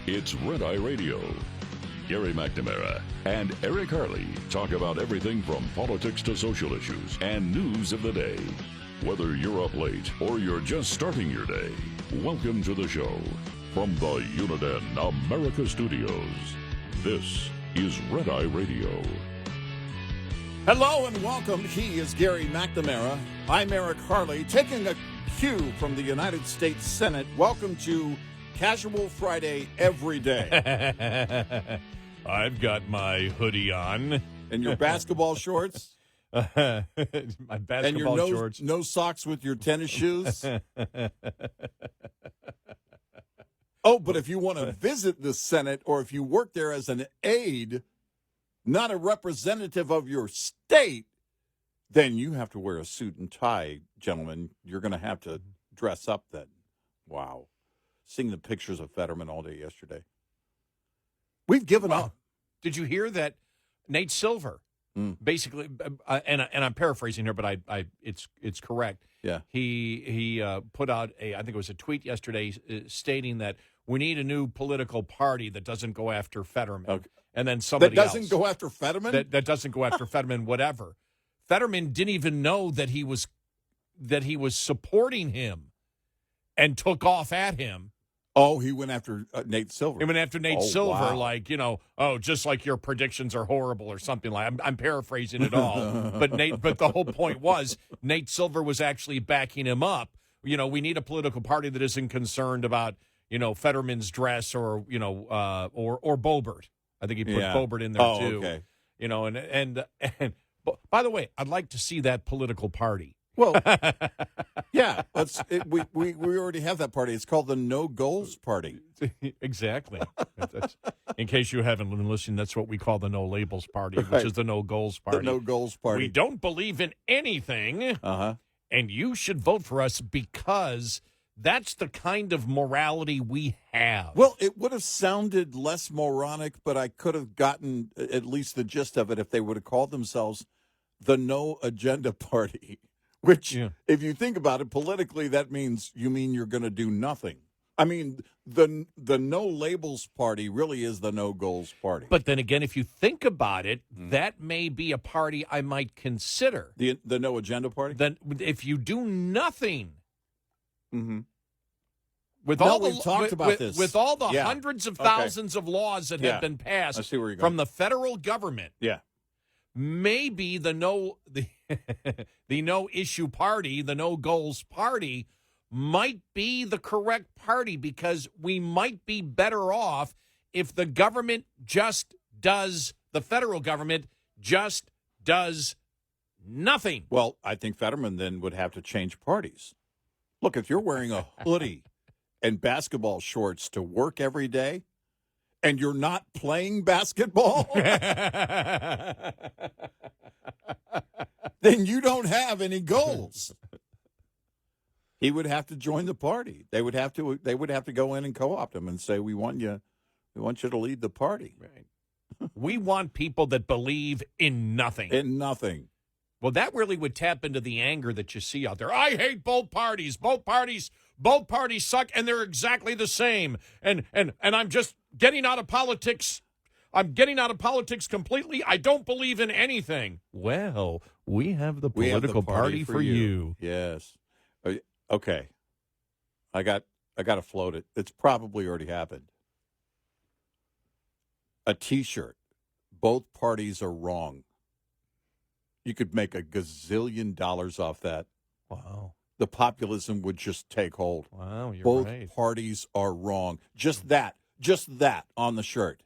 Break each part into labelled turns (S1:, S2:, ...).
S1: It's Red Eye Radio. Gary McNamara and Eric Harley talk about everything from politics to social issues and news of the day. Whether you're up late or you're just starting your day, welcome to the show. From the Uniden America Studios, this is Red Eye Radio.
S2: Hello and welcome. He is Gary McNamara. I'm Eric Harley, taking a cue from the United States Senate. Welcome to Casual Friday every day.
S3: I've got my hoodie on.
S2: And your basketball shorts?
S3: My basketball
S2: and your
S3: shorts.
S2: No socks with your tennis shoes? Oh, but if you want to visit the Senate or if you work there as an aide, not a representative of your state, then you have to wear a suit and tie, gentlemen. You're going to have to dress up then. Wow. Seeing the pictures of Fetterman all day yesterday. We've given up.
S3: Did you hear that Nate Silver, basically, and I'm paraphrasing here, but it's correct.
S2: Yeah.
S3: He put out I think it was a tweet yesterday stating that we need a new political party that doesn't go after Fetterman.
S2: Okay.
S3: And then somebody
S2: else. That doesn't
S3: else.
S2: go after Fetterman?
S3: That doesn't go after Fetterman, whatever. Fetterman didn't even know that he was supporting him and took off at him.
S2: Oh, he went after Nate Silver.
S3: He went after Nate Silver,
S2: wow.
S3: like, just like your predictions are horrible or something like. I'm paraphrasing it all, but the whole point was Nate Silver was actually backing him up. We need a political party that isn't concerned about Fetterman's dress or Boebert. I think he put Boebert in there too.
S2: Okay.
S3: And by the way, I'd like to see that political party.
S2: Well, yeah, we already have that party. It's called the No Goals Party.
S3: Exactly. In case you haven't been listening, that's what we call the No Labels Party, which is the No Goals Party.
S2: The No Goals Party.
S3: We don't believe in anything, and you should vote for us because that's the kind of morality we have.
S2: Well, it would have sounded less moronic, but I could have gotten at least the gist of it if they would have called themselves the No Agenda Party. Which, if you think about it politically, that means you're going to do nothing. I mean, the No Labels Party really is the No Goals Party.
S3: But then again, if you think about it, that may be a party I might consider.
S2: The No Agenda Party?
S3: Then if you do nothing,
S2: We've talked about this.
S3: With all the hundreds of thousands of laws that have been passed from the federal government.
S2: Yeah.
S3: Maybe the no issue party, the no goals party, might be the correct party because we might be better off if the federal government just does nothing.
S2: Well, I think Fetterman then would have to change parties. Look, if you're wearing a hoodie and basketball shorts to work every day, and you're not playing basketball, then you don't have any goals. He would have to join the party. They would have to go in and co-opt him and say, "We want you to lead the party."
S3: Right. We want people that believe in nothing.
S2: In nothing.
S3: Well, that really would tap into the anger that you see out there. I hate both parties. Both parties suck, and they're exactly the same. And I'm just getting out of politics. I'm getting out of politics completely. I don't believe in anything. Well, we have the political party for you.
S2: Yes. Okay. I got to float it. It's probably already happened. A T-shirt. Both parties are wrong. You could make $1 gazillion off that.
S3: Wow.
S2: The populism would just take hold.
S3: Wow, you're
S2: Both
S3: right.
S2: parties are wrong. Just that on the shirt.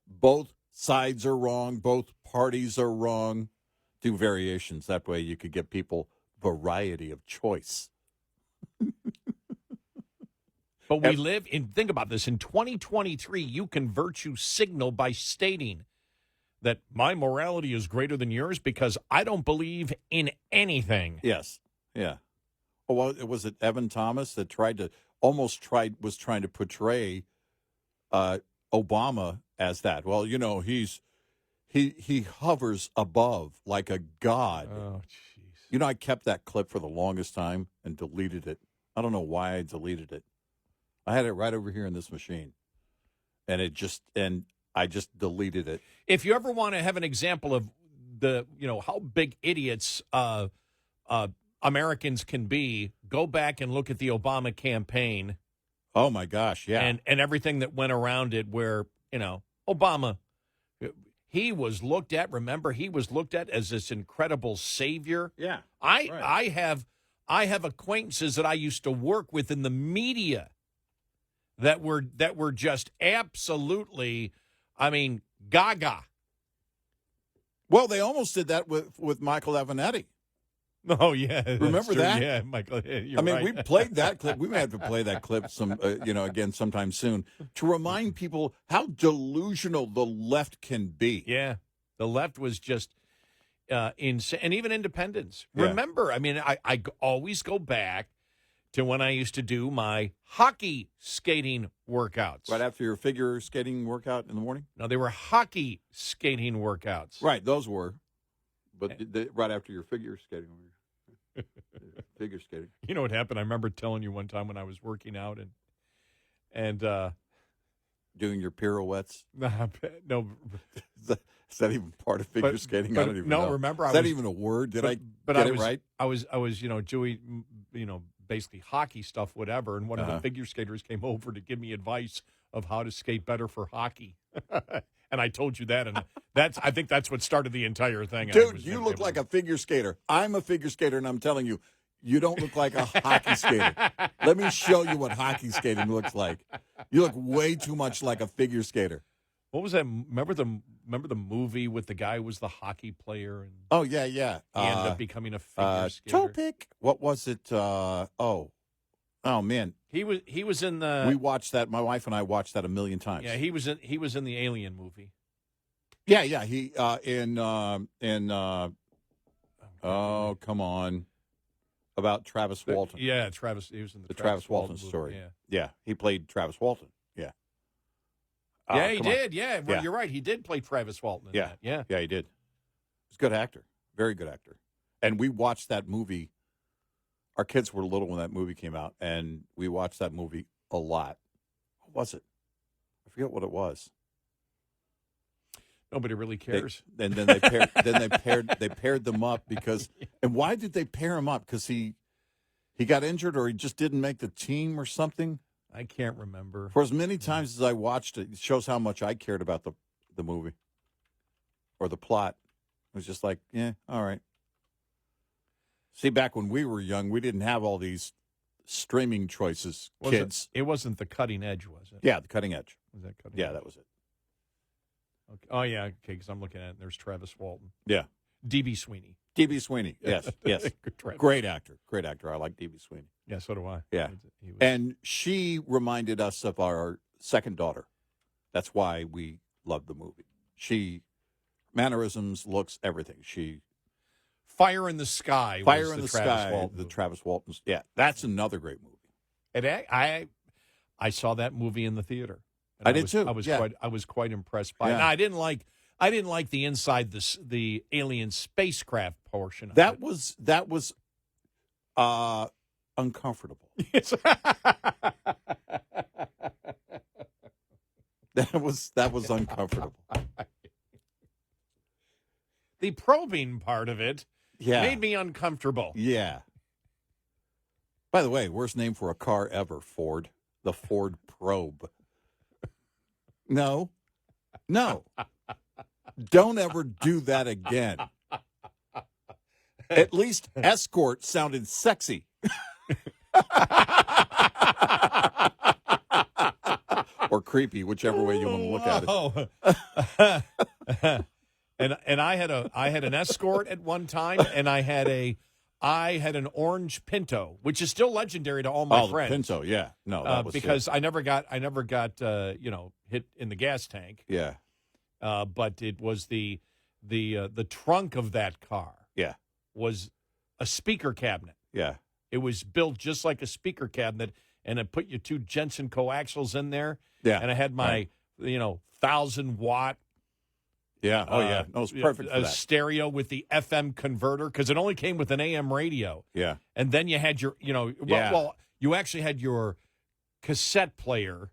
S2: Both sides are wrong. Both parties are wrong. Do variations. That way you could give people variety of choice.
S3: But we live in, think about this, in 2023, you can virtue signal by stating that my morality is greater than yours because I don't believe in anything.
S2: Yes. Yeah. Oh, well, was it Evan Thomas that was trying to portray Obama as that? Well, he hovers above like a god.
S3: Oh, jeez.
S2: I kept that clip for the longest time and deleted it. I don't know why I deleted it. I had it right over here in this machine, and I just deleted it.
S3: If you ever want to have an example of how big idiots Americans can be, go back and look at the Obama campaign.
S2: Oh my gosh, yeah,
S3: and everything that went around it, where Obama, he was looked at. Remember, he was looked at as this incredible savior.
S2: yeah.
S3: I have acquaintances that I used to work with in the media that were just absolutely, gaga.
S2: Well, they almost did that with Michael Avenatti.
S3: Oh yeah,
S2: remember that?
S3: Yeah, Michael.
S2: Right. We played that clip. We may have to play that clip again sometime soon to remind people how delusional the left can be.
S3: Yeah, the left was just insane, and even independents.
S2: Yeah.
S3: Remember, I always go back to when I used to do my hockey skating workouts.
S2: Right after your figure skating workout in the morning?
S3: No, they were hockey skating workouts.
S2: Right, those were. But right after your figure skating. Figure skating.
S3: You know what happened? I remember telling you one time when I was working out and
S2: doing your pirouettes.
S3: No,
S2: is that even part of figure skating? I don't even know.
S3: Remember,
S2: is that even a word? Did I get it right?
S3: I was doing basically hockey stuff, whatever. And one of the figure skaters came over to give me advice of how to skate better for hockey. And I told you that, and I think that's what started the entire thing.
S2: Dude, you look like a figure skater. I'm a figure skater, and I'm telling you, you don't look like a hockey skater. Let me show you what hockey skating looks like. You look way too much like a figure skater.
S3: What was that? Remember the movie with the guy who was the hockey player? And
S2: oh, yeah.
S3: He ended up becoming a figure skater.
S2: Toe pick. What was it? Oh, man.
S3: He was in the.
S2: We watched that. My wife and I watched that a million times.
S3: Yeah, he was in the Alien movie.
S2: Yeah. He oh, come on. About Travis Walton.
S3: Yeah, Travis. He was in
S2: the Travis Walton story.
S3: Movie,
S2: yeah, he played Travis Walton. Yeah.
S3: Yeah, he did. Yeah, well, you're right. He did play Travis Walton. In that.
S2: Yeah, he did. He's a good actor. Very good actor. And we watched that movie. Our kids were little when that movie came out, and we watched that movie a lot. What was it? I forget what it was.
S3: Nobody really cares.
S2: And then they paired them up because. And why did they pair him up? Because he got injured, or he just didn't make the team, or something.
S3: I can't remember.
S2: For as many times as I watched it, it shows how much I cared about the movie or the plot. It was just like, yeah, all right. See, back when we were young, we didn't have all these streaming choices, kids.
S3: It wasn't the cutting edge, was it?
S2: Yeah, the cutting edge.
S3: Was that cutting edge?
S2: Yeah, that was it.
S3: Okay. Oh, yeah, okay, because I'm looking at it, and there's Travis Walton.
S2: Yeah.
S3: D.B. Sweeney.
S2: D.B. Sweeney, yes. Great actor. I like D.B. Sweeney.
S3: Yeah, so do I.
S2: Yeah. And she reminded us of our second daughter. That's why we loved the movie. She, mannerisms, looks, everything.
S3: Fire in the Sky.
S2: Fire in the Sky.
S3: Walton
S2: The Travis Walton's. Yeah, that's another great movie.
S3: I saw that movie in the theater.
S2: I did too.
S3: I was quite impressed by it. Now, I didn't like the inside the alien spacecraft portion of
S2: that
S3: it.
S2: That was uncomfortable.
S3: Yes.
S2: That was uncomfortable.
S3: The probing part of it made me uncomfortable.
S2: Yeah. By the way, worst name for a car ever, Ford. The Ford Probe. No. Don't ever do that again. At least Escort sounded sexy. Or creepy, whichever way you want to look at it.
S3: And I had an Escort at one time, and I had an orange Pinto, which is still legendary to all my friends.
S2: Pinto, yeah, no, that was
S3: because I never got hit in the gas tank.
S2: Yeah,
S3: but it was the trunk of that car.
S2: Yeah,
S3: was a speaker cabinet.
S2: Yeah,
S3: it was built just like a speaker cabinet, and it put your two Jensen coaxials in there.
S2: Yeah,
S3: and I had my 1,000-watt.
S2: Yeah. Oh, yeah. No, it was perfect for that.
S3: Stereo with the FM converter, because it only came with an AM radio.
S2: Yeah.
S3: And then you had your, you actually had your cassette player,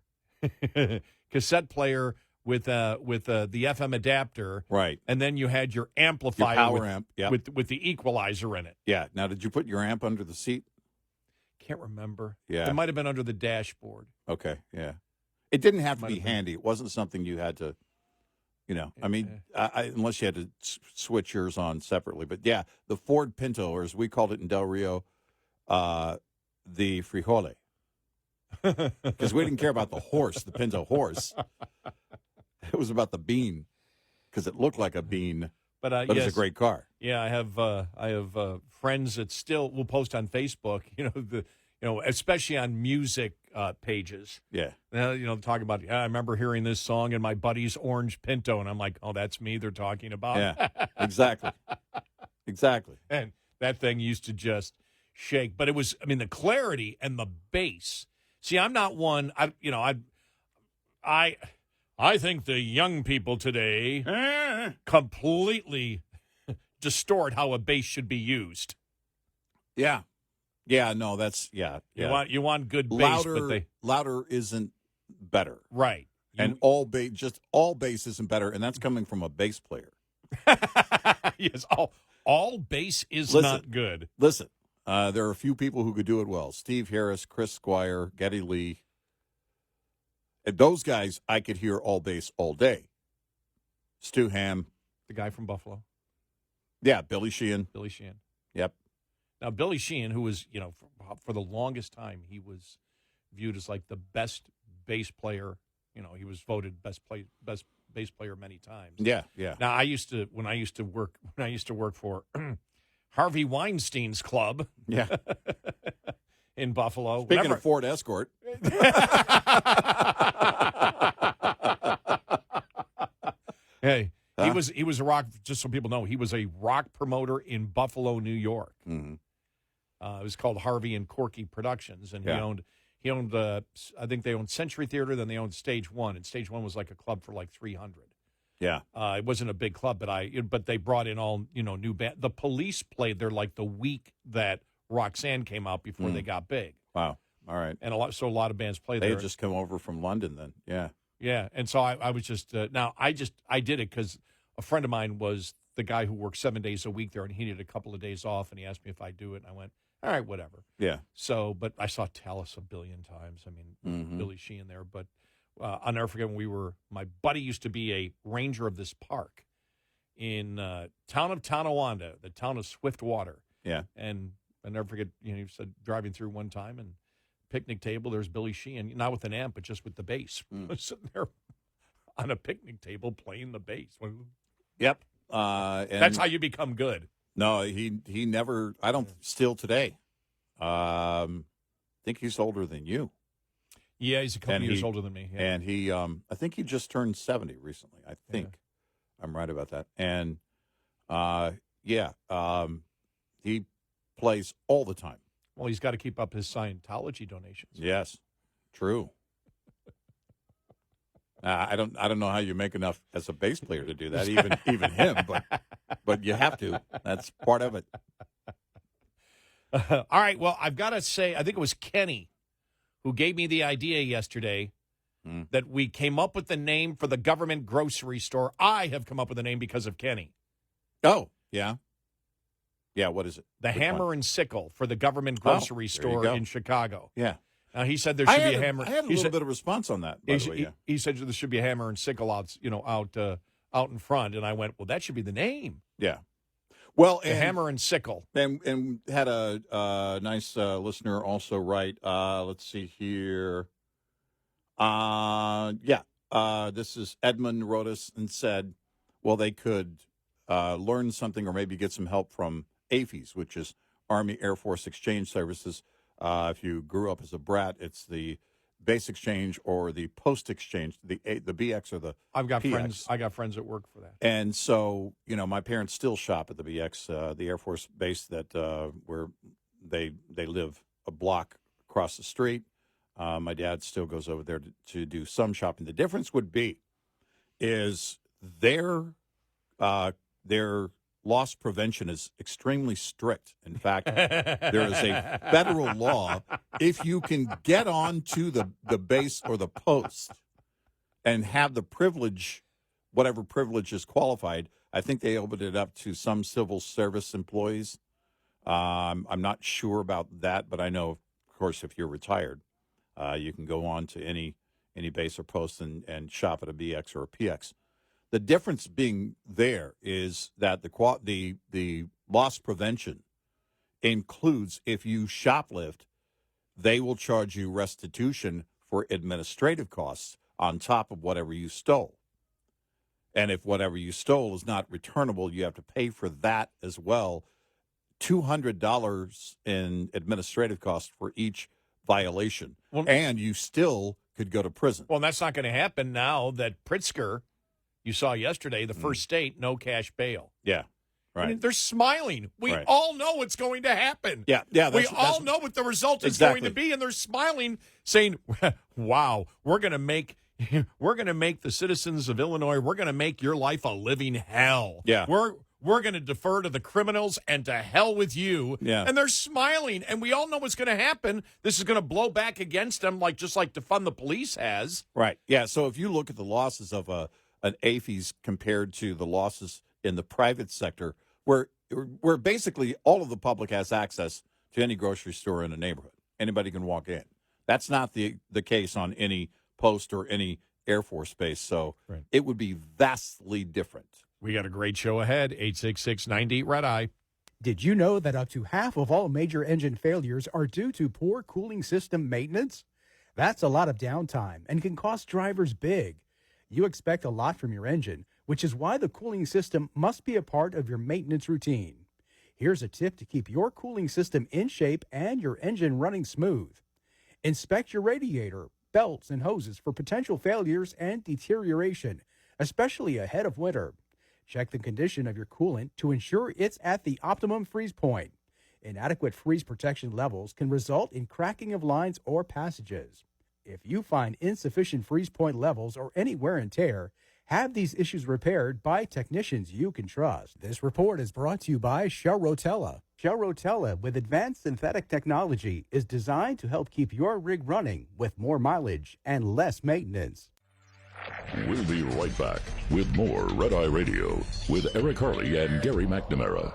S3: cassette player with the FM adapter,
S2: Right.
S3: and then you had your amplifier,
S2: Your power
S3: with,
S2: amp, yep.
S3: with the equalizer in it.
S2: Yeah. Now, did you put your amp under the seat?
S3: Can't remember.
S2: Yeah.
S3: It might have been under the dashboard.
S2: Okay, yeah. It didn't have to
S3: Might
S2: be
S3: have been.
S2: handy. It wasn't something you had to, I mean, unless you had to switch yours on separately. But, yeah, the Ford Pinto, or as we called it in Del Rio, the frijole. Because we didn't care about the horse, the Pinto horse. It was about the bean, because it looked like a bean, but
S3: yes,
S2: it's a great car.
S3: Yeah, I have friends that still will post on Facebook. Especially on music pages.
S2: Yeah.
S3: Talk about. I remember hearing this song in my buddy's orange Pinto, and I'm like, oh, that's me. They're talking about.
S2: Yeah. Exactly. Exactly.
S3: And that thing used to just shake, but it was. I mean, the clarity and the bass. See, I'm not one. I think the young people today completely distort how a bass should be used.
S2: Yeah. Yeah, no, that's yeah.
S3: You want good bass,
S2: louder isn't better,
S3: right?
S2: And all bass isn't better, and that's coming from a bass player.
S3: Yes, all bass is not good.
S2: Listen, there are a few people who could do it well: Steve Harris, Chris Squire, Geddy Lee. And those guys, I could hear all bass all day. Stu Ham,
S3: the guy from Buffalo.
S2: Yeah, Billy Sheehan. Yep.
S3: Now, Billy Sheehan, who was, for the longest time, he was viewed as like the best bass player. He was voted best bass player many times.
S2: Yeah, yeah.
S3: Now, when I used to work for Harvey Weinstein's club.
S2: Yeah.
S3: In Buffalo.
S2: Speaking of Ford Escort.
S3: Hey. Huh? He was a rock. Just so people know, he was a rock promoter in Buffalo, New York.
S2: Mm-hmm.
S3: It was called Harvey and Corky Productions, and he owned. I think they owned Century Theater, then they owned Stage One, and Stage One was like a club for like 300.
S2: Yeah,
S3: it wasn't a big club, but they brought in all new band. The Police played there like the week that Roxanne came out before they got big.
S2: Wow, all right,
S3: and a lot of bands played there.
S2: They had just come over from London then. Yeah.
S3: Yeah, and so I was just I did it because a friend of mine was the guy who worked 7 days a week there, and he needed a couple of days off, and he asked me if I'd do it, and I went, all right, whatever.
S2: Yeah.
S3: So, but I saw Tallis a billion times. I mean, Billy Sheehan there, but I'll never forget when my buddy used to be a ranger of this park in town of Tonawanda, the town of Swiftwater.
S2: Yeah.
S3: And I'll never forget, he said driving through one time and picnic table, there's Billy Sheehan, not with an amp, but just with the bass. Sitting there on a picnic table playing the bass.
S2: Yep.
S3: That's how you become good.
S2: No, he never, I don't, still today. I think he's older than you.
S3: Yeah, he's a couple years older than me. Yeah.
S2: And he, I think he just turned 70 recently. I think I'm right about that. And, he plays all the time.
S3: Well, he's got to keep up his Scientology donations.
S2: Yes, true. I don't know how you make enough as a bass player to do that, even him, but you have to. That's part of it.
S3: All right. Well, I've got to say, I think it was Kenny who gave me the idea yesterday that we came up with the name for the government grocery store. I have come up with the name because of Kenny.
S2: Oh, yeah. Yeah, what is it?
S3: The Hammer and Sickle for the government grocery store in Chicago.
S2: Yeah.
S3: He said there should be a hammer.
S2: I had a little bit of response on that, by the way.
S3: He said there should be a hammer and sickle out in front, and I went, well, that should be the name.
S2: Yeah. Well,
S3: the hammer and sickle.
S2: And had a nice listener also write, let's see here. This is Edmund wrote us and said, well, they could learn something or maybe get some help from AAFES, which is Army Air Force Exchange Services. If you grew up as a brat, it's the base exchange or the post exchange, the BX or the
S3: I've got
S2: PX.
S3: I got friends that work for that.
S2: And so, my parents still shop at the BX, the Air Force base that where they live a block across the street. My dad still goes over there to do some shopping. The difference would be is their loss prevention is extremely strict. In fact, there is a federal law. If you can get onto the base or the post and have the privilege, whatever privilege is qualified, I think they opened it up to some civil service employees. I'm not sure about that, but I know, of course, if you're retired, you can go on to any base or post and shop at a BX or a PX. The difference being there is that the loss prevention includes if you shoplift, they will charge you restitution for administrative costs on top of whatever you stole. And if whatever you stole is not returnable, you have to pay for that as well. $200 in administrative costs for each violation.
S3: Well,
S2: and you still could go to prison.
S3: Well, that's not going to happen now that Pritzker, you saw yesterday, the first state, no cash bail.
S2: Yeah, right.
S3: I mean, they're smiling. We
S2: Right.
S3: all know what's going to happen.
S2: Yeah.
S3: We all know what the result is
S2: Exactly.
S3: going to be, and they're smiling, saying, "Wow, we're going to make the citizens of Illinois. We're going to make your life a living hell.
S2: Yeah.
S3: We're going to defer to the criminals and to hell with you."
S2: Yeah.
S3: And they're smiling, and we all know what's going to happen. This is going to blow back against them, just like defund the police has.
S2: Right. Yeah. So if you look at the losses of an AFES compared to the losses in the private sector, where basically all of the public has access to any grocery store in a neighborhood. Anybody can walk in. That's not the case on any post or any Air Force base. So
S3: Right.
S2: It would be vastly different.
S3: We got a great show ahead. 866-98 Red Eye.
S4: Did you know that up to half of all major engine failures are due to poor cooling system maintenance? That's a lot of downtime and can cost drivers big. You expect a lot from your engine, which is why the cooling system must be a part of your maintenance routine. Here's a tip to keep your cooling system in shape and your engine running smooth. Inspect your radiator, belts, and hoses for potential failures and deterioration, especially ahead of winter. Check the condition of your coolant to ensure it's at the optimum freeze point. Inadequate freeze protection levels can result in cracking of lines or passages. If you find insufficient freeze point levels or any wear and tear, have these issues repaired by technicians you can trust. This report is brought to you by Shell Rotella. Shell Rotella, with advanced synthetic technology, is designed to help keep your rig running with more mileage and less maintenance.
S1: We'll be right back with more Red Eye Radio with Eric Harley and Gary McNamara.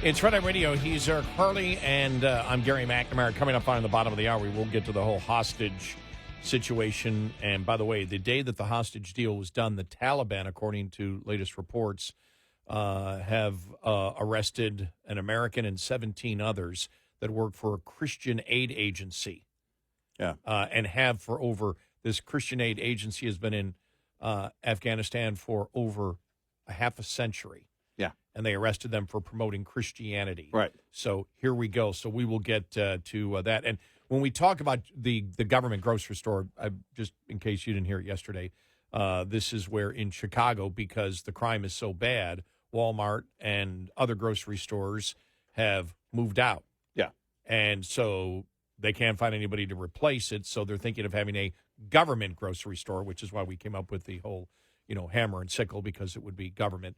S3: It's Red Eye Radio. He's Eric Harley, and I'm Gary McNamara. Coming up on the bottom of the hour, we will get to the whole hostage situation. And by the way, the day that the hostage deal was done, the Taliban, according to latest reports, have arrested an American and 17 others that work for a Christian aid agency.
S2: Yeah.
S3: And have for over, this Christian aid agency has been in Afghanistan for over a half a century.
S2: Yeah.
S3: And they arrested them for promoting Christianity.
S2: Right.
S3: So here we go. So we will get to that. And when we talk about the government grocery store, just in case you didn't hear it yesterday, this is where in Chicago, because the crime is so bad, Walmart and other grocery stores have moved out.
S2: Yeah.
S3: And so they can't find anybody to replace it. So they're thinking of having a government grocery store, which is why we came up with the whole, hammer and sickle, because it would be government.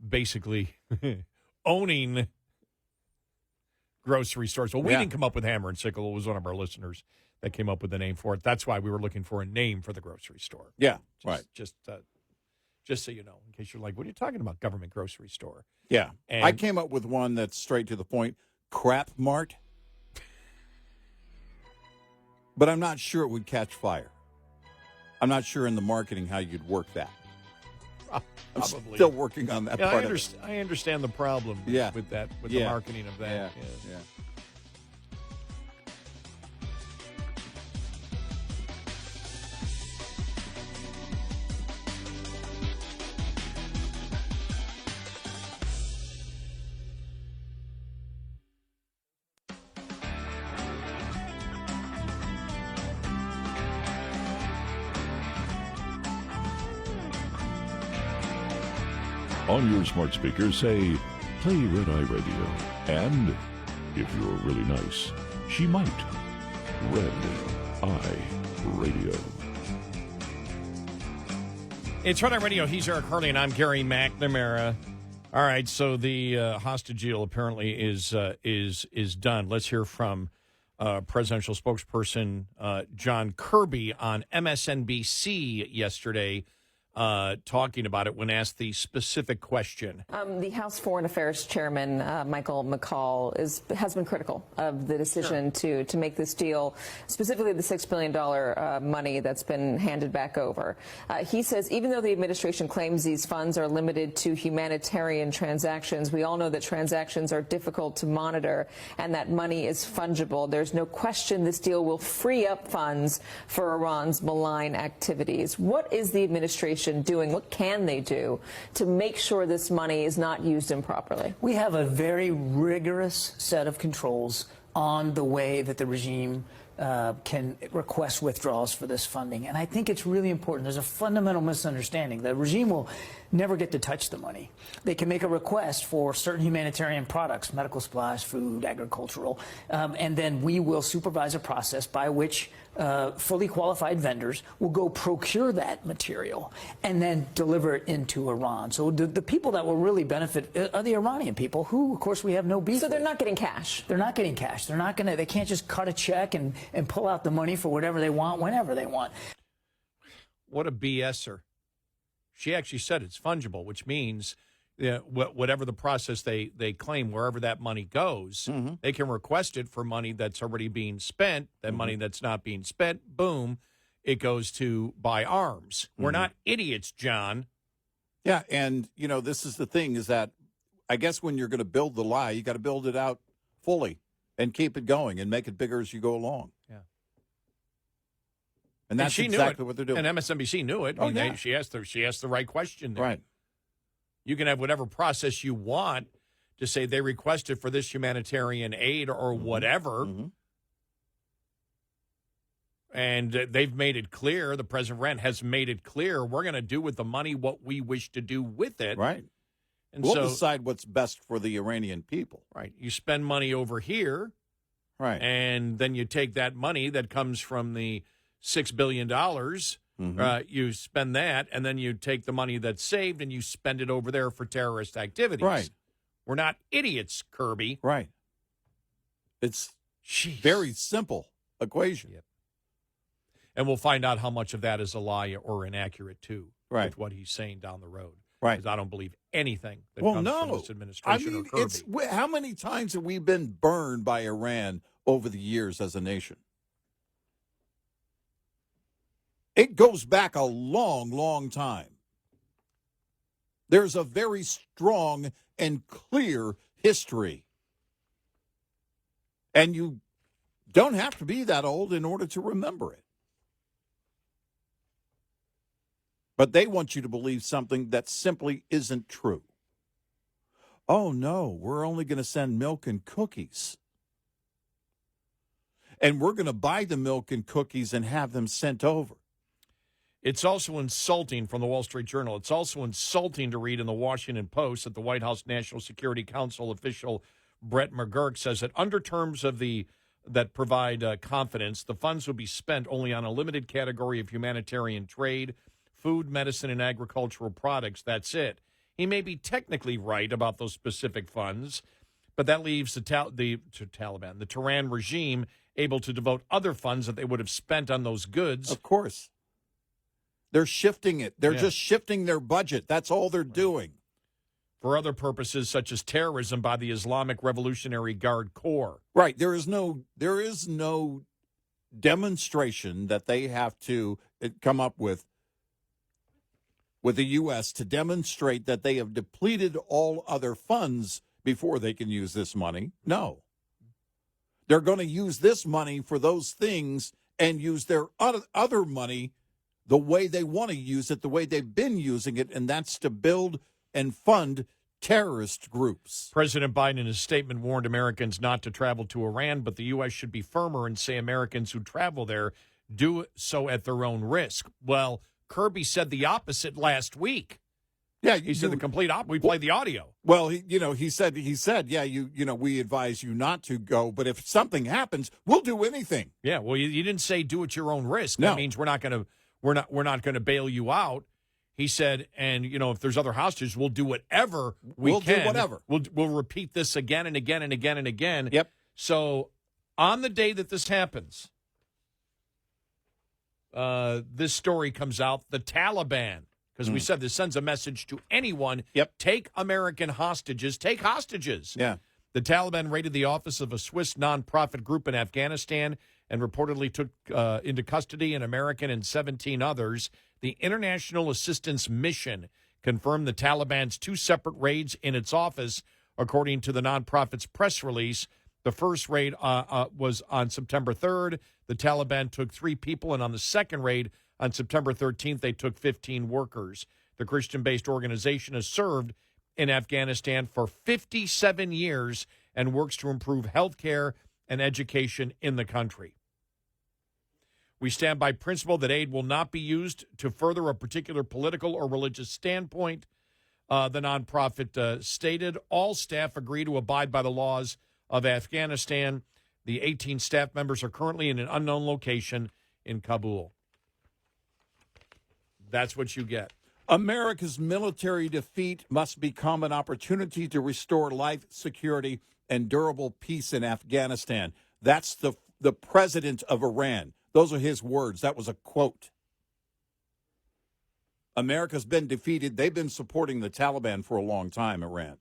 S3: Basically owning grocery stores. Well, we didn't come up with hammer and sickle. It was one of our listeners that came up with the name for it. That's why we were looking for a name for the grocery store.
S2: Yeah,
S3: right. Just so you know, in case you're like, what are you talking about, government grocery store?
S2: Yeah.
S3: And
S2: I came up with one that's straight to the point, Crap Mart. But I'm not sure it would catch fire. I'm not sure in the marketing how you'd work that. I'm
S3: Probably.
S2: still working on that part of it.
S3: I understand the problem with that, with the marketing of that.
S2: Yeah.
S1: On your smart speaker, say, play Red Eye Radio. And, if you're really nice, she might. Red Eye Radio.
S3: It's Red Eye Radio. He's Eric Harley, and I'm Gary McNamara. All right, so the hostage deal apparently is done. Let's hear from presidential spokesperson John Kirby on MSNBC yesterday, talking about it when asked the specific question.
S5: The House Foreign Affairs Chairman, Michael McCall, has been critical of the decision to make this deal, specifically the $6 billion money that's been handed back over. He says even though the administration claims these funds are limited to humanitarian transactions, we all know that transactions are difficult to monitor and that money is fungible. There's no question this deal will free up funds for Iran's malign activities. What is the administration doing? What can they do to make sure this money is not used improperly?
S6: We have a very rigorous set of controls on the way that the regime can request withdrawals for this funding. And I think it's really important. There's a fundamental misunderstanding. The regime will never get to touch the money. They can make a request for certain humanitarian products, medical supplies, food, agricultural, and then we will supervise a process by which fully qualified vendors will go procure that material and then deliver it into Iran. So the people that will really benefit are the Iranian people, who, of course, we have no beef
S5: So they're
S6: with.
S5: not getting cash.
S6: They're not getting cash. They're not going to. They can't just cut a check and pull out the money for whatever they want, whenever they want.
S3: What a BSer. She actually said it's fungible, which means whatever the process they claim, wherever that money goes, they can request it for money that's already being spent. That money that's not being spent, boom, it goes to buy arms. We're not idiots, John.
S2: Yeah, and, you know, this is the thing, is that I guess when you're going to build the lie, you got to build it out fully and keep it going and make it bigger as you go along.
S3: Yeah.
S2: And that's
S3: she
S2: exactly
S3: knew it,
S2: what they're doing.
S3: And MSNBC knew it.
S2: Oh,
S3: I mean,
S2: yeah.
S3: she asked the right question there.
S2: Right.
S3: You can have whatever process you want to say they requested for this humanitarian aid or whatever. And they've made it clear, the President has made it clear, we're going to do with the money what we wish to do with it.
S2: Right.
S3: And
S2: We'll
S3: so,
S2: decide what's best for the Iranian people.
S3: right, you spend money over here,
S2: Right.
S3: and then you take that money that comes from the $6 billion, you spend that, and then you take the money that's saved and you spend it over there for terrorist activities.
S2: Right.
S3: We're not idiots, Kirby.
S2: Right. It's
S3: Jeez.
S2: very simple equation.
S3: Yep. And we'll find out how much of that is a lie or inaccurate, too,
S2: Right.
S3: with what he's saying down the road.
S2: Right.
S3: Because I don't believe anything that
S2: Well,
S3: comes
S2: no.
S3: from this
S2: I
S3: administration
S2: mean,
S3: or Kirby.
S2: how many times have we been burned by Iran over the years as a nation? It goes back a long, long time. There's a very strong and clear history. And you don't have to be that old in order to remember it. But they want you to believe something that simply isn't true. Oh, no, we're only going to send milk and cookies. And we're going to buy the milk and cookies and have them sent over.
S3: It's also insulting from the Wall Street Journal. It's also insulting to read in the Washington Post that the White House National Security Council official Brett McGurk says that under terms of that provide confidence, the funds will be spent only on a limited category of humanitarian trade, food, medicine, and agricultural products. That's it. He may be technically right about those specific funds, but that leaves the Taliban, the Tehran regime, able to devote other funds that they would have spent on those goods.
S2: Of course. They're shifting it. They're just shifting their budget. That's all they're doing.
S3: For other purposes, such as terrorism by the Islamic Revolutionary Guard Corps.
S2: Right. There is no demonstration that they have to come up with the U.S. to demonstrate that they have depleted all other funds before they can use this money. No. They're going to use this money for those things and use their other money the way they want to use it, the way they've been using it, and that's to build and fund terrorist groups.
S3: President Biden in his statement warned Americans not to travel to Iran, but the U.S. should be firmer and say Americans who travel there do so at their own risk. Well, Kirby said the opposite last week.
S2: Yeah,
S3: He said the complete opposite. We played the audio.
S2: Well, he said, yeah, we advise you not to go, but if something happens, we'll do anything.
S3: Yeah, well, you didn't say do at your own risk.
S2: No.
S3: That means we're not going to bail you out. He said, and if there's other hostages, we'll do whatever we'll can.
S2: Do whatever.
S3: We'll repeat this again and again and again and again.
S2: Yep.
S3: So on the day that this happens, this story comes out. The Taliban, because we said this sends a message to anyone.
S2: Yep.
S3: Take American hostages. Take hostages.
S2: Yeah.
S3: The Taliban raided the office of a Swiss nonprofit group in Afghanistan and reportedly took into custody an American and 17 others. The International Assistance Mission confirmed the Taliban's 2 separate raids in its office, according to the nonprofit's press release. The first raid was on September 3rd. The Taliban took 3 people, and on the second raid on September 13th, they took 15 workers. The Christian-based organization has served in Afghanistan for 57 years and works to improve health care and education in the country. We stand by principle that aid will not be used to further a particular political or religious standpoint, the nonprofit stated. All staff agree to abide by the laws of Afghanistan. The 18 staff members are currently in an unknown location in Kabul. That's what you get.
S2: America's military defeat must become an opportunity to restore life, security, and durable peace in Afghanistan. That's the president of Iran. Those are his words. That was a quote. America's been defeated. They've been supporting the Taliban for a long time, Iran.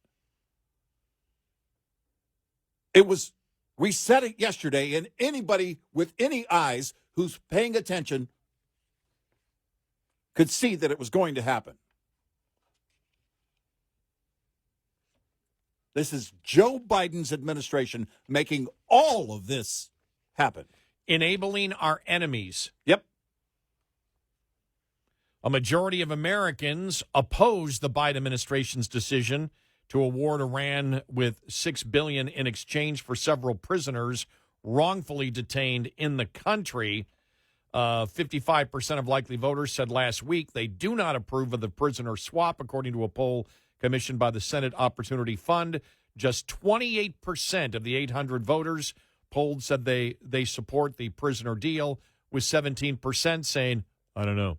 S2: We said it yesterday, and anybody with any eyes who's paying attention could see that it was going to happen. This is Joe Biden's administration making all of this happen.
S3: Enabling our enemies.
S2: Yep.
S3: A majority of Americans oppose the Biden administration's decision to award Iran with $6 billion in exchange for several prisoners wrongfully detained in the country. 55% of likely voters said last week they do not approve of the prisoner swap, according to a poll commissioned by the Senate Opportunity Fund. Just 28% of the 800 voters polled said they support the prisoner deal, with 17% saying, I don't know.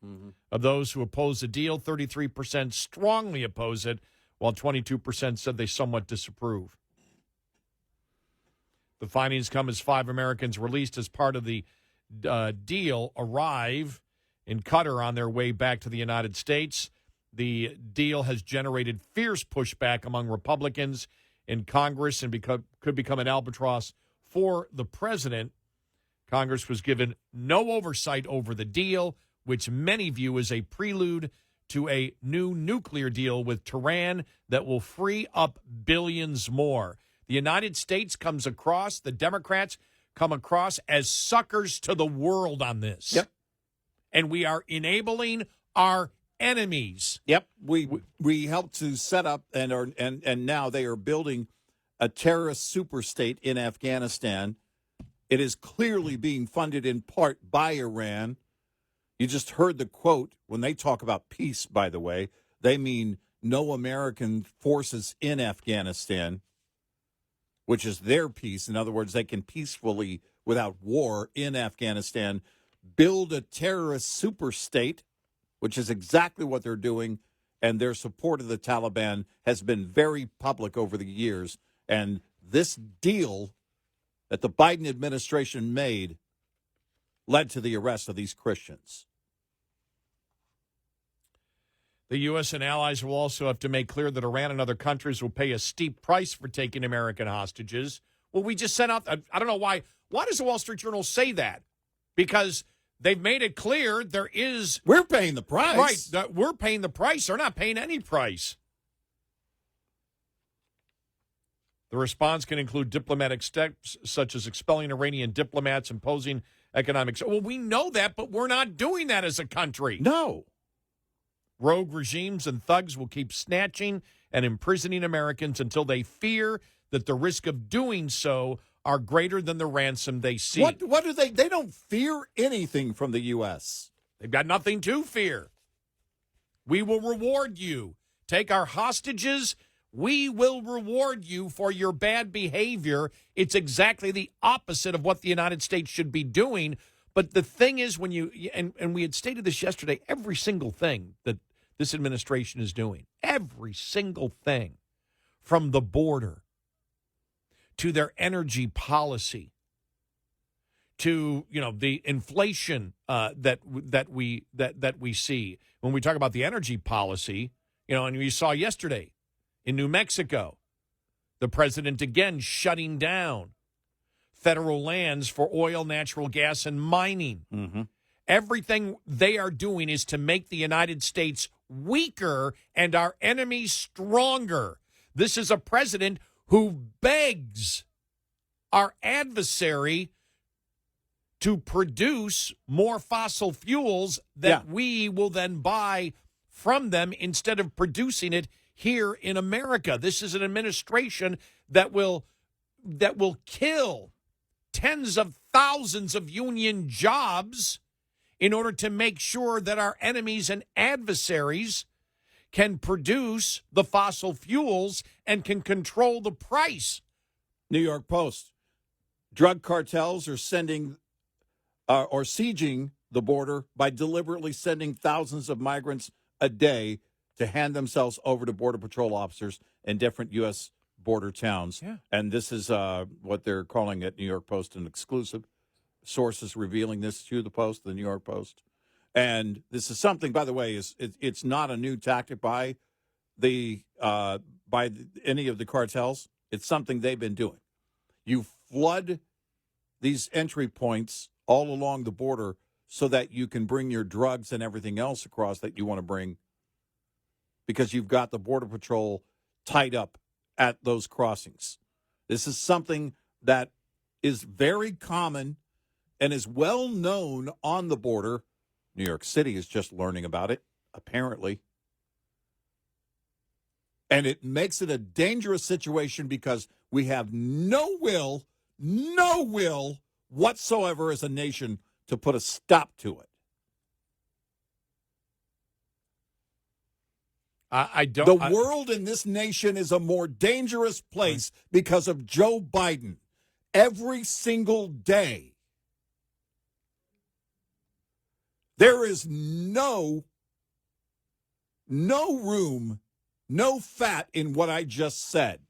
S3: Mm-hmm. Of those who oppose the deal, 33% strongly oppose it, while 22% said they somewhat disapprove. The findings come as 5 Americans released as part of the deal arrive in Qatar on their way back to the United States. The deal has generated fierce pushback among Republicans in Congress and could become an albatross for the president. Congress was given no oversight over the deal, which many view as a prelude to a new nuclear deal with Tehran that will free up billions more. The United States comes across, the Democrats come across as suckers to the world on this.
S2: Yep.
S3: And we are enabling our enemies.
S2: Yep. We helped to set up and now they are building a terrorist superstate in Afghanistan. It is clearly being funded in part by Iran. You just heard the quote. When they talk about peace, by the way, they mean no American forces in Afghanistan, which is their peace. In other words, they can peacefully, without war in Afghanistan, build a terrorist superstate, which is exactly what they're doing. And their support of the Taliban has been very public over the years. And this deal that the Biden administration made led to the arrest of these Christians.
S3: The U.S. and allies will also have to make clear that Iran and other countries will pay a steep price for taking American hostages. Well, we just sent out, I don't know why. Why does the Wall Street Journal say that? Because they've made it clear there is...
S2: We're paying the price.
S3: Right, that we're paying the price. They're not paying any price. The response can include diplomatic steps such as expelling Iranian diplomats, imposing economic... Well, we know that, but we're not doing that as a country.
S2: No.
S3: Rogue regimes and thugs will keep snatching and imprisoning Americans until they fear that the risk of doing so are greater than the ransom they seek.
S2: What do they... They don't fear anything from the U.S.
S3: They've got nothing to fear. We will reward you. Take our hostages. We will reward you for your bad behavior. It's exactly the opposite of what the United States should be doing. But the thing is, when you, and we had stated this yesterday, every single thing that this administration is doing, every single thing, from the border to their energy policy to, you know, the inflation that we see. When we talk about the energy policy, you know, and we saw yesterday in New Mexico, the president again shutting down federal lands for oil, natural gas, and mining.
S2: Mm-hmm.
S3: Everything they are doing is to make the United States weaker and our enemies stronger. This is a president who begs our adversary to produce more fossil fuels that we will then buy from them instead of producing it here in America. This is an administration that will kill tens of thousands of union jobs in order to make sure that our enemies and adversaries can produce the fossil fuels and can control the price.
S2: New York Post. Drug cartels are sending or sieging the border by deliberately sending thousands of migrants a day to hand themselves over to Border Patrol officers in different U.S. border towns.
S3: Yeah.
S2: And this is what they're calling at New York Post an exclusive. Sources revealing this to the Post, the New York Post. And this is something, by the way, it's not a new tactic by any of the cartels. It's something they've been doing. You flood these entry points all along the border so that you can bring your drugs and everything else across that you want to bring, because you've got the Border Patrol tied up at those crossings. This is something that is very common and is well known on the border. New York City is just learning about it, apparently. And it makes it a dangerous situation because we have no will whatsoever as a nation to put a stop to it. The world in this nation is a more dangerous place because of Joe Biden every single day. There is no room, no fat in what I just said.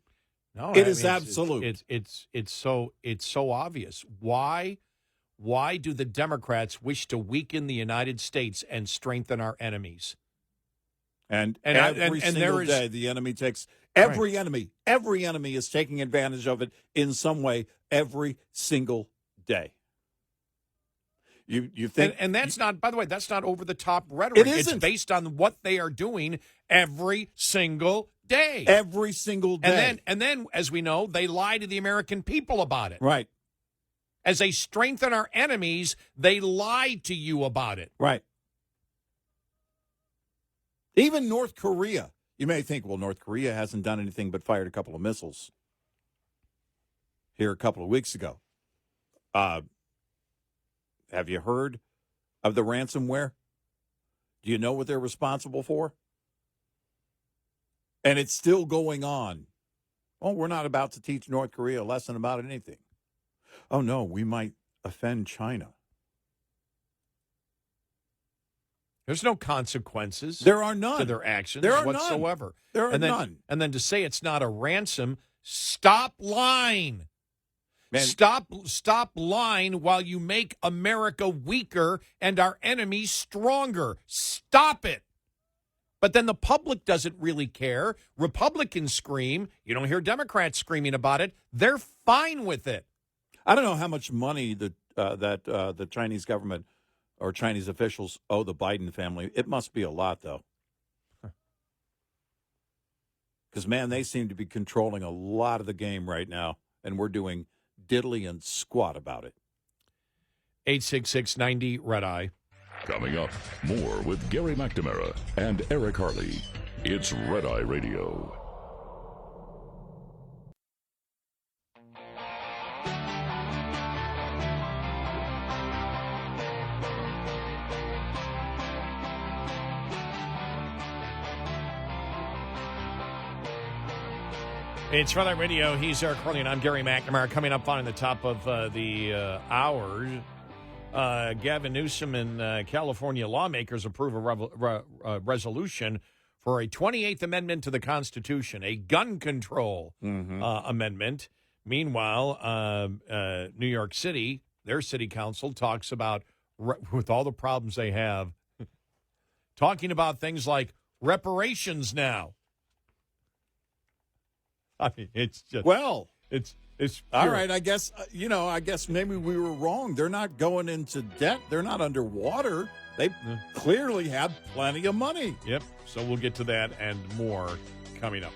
S3: No,
S2: it is absolute.
S3: It's so obvious. Why do the Democrats wish to weaken the United States and strengthen our enemies?
S2: And every single day, the enemy takes every enemy is taking advantage of it in some way every single day. You think,
S3: and that's not, by the way, that's not over the top rhetoric.
S2: It isn't.
S3: It's based on what they are doing every single day.
S2: Every single day.
S3: And then, as we know, they lie to the American people about it.
S2: Right.
S3: As they strengthen our enemies, they lie to you about it.
S2: Right. Even North Korea. You may think, well, North Korea hasn't done anything but fired a couple of missiles here a couple of weeks ago. Have you heard of the ransomware? Do you know what they're responsible for? And it's still going on. Oh, we're not about to teach North Korea a lesson about anything. Oh, no, we might offend China.
S3: There's no consequences.
S2: There are none
S3: to their actions
S2: there are
S3: whatsoever.
S2: None. There are
S3: none. And then to say it's not a ransom, stop lying.
S2: Man.
S3: Stop lying while you make America weaker and our enemies stronger. Stop it. But then the public doesn't really care. Republicans scream. You don't hear Democrats screaming about it. They're fine with it.
S2: I don't know how much money that the Chinese government or Chinese officials owe the Biden family. It must be a lot, though. Because, man, they seem to be controlling a lot of the game right now, and we're doing diddly and squat about it.
S3: 866-90 Red Eye.
S1: Coming up, more with Gary McNamara and Eric Harley. It's Red Eye Radio.
S3: It's Red Eye Radio. He's Eric Harley, and I'm Gary McNamara. Coming up on the top of the hour, Gavin Newsom and California lawmakers approve a resolution for a 28th Amendment to the Constitution, a gun control amendment. Meanwhile, New York City, their city council talks about, with all the problems they have, talking about things like reparations now. I mean, it's just it's
S2: all right. I guess I guess maybe we were wrong. They're not going into debt. They're not underwater. They clearly have plenty of money.
S3: Yep. So we'll get to that and more coming up.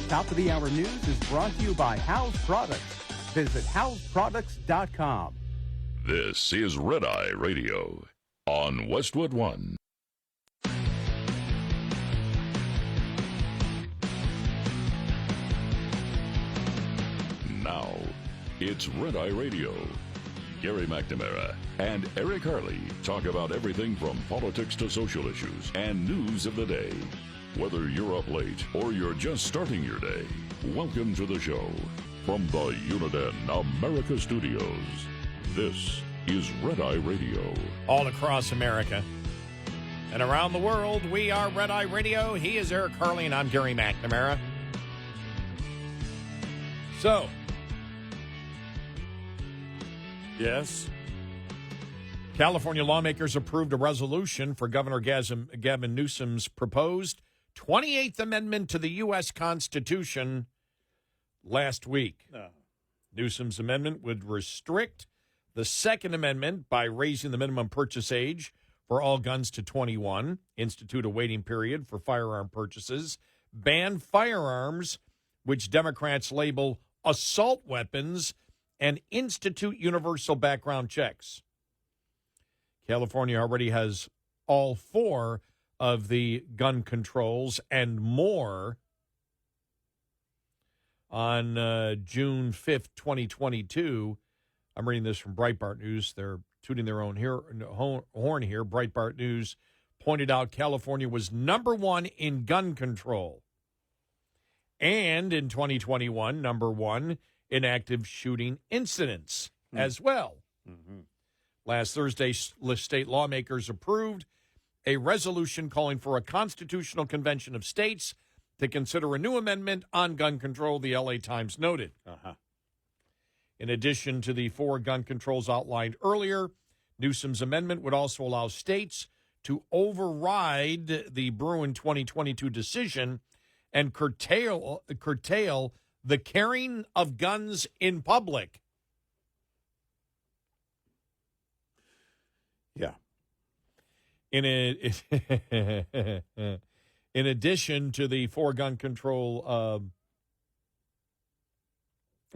S4: Top of the hour news is brought to you by House Products. Visit houseproducts.com.
S1: This is Red Eye Radio on Westwood One. Now, it's Red Eye Radio. Gary McNamara and Eric Harley talk about everything from politics to social issues and news of the day. Whether you're up late or you're just starting your day, welcome to the show. From the Uniden America Studios, this is Red Eye Radio.
S3: All across America and around the world, we are Red Eye Radio. He is Eric Harley, and I'm Gary McNamara. So,
S2: Yes.
S3: California lawmakers approved a resolution for Governor Gavin Newsom's proposed 28th Amendment to the U.S. Constitution last week. Newsom's amendment would restrict the Second Amendment by raising the minimum purchase age for all guns to 21, institute a waiting period for firearm purchases, ban firearms, which Democrats label assault weapons, and institute universal background checks. California already has all four of the gun controls and more. On June 5th, 2022, I'm reading this from Breitbart News. They're tooting their own horn here. Breitbart News pointed out California was number one in gun control. And in 2021, number one in active shooting incidents as well. Last Thursday, state lawmakers approved a resolution calling for a constitutional convention of states to consider a new amendment on gun control, the L.A. Times noted. In addition to the four gun controls outlined earlier, Newsom's amendment would also allow states to override the Bruin 2022 decision and curtail the carrying of guns in public.
S2: Yeah.
S3: In addition to the four gun control,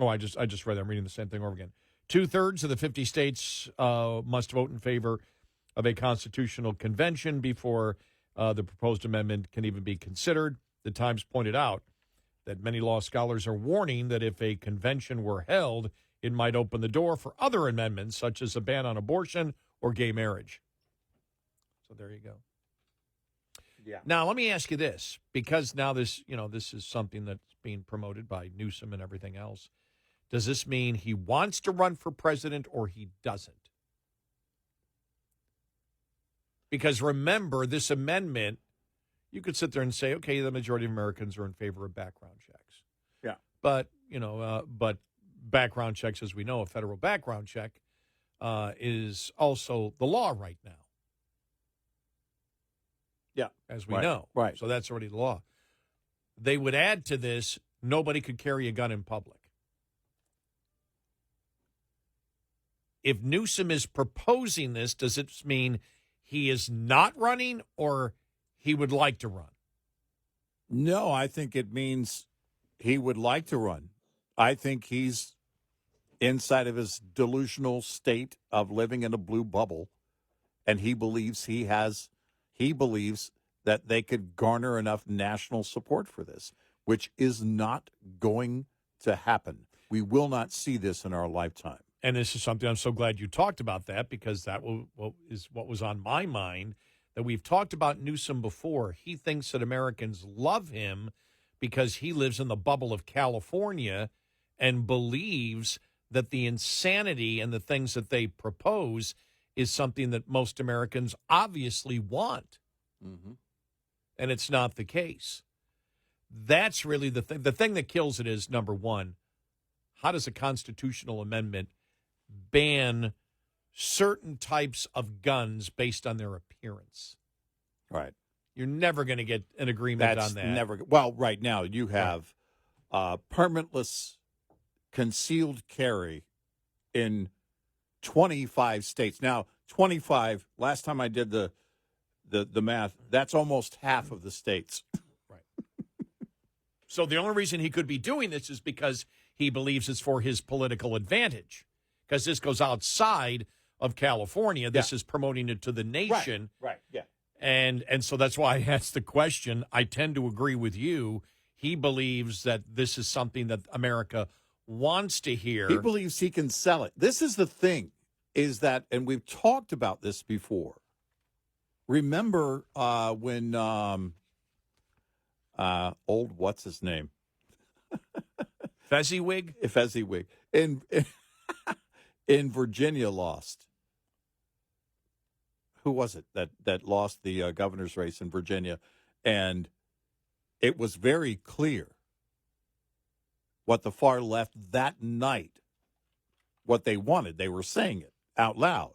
S3: I just read that. I'm reading the same thing over again. 2/3 of the 50 states must vote in favor of a constitutional convention before the proposed amendment can even be considered. The Times pointed out that many law scholars are warning that if a convention were held, it might open the door for other amendments, such as a ban on abortion or gay marriage. So there you go.
S2: Yeah.
S3: Now, let me ask you this, because now this is something that's being promoted by Newsom and everything else. Does this mean he wants to run for president or he doesn't? Because remember, this amendment, you could sit there and say, okay, the majority of Americans are in favor of background checks.
S2: Yeah.
S3: But, but background checks, as we know, a federal background check is also the law right now.
S2: Yeah.
S3: As we know.
S2: Right.
S3: So that's already the law. They would add to this, nobody could carry a gun in public. If Newsom is proposing this, does it mean he is not running or he would like to run?
S2: No, I think it means he would like to run. I think he's inside of his delusional state of living in a blue bubble, and he believes that they could garner enough national support for this, which is not going to happen. We will not see this in our lifetime.
S3: And this is something I'm so glad you talked about that, because that is what was on my mind, that we've talked about Newsom before. He thinks that Americans love him because he lives in the bubble of California and believes that the insanity and the things that they propose is something that most Americans obviously want.
S2: Mm-hmm.
S3: And it's not the case. That's really the thing. The thing that kills it is, number one, how does a constitutional amendment ban certain types of guns based on their appearance?
S2: Right.
S3: You're never going to get an agreement
S2: That's
S3: on that.
S2: never. Well, right now you have permitless concealed carry in 25 states. Now, 25. Last time I did the math, that's almost half of the states.
S3: Right. So the only reason he could be doing this is because he believes it's for his political advantage. Because this goes outside of California. This is promoting it to the nation.
S2: Right. Yeah.
S3: And so that's why I asked the question. I tend to agree with you. He believes that this is something that America wants to hear.
S2: He believes he can sell it. This is the thing, is that, and we've talked about this before. Remember when old, what's his name?
S3: Fezziwig?
S2: Fezziwig. In Virginia lost. Who was it that lost the governor's race in Virginia? And it was very clear what the far left that night, what they wanted. They were saying it out loud.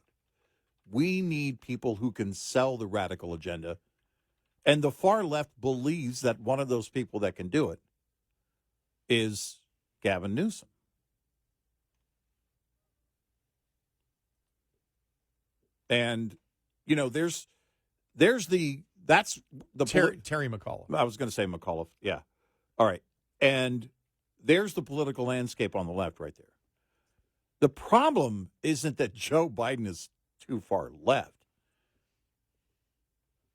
S2: We need people who can sell the radical agenda. And the far left believes that one of those people that can do it is Gavin Newsom. And, you know, that's the
S3: Terry McAuliffe.
S2: I was going to say McAuliffe. Yeah. All right. And there's the political landscape on the left right there. The problem isn't that Joe Biden is too far left.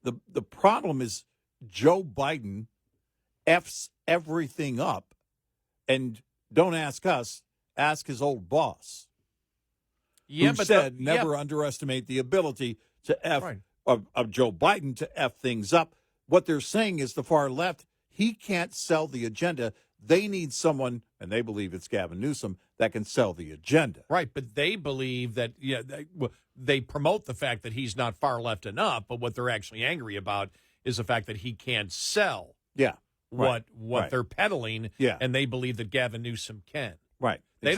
S2: The problem is Joe Biden F's everything up, and don't ask us, ask his old boss.
S3: Yeah,
S2: who
S3: but
S2: said never underestimate the ability to F of Joe Biden to F things up. What they're saying is the far left, he can't sell the agenda. They need someone, and they believe it's Gavin Newsom, that can sell the agenda.
S3: Right, but they believe that, they promote the fact that he's not far left enough, but what they're actually angry about is the fact that he can't sell what they're peddling, and they believe that Gavin Newsom can.
S2: Right.
S3: They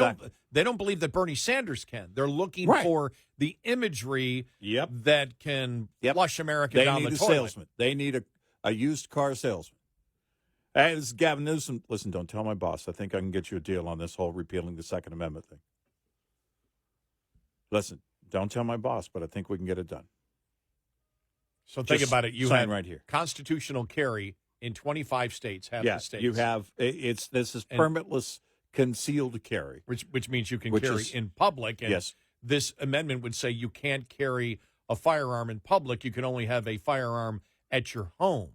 S3: don't believe that Bernie Sanders can. They're looking for the imagery that can flush America down the toilet.
S2: They need a salesman. They need a used car salesman. Hey, this is Gavin Newsom. Listen, don't tell my boss. I think I can get you a deal on this whole repealing the Second Amendment thing. Listen, don't tell my boss, but I think we can get it done.
S3: So think about it. You
S2: sign
S3: have
S2: right here.
S3: Constitutional carry in 25 states, half the states.
S2: You have this is permitless concealed carry,
S3: which means you can carry in public. And this amendment would say you can't carry a firearm in public. You can only have a firearm at your home.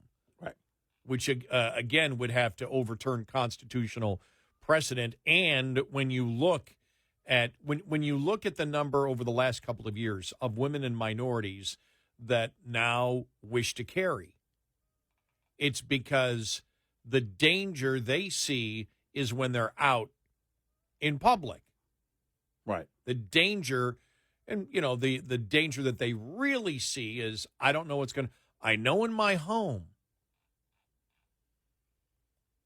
S3: Which, again, would have to overturn constitutional precedent. And when you look at when you look at the number over the last couple of years of women and minorities that now wish to carry, it's because the danger they see is when they're out in public.
S2: Right.
S3: The danger, and, the danger that they really see is, I don't know what's going to, I know in my home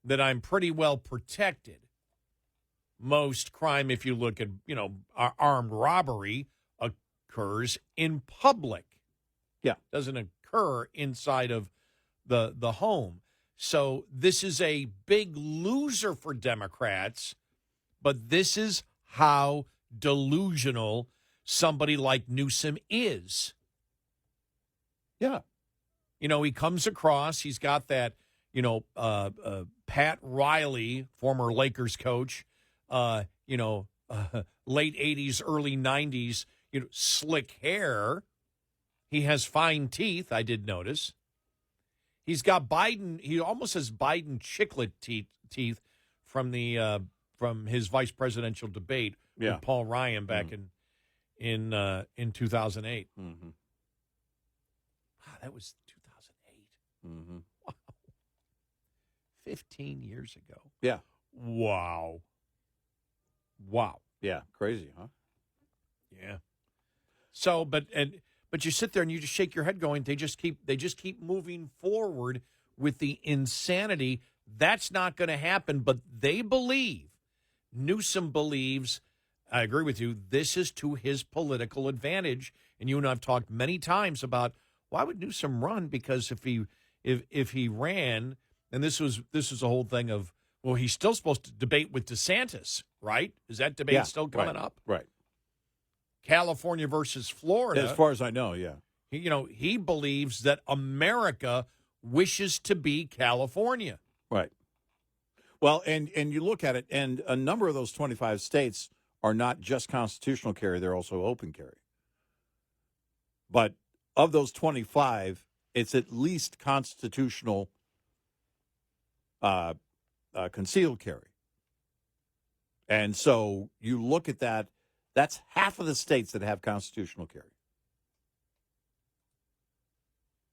S3: that I'm pretty well protected. Most crime, if you look at, armed robbery, occurs in public.
S2: Yeah.
S3: Doesn't occur inside of the home. So this is a big loser for Democrats, but this is how delusional somebody like Newsom is.
S2: Yeah.
S3: He comes across, he's got that, Pat Riley, former Lakers coach, late 80s, early 90s, slick hair. He has fine teeth, I did notice. He's got Biden, he almost has Biden chiclet teeth from from his vice presidential debate
S2: Yeah.
S3: with Paul Ryan back in 2008.
S2: Mm-hmm.
S3: Wow, that was 2008.
S2: Mm-hmm.
S3: Wow. 15 years ago.
S2: Yeah.
S3: Wow.
S2: Yeah. Crazy, huh?
S3: Yeah. So, but you sit there and you just shake your head going, they just keep moving forward with the insanity. That's not going to happen, but Newsom believes, I agree with you, this is to his political advantage. And you and I have talked many times about why would Newsom run? Because if he ran, and this was a whole thing of, well, he's still supposed to debate with DeSantis, right? Is that debate still coming up?
S2: Right.
S3: California versus Florida.
S2: As far as I know, yeah.
S3: He believes that America wishes to be California.
S2: Right. Well, and you look at it, and a number of those 25 states are not just constitutional carry, they're also open carry. But of those 25, it's at least constitutional concealed carry. And so you look at that, that's half of the states that have constitutional carry.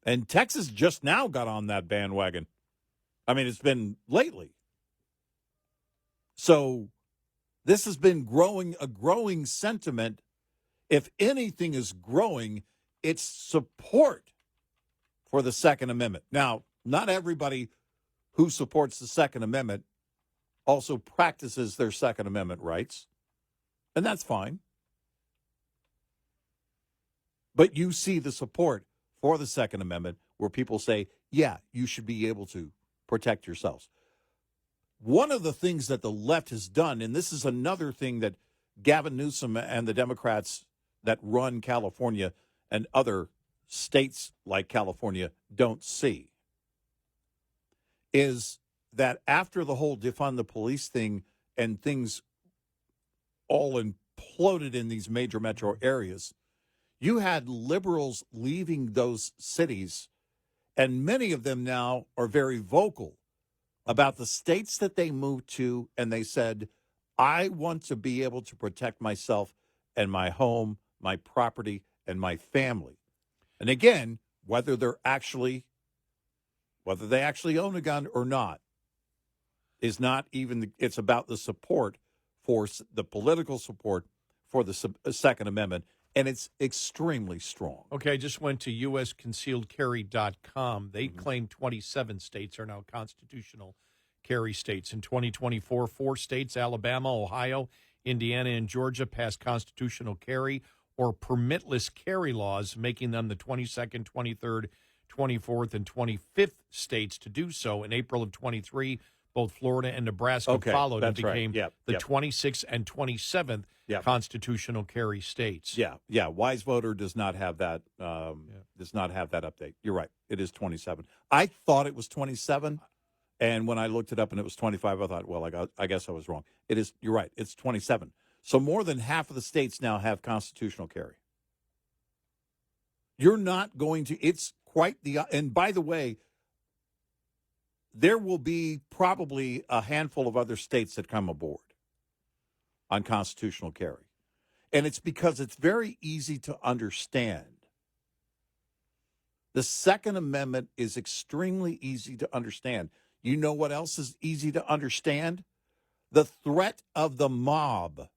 S2: And Texas just now got on that bandwagon. I mean, it's been lately. So this has been a growing sentiment. If anything is growing, it's support for the Second Amendment. Now, not everybody who supports the Second Amendment also practices their Second Amendment rights, and that's fine. But you see the support for the Second Amendment where people say, yeah, you should be able to protect yourselves. One of the things that the left has done, and this is another thing that Gavin Newsom and the Democrats that run California and other states like California don't see, is that after the whole defund the police thing and things all imploded in these major metro areas, you had liberals leaving those cities, and many of them now are very vocal about the states that they moved to, and they said, I want to be able to protect myself and my home, my property, and my family. And again, whether they actually own a gun or not is not even, it's about the support for the political support for the Second Amendment, and it's extremely strong.
S3: Okay, I just went to usconcealedcarry.com. They claim 27 states are now constitutional carry states. In 2024, 4 states, Alabama, Ohio, Indiana, and Georgia, passed constitutional carry or permitless carry laws, making them the 22nd, 23rd, 24th, and 25th states to do so. In April of 23, both Florida and Nebraska followed and became the 26th and 27th constitutional carry states.
S2: Yeah. Wise Voter does not have that. Does not have that update. You're right. It is 27. I thought it was 27, and when I looked it up and it was 25, I thought, well, I guess I was wrong. It is. You're right. It's 27. So more than half of the states now have constitutional carry. You're not going to. It's quite the. And by the way, there will be probably a handful of other states that come aboard on constitutional carry. And it's because it's very easy to understand. The Second Amendment is extremely easy to understand. You know what else is easy to understand? The threat of the mob.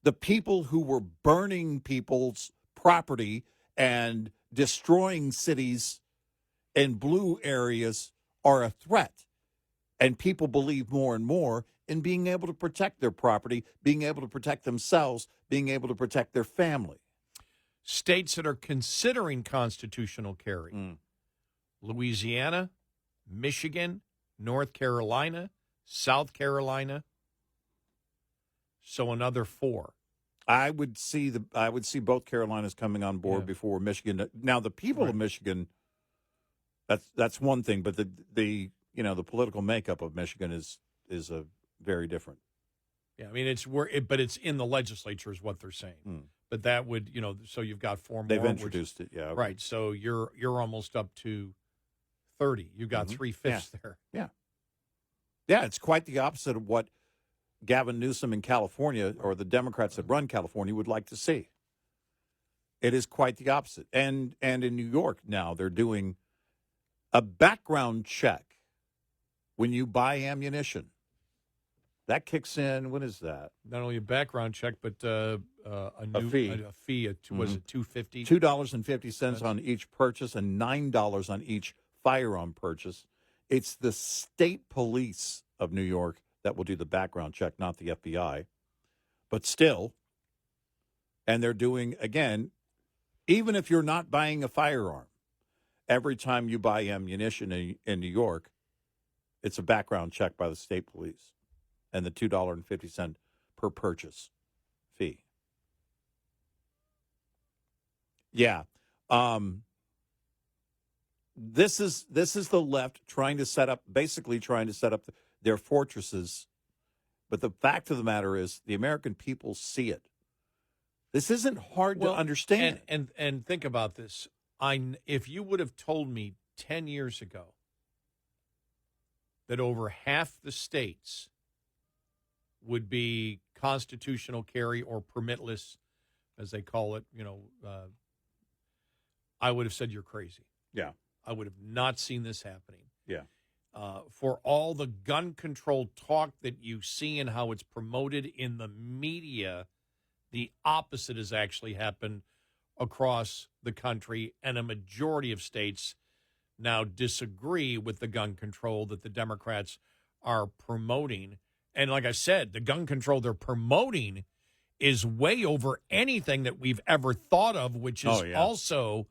S2: The people who were burning people's property and destroying cities in blue areas are a threat. And people believe more and more in being able to protect their property, being able to protect themselves, being able to protect their family.
S3: States that are considering constitutional carry: Louisiana, Michigan, North Carolina, South Carolina. So another 4.
S2: I would see both Carolinas coming on board before Michigan. Now the people of Michigan, that's one thing, but the political makeup of Michigan is a very different.
S3: Yeah, I mean but it's in the legislature is what they're saying. But that would, so you've got 4 more.
S2: They've introduced it, yeah.
S3: Right. So you're almost up to 30. You've got 3/5 there.
S2: Yeah. Yeah, it's quite the opposite of what Gavin Newsom in California or the Democrats that run California would like to see. It is quite the opposite. And in New York now, they're doing a background check when you buy ammunition. That kicks in. What is that?
S3: Not only a background check, but a
S2: fee.
S3: A fee. Was it $2.50?
S2: $2.50 on each purchase and $9 on each firearm purchase. It's the state police of New York that will do the background check, not the FBI. But still, and they're doing, again, even if you're not buying a firearm, every time you buy ammunition in New York, it's a background check by the state police and the $2.50 per purchase fee. Yeah. This is the left trying to set up their fortresses. But the fact of the matter is the American people see it. This isn't hard to understand.
S3: And think about this. If you would have told me 10 years ago that over half the states would be constitutional carry or permitless, as they call it, I would have said you're crazy.
S2: Yeah.
S3: I would have not seen this happening.
S2: Yeah.
S3: For all the gun control talk that you see and how it's promoted in the media, the opposite has actually happened across the country, and a majority of states now disagree with the gun control that the Democrats are promoting. And like I said, the gun control they're promoting is way over anything that we've ever thought of, which is also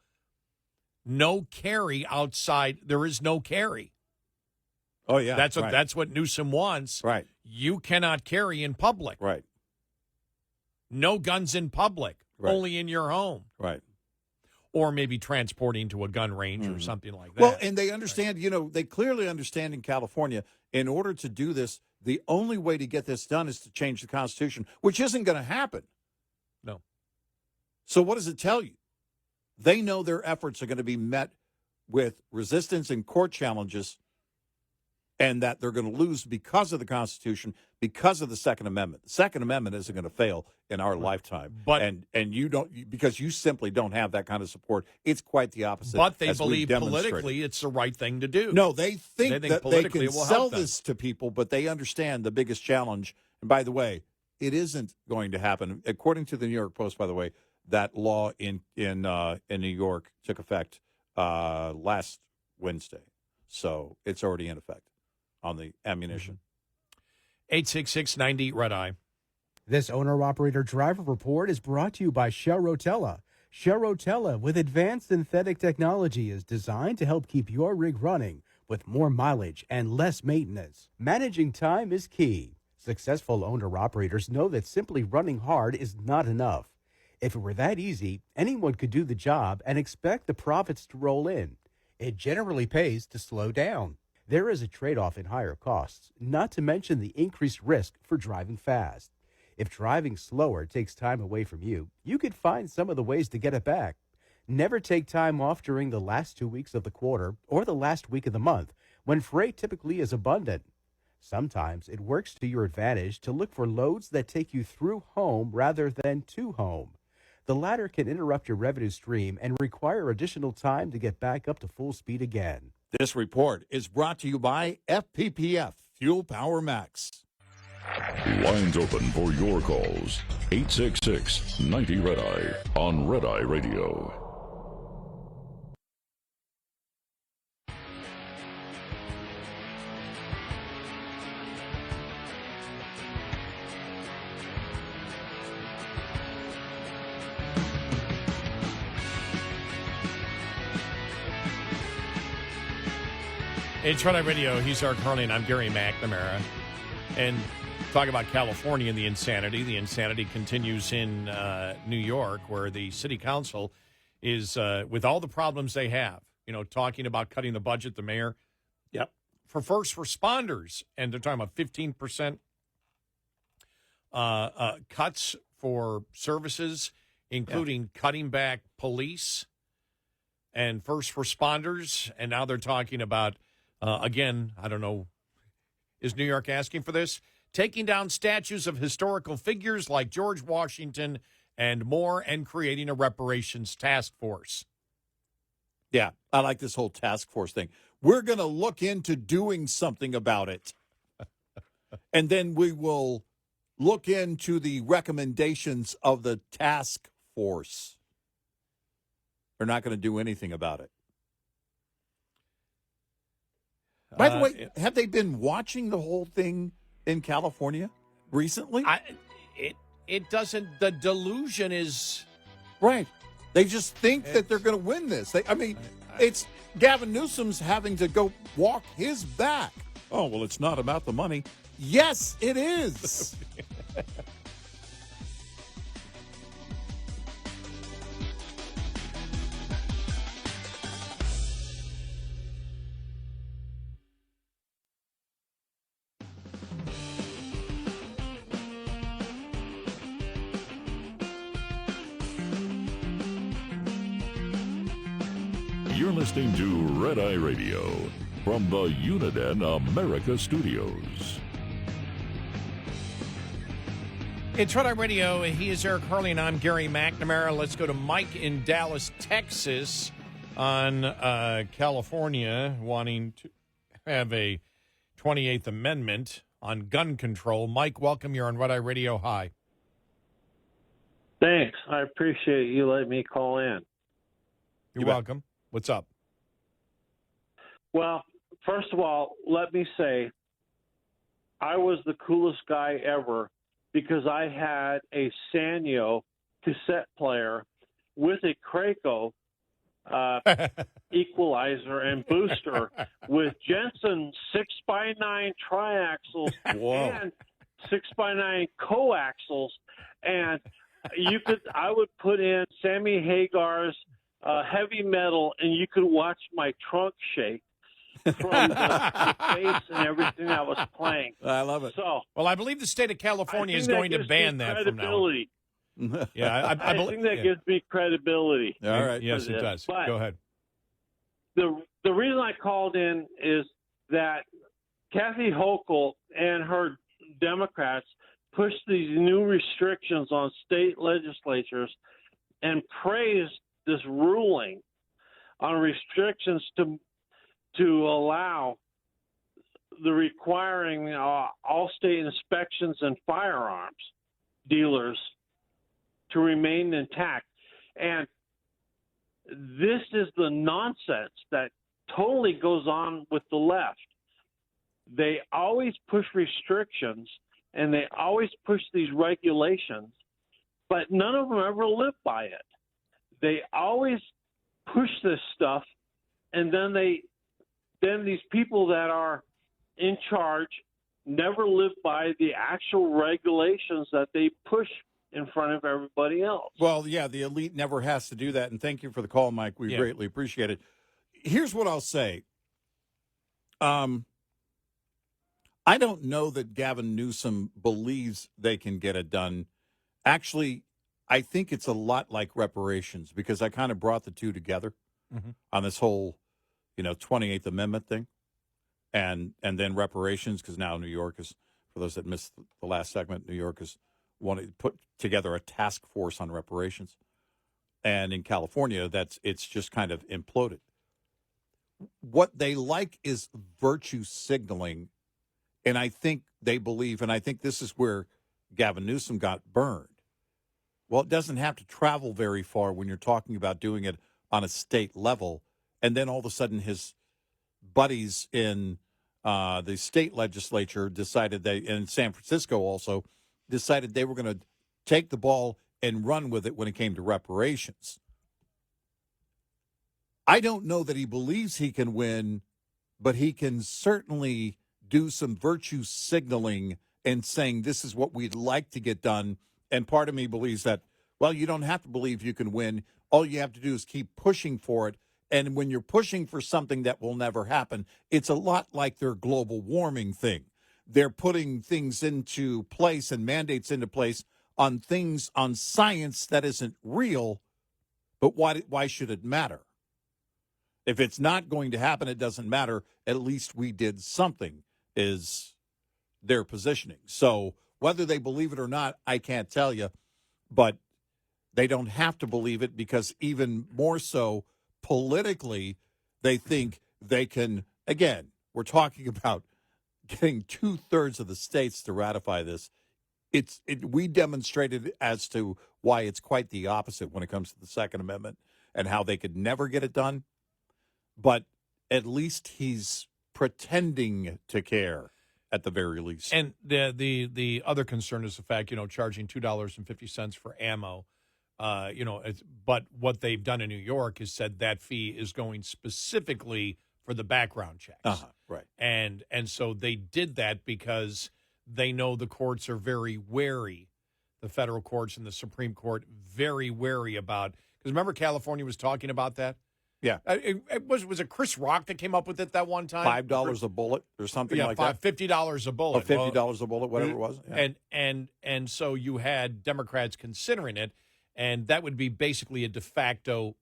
S3: no carry outside. There is no carry.
S2: Oh, yeah.
S3: That's what Newsom wants.
S2: Right.
S3: You cannot carry in public.
S2: Right.
S3: No guns in public.
S2: Right.
S3: Only in your home.
S2: Right.
S3: Or maybe transporting to a gun range or something like that.
S2: Well, and they understand, they clearly understand in California, in order to do this, the only way to get this done is to change the Constitution, which isn't going to happen.
S3: No.
S2: So what does it tell you? They know their efforts are going to be met with resistance and court challenges, and that they're going to lose because of the Constitution, because of the Second Amendment. The Second Amendment isn't going to fail in our lifetime.
S3: But
S2: and you don't, because you simply don't have that kind of support. It's quite the opposite.
S3: But they
S2: as we've
S3: believe
S2: demonstrated.
S3: politically it's the right thing to do.
S2: No, they think that they
S3: politically
S2: can
S3: it will
S2: sell
S3: help them.
S2: this to people, but they understand the biggest challenge. And by the way, it isn't going to happen. According to the New York Post, by the way, that law in New York took effect last Wednesday. So it's already in effect on the ammunition.
S3: 866-90-RED-EYE.
S4: This owner-operator driver report is brought to you by Shell Rotella. Shell Rotella with advanced synthetic technology is designed to help keep your rig running with more mileage and less maintenance. Managing time is key. Successful owner-operators know that simply running hard is not enough. If it were that easy, anyone could do the job and expect the profits to roll in. It generally pays to slow down. There is a trade-off in higher costs, not to mention the increased risk for driving fast. If driving slower takes time away from you, you could find some of the ways to get it back. Never take time off during the last 2 weeks of the quarter or the last week of the month, when freight typically is abundant. Sometimes it works to your advantage to look for loads that take you through home rather than to home. The latter can interrupt your revenue stream and require additional time to get back up to full speed again.
S2: This report is brought to you by FPPF, Fuel Power Max.
S1: Lines open for your calls. 866-90-RED-EYE on Red Eye Radio.
S3: It's Red Eye Radio. He's Eric Harley, and I'm Gary McNamara. And talk about California and the insanity. The insanity continues in New York, where the city council is, with all the problems they have, talking about cutting the budget, the mayor.
S2: Yep.
S3: For first responders, and they're talking about 15% cuts for services, including cutting back police and first responders. And now they're talking about, again, I don't know, is New York asking for this? taking down statues of historical figures like George Washington and more, and creating a reparations task force.
S2: Yeah, I like this whole task force thing. We're going to look into doing something about it. And then we will look into the recommendations of the task force. They're not going to do anything about it. By the way, have they been watching the whole thing in California recently?
S3: It doesn't, the delusion is...
S2: Right. They just think that they're going to win this. It's Gavin Newsom's having to go walk his back. Oh, well, it's not about the money. Yes, it is.
S1: You're listening to Red Eye Radio from the Uniden America Studios.
S3: It's Red Eye Radio. He is Eric Harley, and I'm Gary McNamara. Let's go to Mike in Dallas, Texas, on California, wanting to have a 28th Amendment on gun control. Mike, welcome. You're on Red Eye Radio. Hi.
S7: Thanks. I appreciate you letting me call in.
S3: You're welcome. What's up?
S7: Well, first of all, let me say I was the coolest guy ever because I had a Sanyo cassette player with a Kraco equalizer and booster with Jensen 6x9 triaxles and 6x9 coaxials, and I would put in Sammy Hagar's heavy metal, and you could watch my trunk shake from the bass and everything I was playing.
S2: I love it.
S7: So,
S3: well, I believe the state of California is going to ban that from now on. Yeah,
S7: I think that gives me credibility.
S2: All right.
S3: Yes, it does.
S7: But
S3: go ahead.
S7: The reason I called in is that Kathy Hochul and her Democrats pushed these new restrictions on state legislatures and praised this ruling on restrictions to allow the requiring all state inspections and firearms dealers to remain intact. And this is the nonsense that totally goes on with the left. They always push restrictions and they always push these regulations, but none of them ever live by it. They always push this stuff, and then these people that are in charge never live by the actual regulations that they push in front of everybody else.
S2: Well, yeah, the elite never has to do that, and thank you for the call, Mike. We greatly appreciate it. Here's what I'll say. I don't know that Gavin Newsom believes they can get it done. Actually, I think it's a lot like reparations because I kind of brought the two together on this whole, 28th Amendment thing and then reparations, because now New York is, for those that missed the last segment, New York is wanting to put together a task force on reparations. And in California, it's just kind of imploded. What they like is virtue signaling, and I think they believe, and I think this is where Gavin Newsom got burned. Well, it doesn't have to travel very far when you're talking about doing it on a state level. And then all of a sudden his buddies in the state legislature decided in San Francisco also, decided they were going to take the ball and run with it when it came to reparations. I don't know that he believes he can win, but he can certainly do some virtue signaling and saying this is what we'd like to get done. And part of me believes that, well, you don't have to believe you can win. All you have to do is keep pushing for it. And when you're pushing for something that will never happen, it's a lot like their global warming thing. They're putting things into place and mandates into place on things, on science that isn't real. But why should it matter? If it's not going to happen, it doesn't matter. At least we did something, is their positioning. So whether they believe it or not, I can't tell you, but they don't have to believe it because even more so politically, they think they can, again, we're talking about getting 2/3 of the states to ratify this. We demonstrated as to why it's quite the opposite when it comes to the Second Amendment and how they could never get it done. But at least he's pretending to care at the very least.
S3: And the other concern is the fact, charging $2.50 for ammo. But what they've done in New York is said that fee is going specifically for the background checks.
S2: Right.
S3: And so they did that because they know the courts are very wary, the federal courts and the Supreme Court, very wary about, because remember California was talking about that?
S2: Yeah.
S3: Was it Chris Rock that came up with it that one time?
S2: $5 a bullet or something like that?
S3: $50 a bullet.
S2: Or $50 a bullet, whatever it was. Yeah.
S3: And so you had Democrats considering it, and that would be basically a de facto,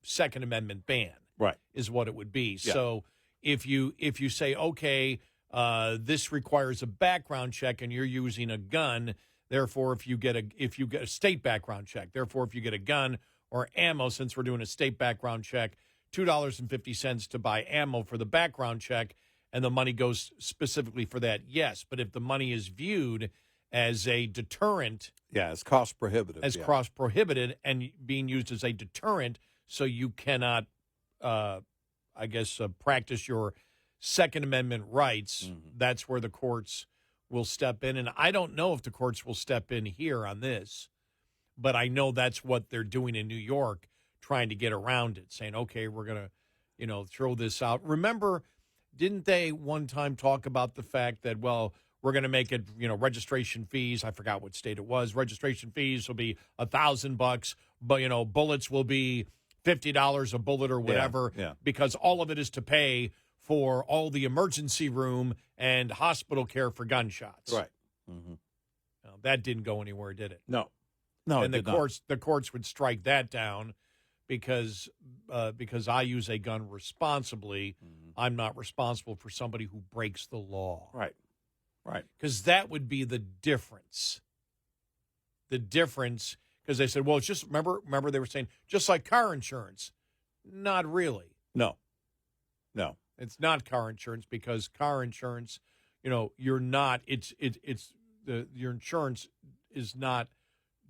S3: Second Amendment ban.
S2: Right.
S3: Is what it would be.
S2: Yeah.
S3: So if you say, okay, this requires a background check and you're using a gun, therefore if you get a state background check, therefore if you get a gun or ammo, since we're doing a state background check, $2.50 to buy ammo for the background check, and the money goes specifically for that, yes. But if the money is viewed as a deterrent,
S2: it's cost prohibitive.
S3: Cost prohibited and being used as a deterrent, so you cannot, practice your Second Amendment rights, that's where the courts will step in. And I don't know if the courts will step in here on this, but I know that's what they're doing in New York, trying to get around it, saying, okay, we're going to, throw this out. Remember, didn't they one time talk about the fact that, well, we're going to make it, registration fees. I forgot what state it was. Registration fees will be $1,000, but, bullets will be $50 a bullet or whatever, because all of it is to pay for all the emergency room and hospital care for gunshots.
S2: Right. Mm-hmm.
S3: Now, that didn't go anywhere, did it?
S2: No,
S3: and the courts would strike that down because I use a gun responsibly. I'm not responsible for somebody who breaks the law.
S2: Right.
S3: Because that would be the difference. The difference, because they said, well, it's just, remember they were saying, just like car insurance. Not really.
S2: No.
S3: It's not car insurance, because car insurance, you're not, your insurance is not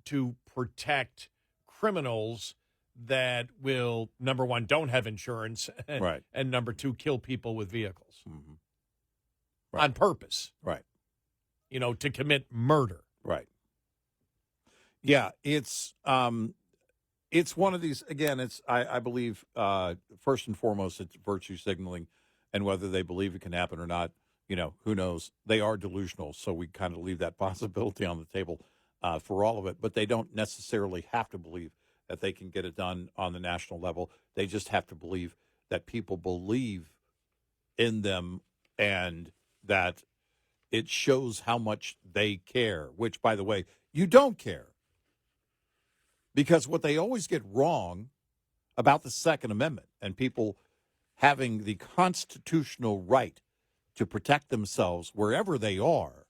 S3: to protect criminals that will, number one, don't have insurance, and number two, kill people with vehicles on purpose.
S2: Right.
S3: To commit murder.
S2: Right. Yeah, it's one of these, again, I believe, first and foremost, it's virtue signaling, and whether they believe it can happen or not, who knows? They are delusional, so we kind of leave that possibility on the table for all of it, but they don't necessarily have to believe that they can get it done on the national level. They just have to believe that people believe in them and that it shows how much they care, which, by the way, you don't care. Because what they always get wrong about the Second Amendment and people having the constitutional right to protect themselves wherever they are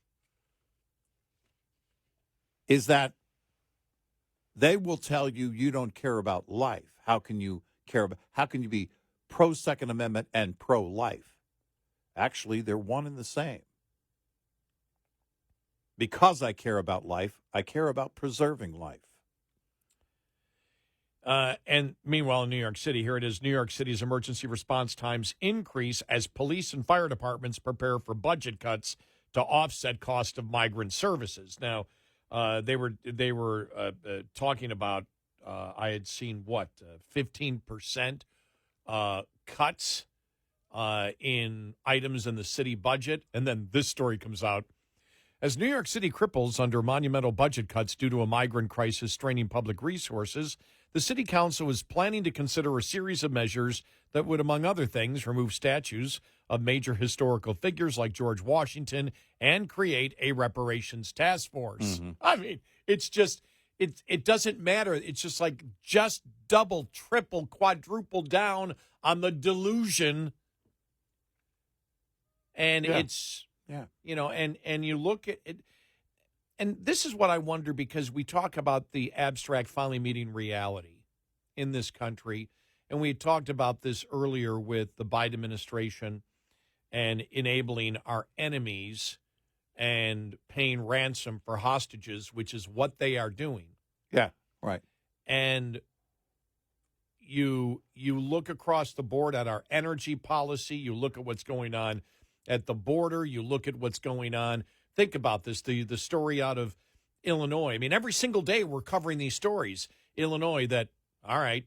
S2: is that they will tell you you don't care about life. How can you be pro-Second Amendment and pro-life? Actually, they're one and the same. Because I care about life, I care about preserving life.
S3: And meanwhile, in New York City, here it is, New York City's emergency response times increase as police and fire departments prepare for budget cuts to offset cost of migrant services. Now, they were talking about, I had seen, 15% cuts in items in the city budget. And then this story comes out. As New York City cripples under monumental budget cuts due to a migrant crisis straining public resources, the city council is planning to consider a series of measures that would, among other things, remove statues of major historical figures like George Washington and create a reparations task force. I mean, it's just, it doesn't matter. It's just like, just double, triple, quadruple down on the delusion. And it's
S2: Yeah.
S3: You know, and you look at it, and this is what I wonder, because we talk about the abstract finally meeting reality in this country, and we talked about this earlier with the Biden administration and enabling our enemies and paying ransom for hostages, which is what they are doing.
S2: Yeah, right.
S3: And you look across the board at our energy policy, you look at what's going on at the border, you look at what's going on. Think about this, the story out of Illinois. I mean, every single day we're covering these stories. Illinois, that, all right,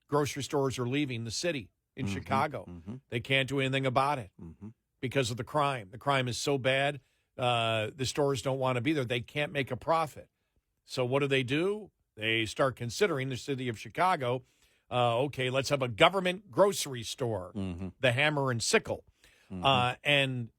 S3: grocery stores are leaving the city in Chicago. They can't do anything about it because of the crime. The crime is so bad, the stores don't want to be there. They can't make a profit. So what do? They start considering, the city of Chicago, okay, let's have a government grocery store, the Hammer and Sickle. And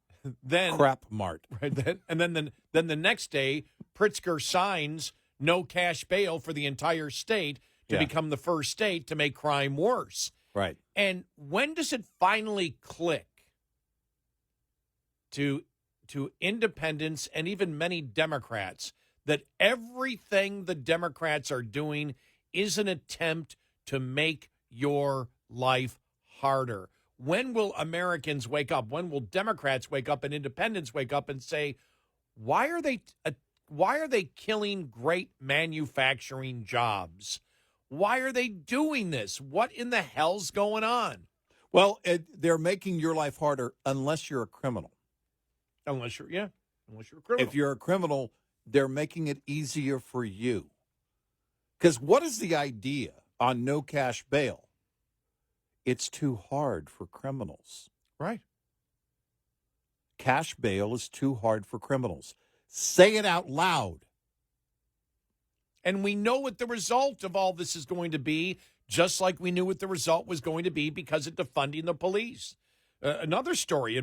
S3: then
S2: Crap Mart.
S3: Right, then the next day, Pritzker signs no cash bail for the entire state to become the first state to make crime worse.
S2: Right.
S3: And when does it finally click to independents and even many Democrats that everything the Democrats are doing is an attempt to make your life harder? When will Americans wake up? When will Democrats wake up and independents wake up and say, why are they killing great manufacturing jobs? Why are they doing this? What in the hell's going on?
S2: Well, they're making your life harder unless you're a criminal.
S3: Unless you're a criminal.
S2: If you're a criminal, they're making it easier for you. Because what is the idea on no cash bail? It's too hard for criminals.
S3: Right.
S2: Cash bail is too hard for criminals. Say it out loud.
S3: And we know what the result of all this is going to be, just like we knew what the result was going to be because of defunding the police. Another story,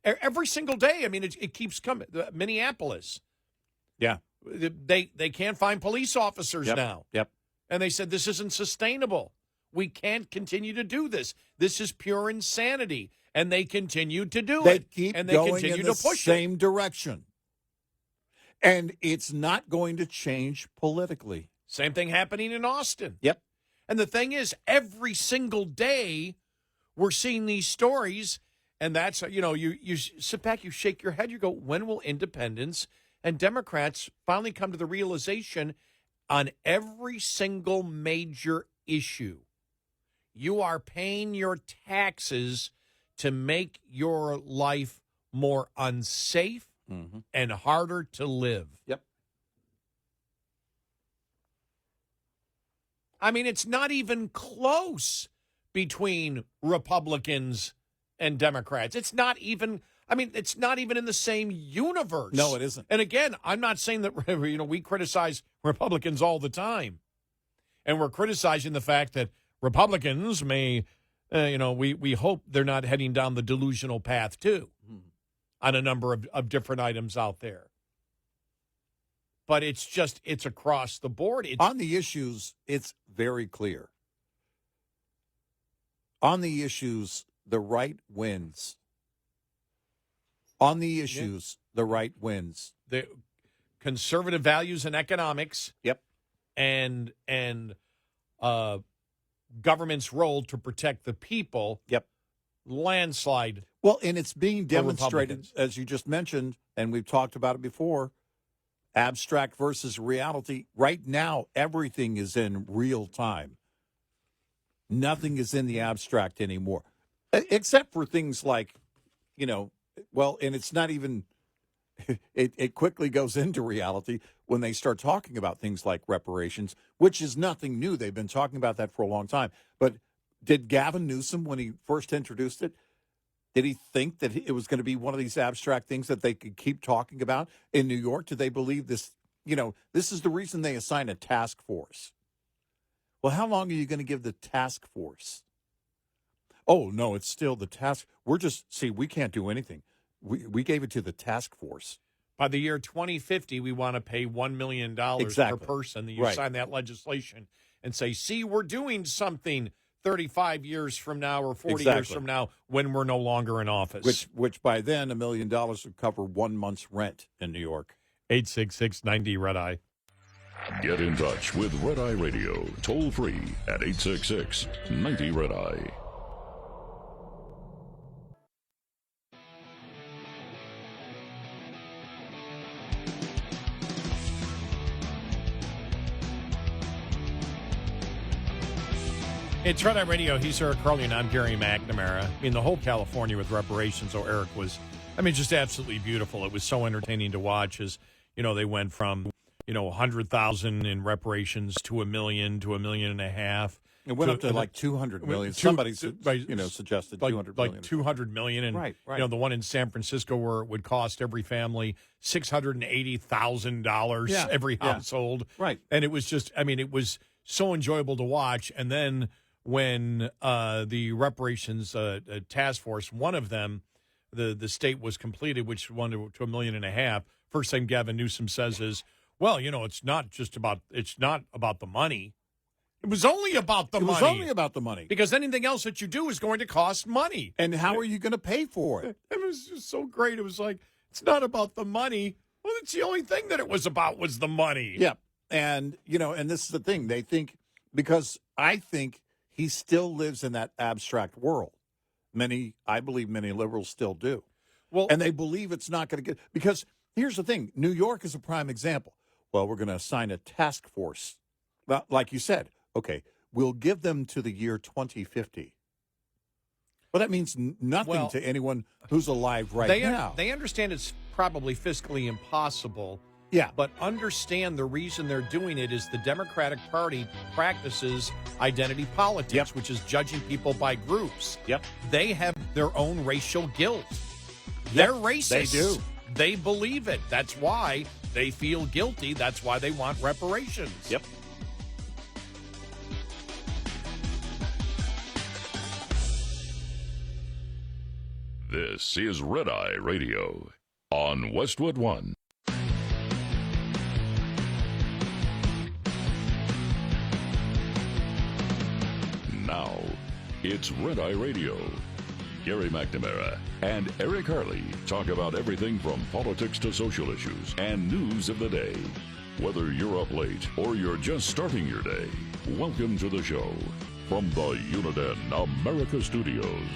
S3: every single day, I mean, it keeps coming. Minneapolis.
S2: Yeah.
S3: They can't find police officers now.
S2: Yep.
S3: And they said, this isn't sustainable. We can't continue to do this. This is pure insanity. And they continue to do
S2: They
S3: it.
S2: keep
S3: and they
S2: going
S3: continue
S2: in
S3: to
S2: the
S3: push
S2: same direction. And it's not going to change politically.
S3: Same thing happening in Austin.
S2: Yep.
S3: And the thing is, every single day we're seeing these stories, and that's, you sit back, you shake your head, you go, when will independents and Democrats finally come to the realization on every single major issue? You are paying your taxes to make your life more unsafe and harder to live.
S2: Yep.
S3: I mean, it's not even close between Republicans and Democrats. It's not even in the same universe.
S2: No, it isn't.
S3: And again, I'm not saying that, we criticize Republicans all the time. And we're criticizing the fact that Republicans may, we hope they're not heading down the delusional path, too, on a number of different items out there. But it's across the board.
S2: On the issues, it's very clear. On the issues, the right wins. On the issues, the right wins.
S3: The conservative values and economics.
S2: Yep.
S3: And government's role to protect the people.
S2: Yep.
S3: Landslide.
S2: Well, and it's being demonstrated,
S3: Republicans.
S2: as you just mentioned, and we've talked about it before, abstract versus reality. Right now, everything is in real time. Nothing is in the abstract anymore, except for things like, and it's not even, it quickly goes into reality when they start talking about things like reparations, which is nothing new. They've been talking about that for a long time. But did Gavin Newsom, when he first introduced it, did he think that it was going to be one of these abstract things that they could keep talking about in New York? Did they believe this? This is the reason they assign a task force. Well, how long are you going to give the task force? Oh, no, it's still the task. We can't do anything. We gave it to the task force.
S3: By the year 2050, we want to pay $1 million
S2: Exactly.
S3: per person. You sign that legislation and say, see, we're doing something 35 years from now or 40 years
S2: Exactly.
S3: from now when we're no longer in office.
S2: Which by then $1 million would cover 1 month's rent in New York.
S3: 866-90 Red Eye.
S1: Get in touch with Red Eye Radio, toll free at 866-90 Red Eye.
S3: It's Red Eye Radio. He's Eric Carly, and I'm Gary McNamara. I mean, the whole California with reparations, Eric, was, just absolutely beautiful. It was so entertaining to watch as, they went from, 100,000 in reparations to $1 million to $1.5 million.
S2: It went up to like 200 million. Somebody suggested
S3: like,
S2: 200 million.
S3: Like 200 million. And,
S2: right.
S3: the one in San Francisco where it would cost every family $680,000 every household.
S2: Right.
S3: And it was just, it was so enjoyable to watch. And then when the reparations task force, one of them, the state was completed, which won to $1.5 million. First thing Gavin Newsom says is, well, it's not about the money. It was only about the money.
S2: It was only about the money.
S3: Because anything else that you do is going to cost money.
S2: And how are you going to pay for it?
S3: It was just so great. It was like, it's not about the money. Well, it's the only thing that it was about was the money.
S2: Yeah. And, and this is the thing. They think, because I think he still lives in that abstract world. I believe many liberals still do.
S3: Well,
S2: and they believe it's not going to get, because here's the thing. New York is a prime example. Well, we're going to assign a task force. Well, like you said, okay, we'll give them to the year 2050. Well, that means nothing to anyone who's alive now.
S3: They understand it's probably fiscally impossible.
S2: Yeah.
S3: But understand the reason they're doing it is the Democratic Party practices identity politics, which is judging people by groups.
S2: Yep.
S3: They have their own racial guilt. They're racist.
S2: They do.
S3: They believe it. That's why they feel guilty. That's why they want reparations.
S2: Yep.
S1: This is Red Eye Radio on Westwood One. Now, it's Red Eye Radio. Gary McNamara and Eric Harley talk about everything from politics to social issues and news of the day. Whether you're up late or you're just starting your day, welcome to the show. From the Uniden America Studios,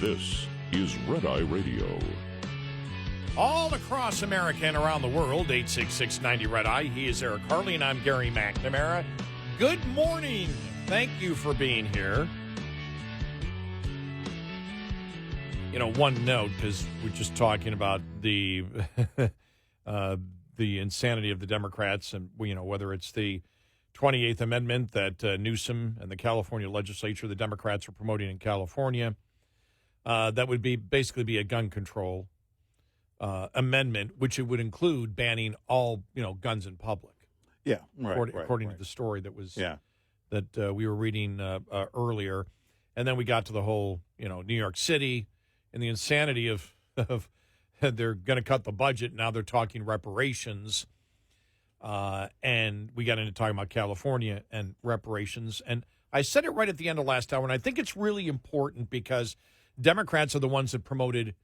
S1: this is Red Eye Radio.
S3: All across America and around the world, 866-90 Red Eye. He is Eric Harley, and I'm Gary McNamara. Good morning. Thank you for being here. One note, because we're just talking about the insanity of the Democrats, and whether it's the 28th Amendment that Newsom and the California legislature, the Democrats are promoting in California. That would basically be a gun control amendment, which it would include banning all guns in public.
S2: Yeah, right.
S3: According to the story that was that we were reading earlier, and then we got to the whole New York City and the insanity of they're going to cut the budget. Now they're talking reparations, and we got into talking about California and reparations. And I said it right at the end of last hour, and I think it's really important because Democrats are the ones that promoted,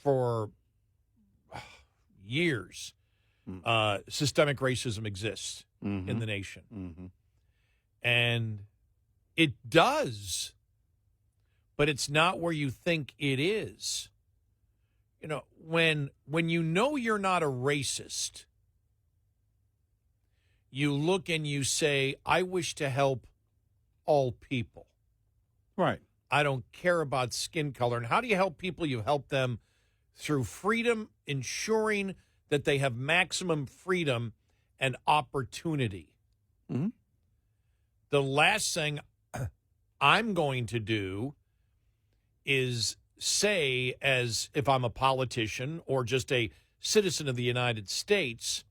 S3: for years, systemic racism exists in the nation. Mm-hmm. And it does, but it's not where you think it is. When you're not a racist, you look and you say, I wish to help all people.
S2: Right.
S3: I don't care about skin color. And how do you help people? You help them through freedom, ensuring that they have maximum freedom and opportunity. Mm-hmm. The last thing I'm going to do is say, as if I'm a politician or just a citizen of the United States,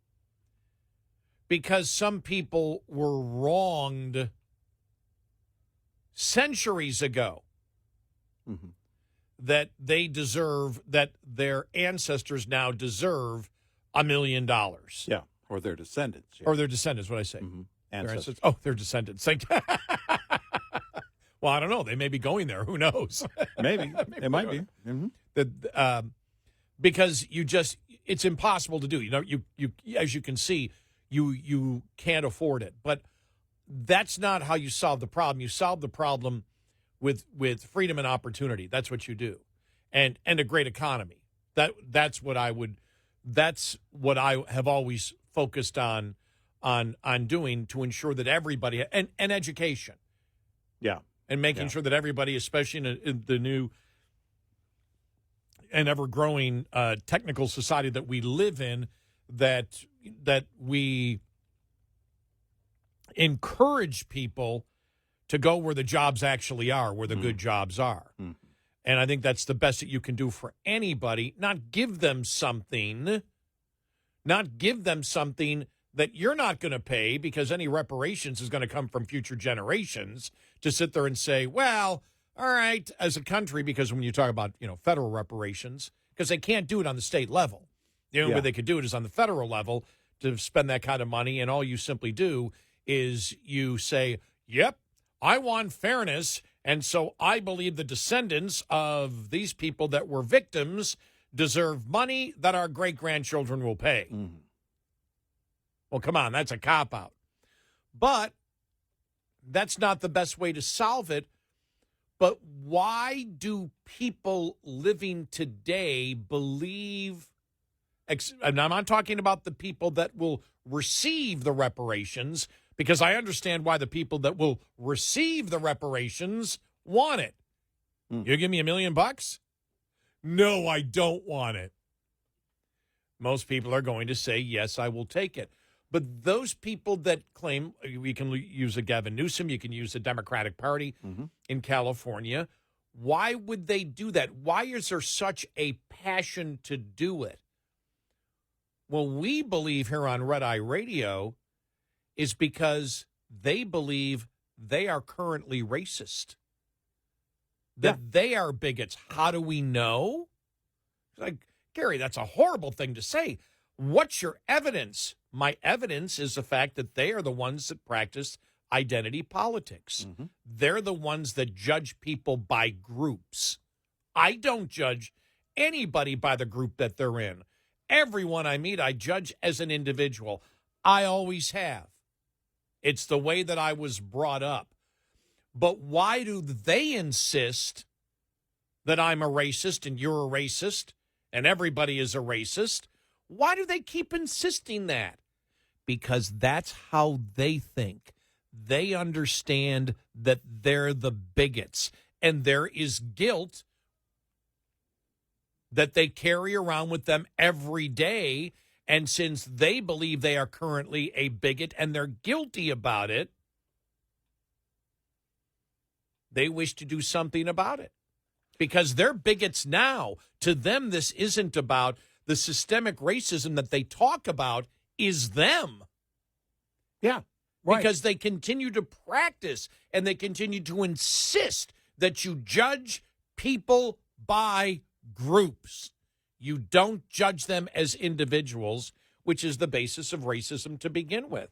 S3: because some people were wronged centuries ago, that they deserve, that their ancestors now deserve $1 million.
S2: Yeah, or their descendants. Yeah.
S3: Or their descendants, what I say?
S2: Mm-hmm.
S3: Ancestors. Oh, their descendants. Well, I don't know. They may be going there. Who knows?
S2: Maybe. It might be.
S3: Because it's impossible to do. You as you can see, you can't afford it. But that's not how you solve the problem. You solve the problem with freedom and opportunity. That's what you do, and a great economy. That's what I have always focused on doing to ensure that everybody and education.
S2: Yeah.
S3: And making sure that everybody, especially in the new and ever-growing technical society that we live in, that we encourage people to go where the jobs actually are, where the good jobs are. Mm. And I think that's the best that you can do for anybody, not give them something that you're not going to pay because any reparations is going to come from future generations, to sit there and say, well, all right, as a country, because when you talk about, federal reparations, because they can't do it on the state level. The only way they could do it is on the federal level to spend that kind of money. And all you simply do is you say, yep, I want fairness. And so I believe the descendants of these people that were victims deserve money that our great-grandchildren will pay. Mm-hmm. Well, come on, that's a cop-out. But that's not the best way to solve it. But why do people living today believe, and I'm not talking about the people that will receive the reparations, because I understand why the people that will receive the reparations want it. You give me $1 million? No, I don't want it. Most people are going to say, yes, I will take it. But those people that claim, we can use a Governor Newsom, you can use the Democratic Party in California, why would they do that? Why is there such a passion to do it? Well, we believe here on Red Eye Radio is because they believe they are currently racist, that they are bigots. How do we know? Like, Gary, that's a horrible thing to say. What's your evidence? My evidence is the fact that they are the ones that practice identity politics. Mm-hmm. They're the ones that judge people by groups. I don't judge anybody by the group that they're in. Everyone I meet, I judge as an individual. I always have. It's the way that I was brought up. But why do they insist that I'm a racist and you're a racist and everybody is a racist? Why do they keep insisting that? Because that's how they think. They understand that they're the bigots, and there is guilt that they carry around with them every day. And since they believe they are currently a bigot and they're guilty about it, they wish to do something about it. Because they're bigots now. To them, this isn't about the systemic racism that they talk about is them.
S2: Yeah, right.
S3: Because they continue to practice and they continue to insist that you judge people by groups. You don't judge them as individuals, which is the basis of racism to begin with.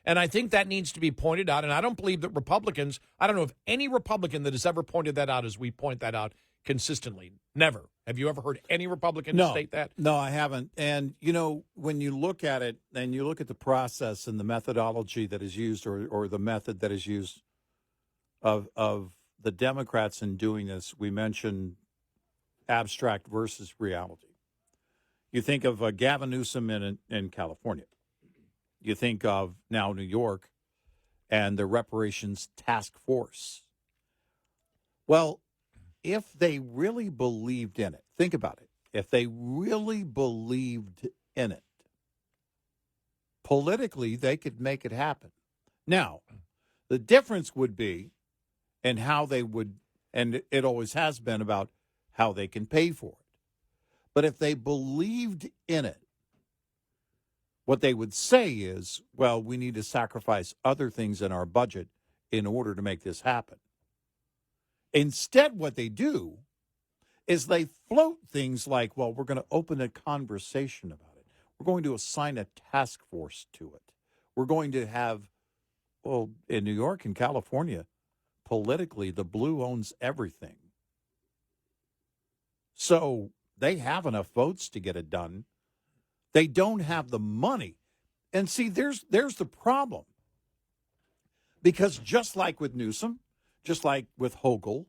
S3: And I think that needs to be pointed out. And I don't believe that Republicans, I don't know of any Republican that has ever pointed that out as we point that out consistently. Never. Have you ever heard any Republican state that?
S2: No, I haven't. And, when you look at it and you look at the process and the methodology that is used or the method that is used of the Democrats in doing this, we mentioned abstract versus reality. You think of Gavin Newsom in California. You think of now New York and the reparations task force. Well, if they really believed in it, think about it. If they really believed in it, politically, they could make it happen. Now, the difference would be in how they would, and it always has been about how they can pay for it. But if they believed in it, what they would say is, well, we need to sacrifice other things in our budget in order to make this happen. Instead, what they do is they float things like, well, we're going to open a conversation about it. We're going to assign a task force to it. We're going to have, well, in New York and California, politically, the blue owns everything. So they have enough votes to get it done. They don't have the money. And see, there's the problem. Because just like with Newsom, just like with Hochul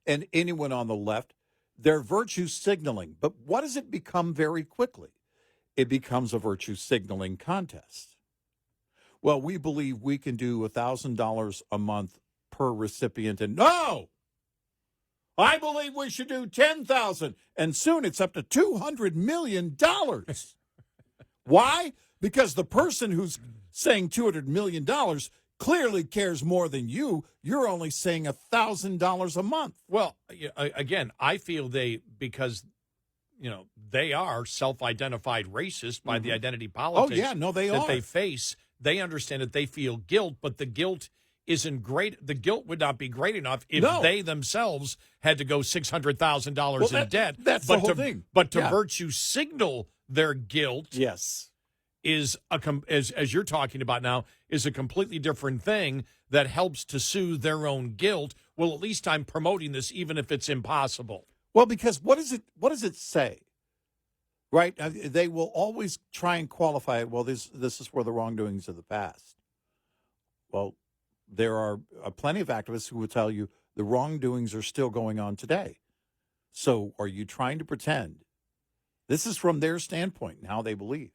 S2: and anyone on the left, they're virtue signaling. But what does it become very quickly? It becomes a virtue signaling contest. Well, we believe we can do $1,000 a month per recipient. And no! I believe we should do $10,000. And soon it's up to $200 million. Why? Because the person who's saying $200 million clearly cares more than you. You're only saying $1,000 a month.
S3: Well, again, I feel because they are self-identified racist by the identity politics.
S2: Oh, yeah, no, they
S3: that
S2: are.
S3: they face. They understand that they feel guilt, but the guilt isn't great. The guilt would not be great enough if they themselves had to go $600,000 in debt.
S2: That's the whole thing.
S3: But to virtue signal their guilt,
S2: yes,
S3: is as you're talking about now, is a completely different thing that helps to soothe their own guilt. Well, at least I'm promoting this, even if it's impossible.
S2: Well, because what does it say? Right? They will always try and qualify it. Well, this is for the wrongdoings of the past. Well, there are plenty of activists who will tell you the wrongdoings are still going on today. So are you trying to pretend? This is from their standpoint and how they believe.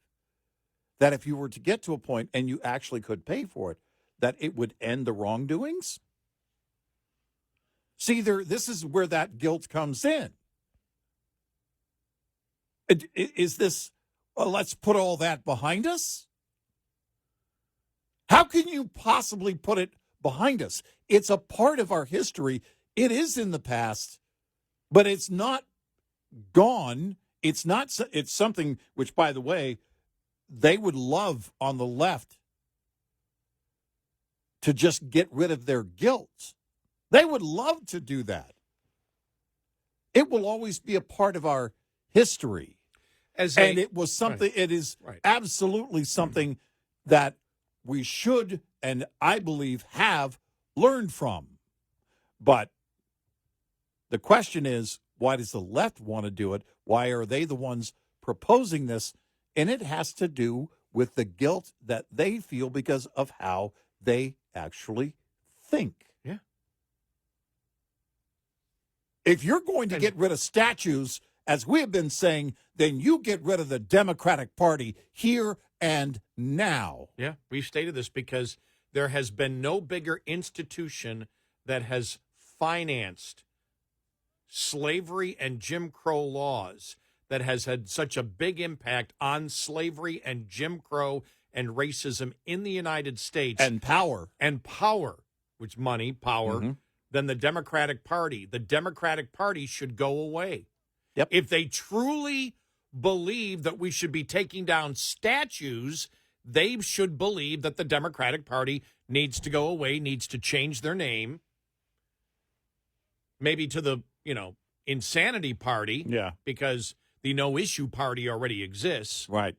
S2: That if you were to get to a point and you actually could pay for it, that it would end the wrongdoings? See, this is where that guilt comes in. Is this, let's put all that behind us? How can you possibly put it behind us? It's a part of our history. It is in the past, but it's not gone. It's something which, by the way, they would love on the left to just get rid of their guilt. They would love to do that. It will always be a part of our history. And it was something, it is absolutely something that we should, and I believe have learned from. But the question is, why does the left want to do it? Why are they the ones proposing this? And it has to do with the guilt that they feel because of how they actually think.
S3: Yeah.
S2: If you're going to get rid of statues, as we have been saying, then you get rid of the Democratic Party here and now.
S3: Yeah, we've stated this because there has been no bigger institution that has financed slavery and Jim Crow laws that has had such a big impact on slavery and Jim Crow and racism in the United States.
S2: And power.
S3: Which money, power, than the Democratic Party. The Democratic Party should go away.
S2: Yep.
S3: If they truly believe that we should be taking down statues, they should believe that the Democratic Party needs to go away, needs to change their name, maybe to the, Insanity Party.
S2: Yeah.
S3: Because the No Issue Party already exists.
S2: Right.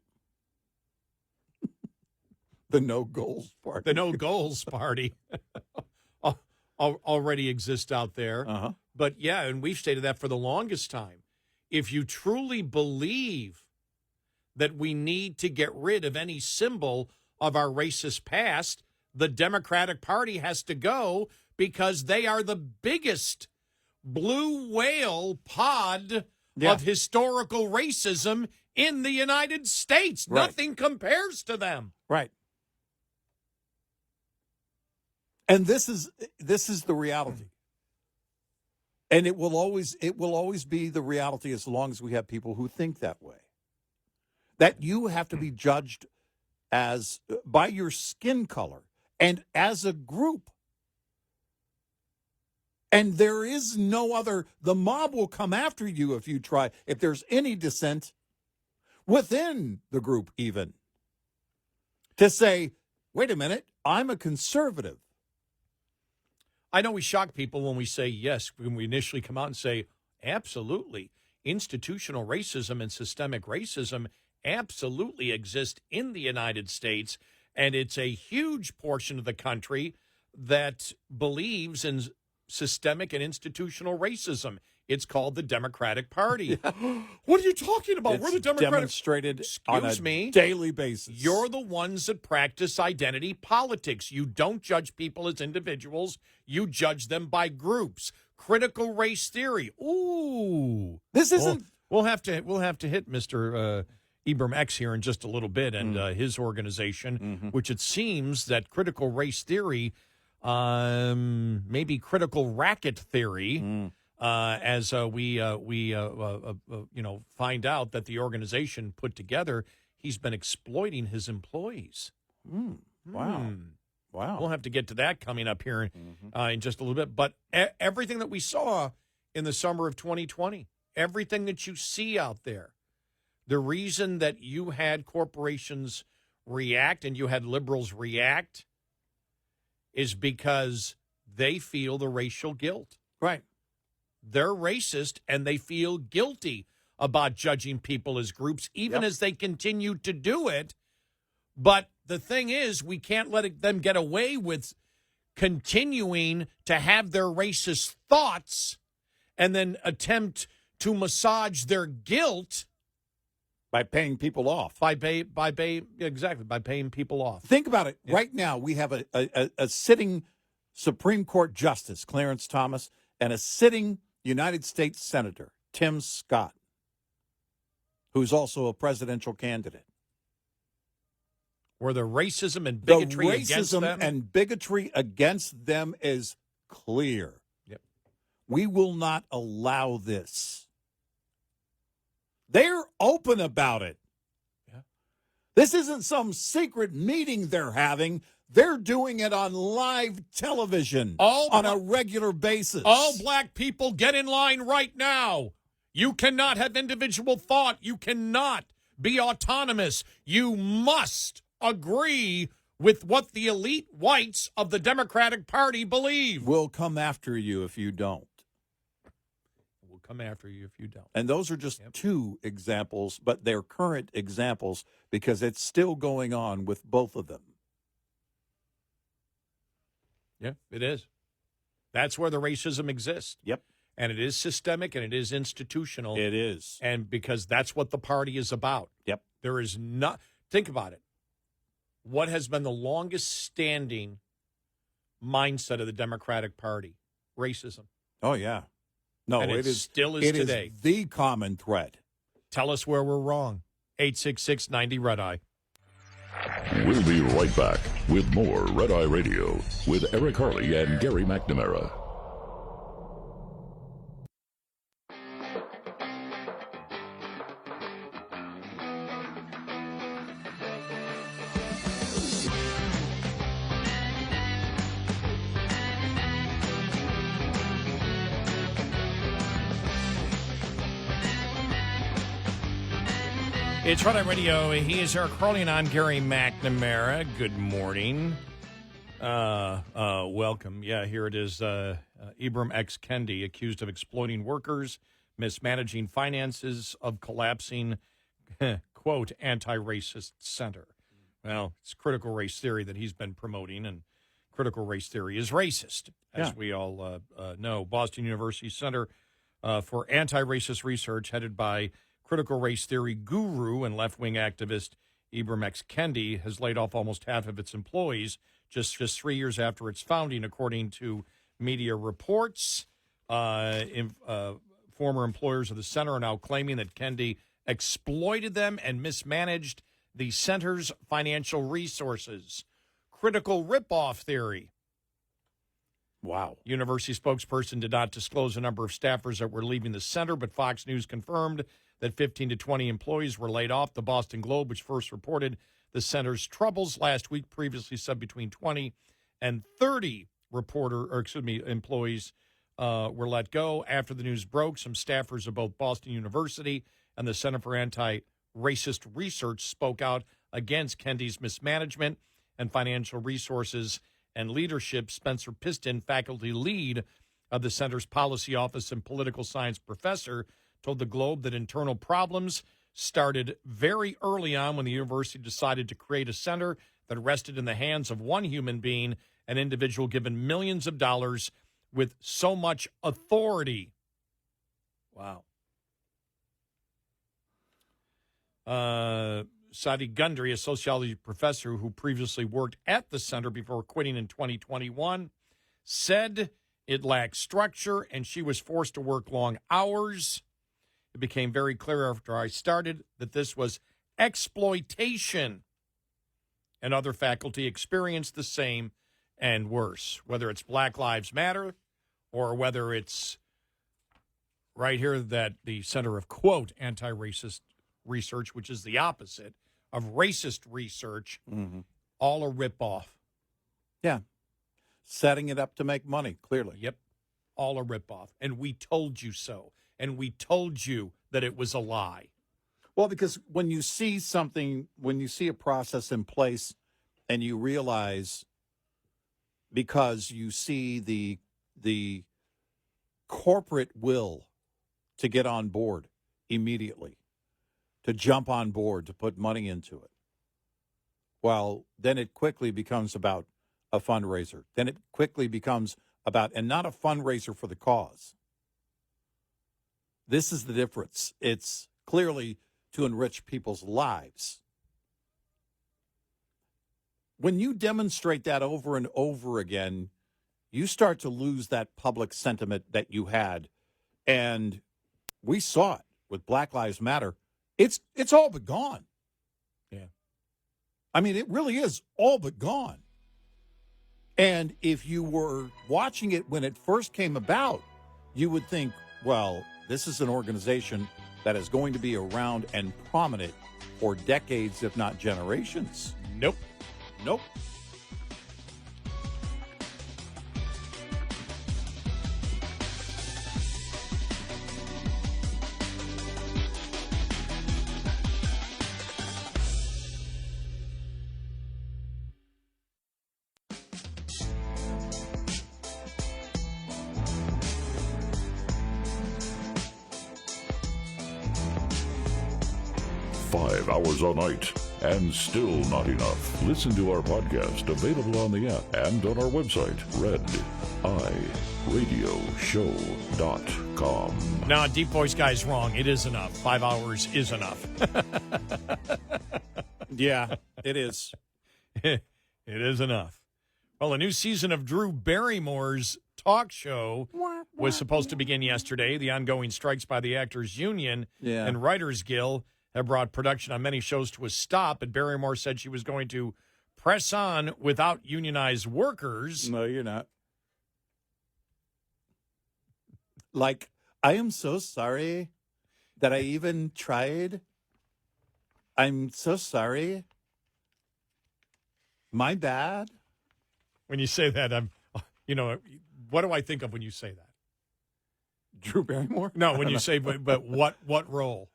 S2: The No Goals Party.
S3: The No Goals Party already exists out there.
S2: Uh-huh.
S3: But, yeah, and we've stated that for the longest time. If you truly believe that we need to get rid of any symbol of our racist past, the Democratic Party has to go because they are the biggest blue whale pod of historical racism in the United States.
S2: Right.
S3: Nothing compares to them.
S2: Right. And this is the reality. And it will always be the reality as long as we have people who think that way. That you have to be judged as by your skin color and as a group. And there is no other, the mob will come after you if you try, if there's any dissent within the group even, to say, wait a minute, I'm a conservative.
S3: I know we shock people when we say yes, when we initially come out and say, absolutely, institutional racism and systemic racism absolutely exist in the United States, and it's a huge portion of the country that believes in systemic and institutional racism. It's called the Democratic Party. What are you talking about? We're the Democratic
S2: demonstrated on a daily basis.
S3: You're the ones that practice identity politics. You don't judge people as individuals. You judge them by groups. Critical race theory. Ooh.
S2: This isn't...
S3: We'll have to hit Mr. Ibram X here in just a little bit and his organization, which it seems that critical race theory, maybe critical racket theory, as we find out that the organization put together, he's been exploiting his employees.
S2: Wow. Wow.
S3: We'll have to get to that coming up here in just a little bit. But everything that we saw in the summer of 2020, everything that you see out there, the reason that you had corporations react and you had liberals react is because they feel the racial guilt.
S2: Right.
S3: They're racist and they feel guilty about judging people as groups, even as they continue to do it. But the thing is, we can't let them get away with continuing to have their racist thoughts and then attempt to massage their guilt
S2: by paying people off.
S3: By paying people off.
S2: Think about it. Yeah. Right now, we have a sitting Supreme Court Justice, Clarence Thomas, and a sitting United States Senator, Tim Scott, who's also a presidential candidate.
S3: Where the racism and bigotry against them?
S2: The racism and bigotry against them is clear.
S3: Yep.
S2: We will not allow this. They're open about it.
S3: Yeah.
S2: This isn't some secret meeting they're having. They're doing it on live television on a regular basis.
S3: All black people, get in line right now. You cannot have individual thought. You cannot be autonomous. You must agree with what the elite whites of the Democratic Party believe.
S2: We'll come after you if you don't.
S3: We'll come after you if you don't.
S2: And those are just two examples, but they're current examples because it's still going on with both of them.
S3: Yeah, it is. That's where the racism exists.
S2: Yep.
S3: And it is systemic and it is institutional.
S2: It is.
S3: And because that's what the party is about.
S2: Yep.
S3: There is not, think about it. What has been the longest standing mindset of the Democratic Party? Racism.
S2: Oh, yeah. No,
S3: and
S2: it is
S3: still is
S2: it
S3: today.
S2: Is the common thread.
S3: Tell us where we're wrong. 866-90-RED-EYE.
S1: We'll be right back with more Red Eye Radio with Eric Harley and Gary McNamara.
S3: It's Red Eye Radio. He is Eric Harley and I'm Gary McNamara. Good morning. Welcome. Yeah, here it is. Ibram X. Kendi, accused of exploiting workers, mismanaging finances, of collapsing, quote, anti-racist center. Well, it's critical race theory that he's been promoting, and critical race theory is racist, as we all know. Boston University Center for Anti-Racist Research, headed by critical race theory guru and left-wing activist Ibram X. Kendi, has laid off almost half of its employees just 3 years after its founding, according to media reports. Former employers of the center are now claiming that Kendi exploited them and mismanaged the center's financial resources. Critical ripoff theory.
S2: Wow.
S3: University spokesperson did not disclose the number of staffers that were leaving the center, but Fox News confirmed that 15 to 20 employees were laid off. The Boston Globe, which first reported the center's troubles last week, previously said between 20 and 30 employees were let go. After the news broke, some staffers of both Boston University and the Center for Anti-Racist Research spoke out against Kendi's mismanagement and financial resources and leadership. Spencer Piston, faculty lead of the center's policy office and political science professor, told the Globe that internal problems started very early on when the university decided to create a center that rested in the hands of one human being, an individual given millions of dollars with so much authority. Wow. Sadi Gundry, a sociology professor who previously worked at the center before quitting in 2021, said it lacked structure and she was forced to work long hours. It became very clear after I started that this was exploitation. And other faculty experienced the same and worse, whether it's Black Lives Matter or whether it's right here that the Center of, quote, anti-racist research, which is the opposite of racist research, all a ripoff.
S2: Yeah. Setting it up to make money, clearly.
S3: Yep. All a ripoff. And we told you so. And we told you that it was a lie.
S2: Well, because when you see something, when you see a process in place and you realize, because you see the corporate will to get on board immediately, to jump on board, to put money into it, well, then it quickly becomes about a fundraiser. Then it quickly becomes about, and not a fundraiser for the cause. This is the difference. It's clearly to enrich people's lives. When you demonstrate that over and over again, you start to lose that public sentiment that you had. And we saw it with Black Lives Matter. It's all but gone.
S3: Yeah.
S2: I mean, it really is all but gone. And if you were watching it when it first came about, you would think, well, this is an organization that is going to be around and prominent for decades, if not generations.
S3: Nope.
S2: Nope.
S1: Five hours a night, and still not enough. Listen to our podcast, available on the app and on our website, rediradioshow.com.
S3: No, Deep Voice Guy's wrong. It is enough. 5 hours is enough.
S2: Yeah, it is.
S3: It is enough. Well, a new season of Drew Barrymore's talk show was supposed to begin yesterday. The ongoing strikes by the Actors Union and Writers Guild have brought production on many shows to a stop, but Barrymore said she was going to press on without unionized workers.
S2: No, you're not. Like, I am so sorry that I even tried. I'm so sorry. My bad.
S3: When you say that, what do I think of when you say that?
S2: Drew Barrymore?
S3: No, when you say, but what role?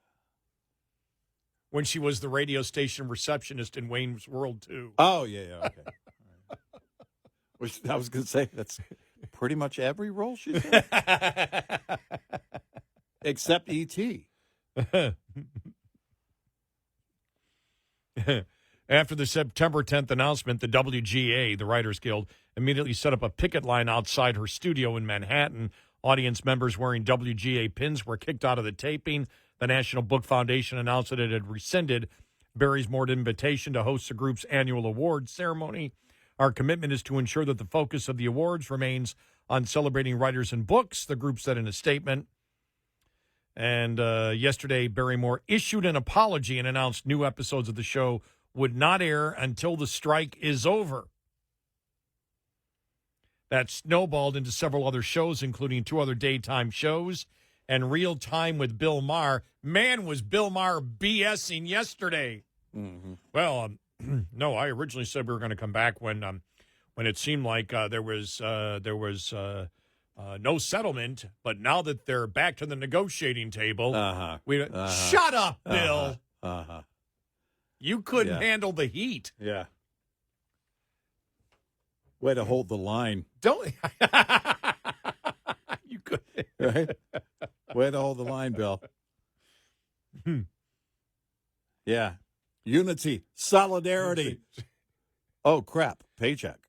S3: When she was the radio station receptionist in Wayne's World 2.
S2: Oh, yeah, okay. Right. Which I was going to say, that's pretty much every role she's in. Except E.T.
S3: After the September 10th announcement, the WGA, the Writers Guild, immediately set up a picket line outside her studio in Manhattan. Audience members wearing WGA pins were kicked out of the taping. The National Book Foundation announced that it had rescinded Barrymore's invitation to host the group's annual awards ceremony. Our commitment is to ensure that the focus of the awards remains on celebrating writers and books, the group said in a statement. And yesterday, Barrymore issued an apology and announced new episodes of the show would not air until the strike is over. That snowballed into several other shows, including 2 other daytime shows and Real Time with Bill Maher. Man, was Bill Maher BSing yesterday.
S2: Mm-hmm.
S3: Well, no, I originally said we were going to come back when it seemed like there was no settlement, but now that they're back to the negotiating table, shut up, Bill. You couldn't handle the heat.
S2: Yeah. Way to hold the line.
S3: Don't you could
S2: right? Way to hold the line, Bill. Yeah. Unity, solidarity. Oh, crap. Paycheck.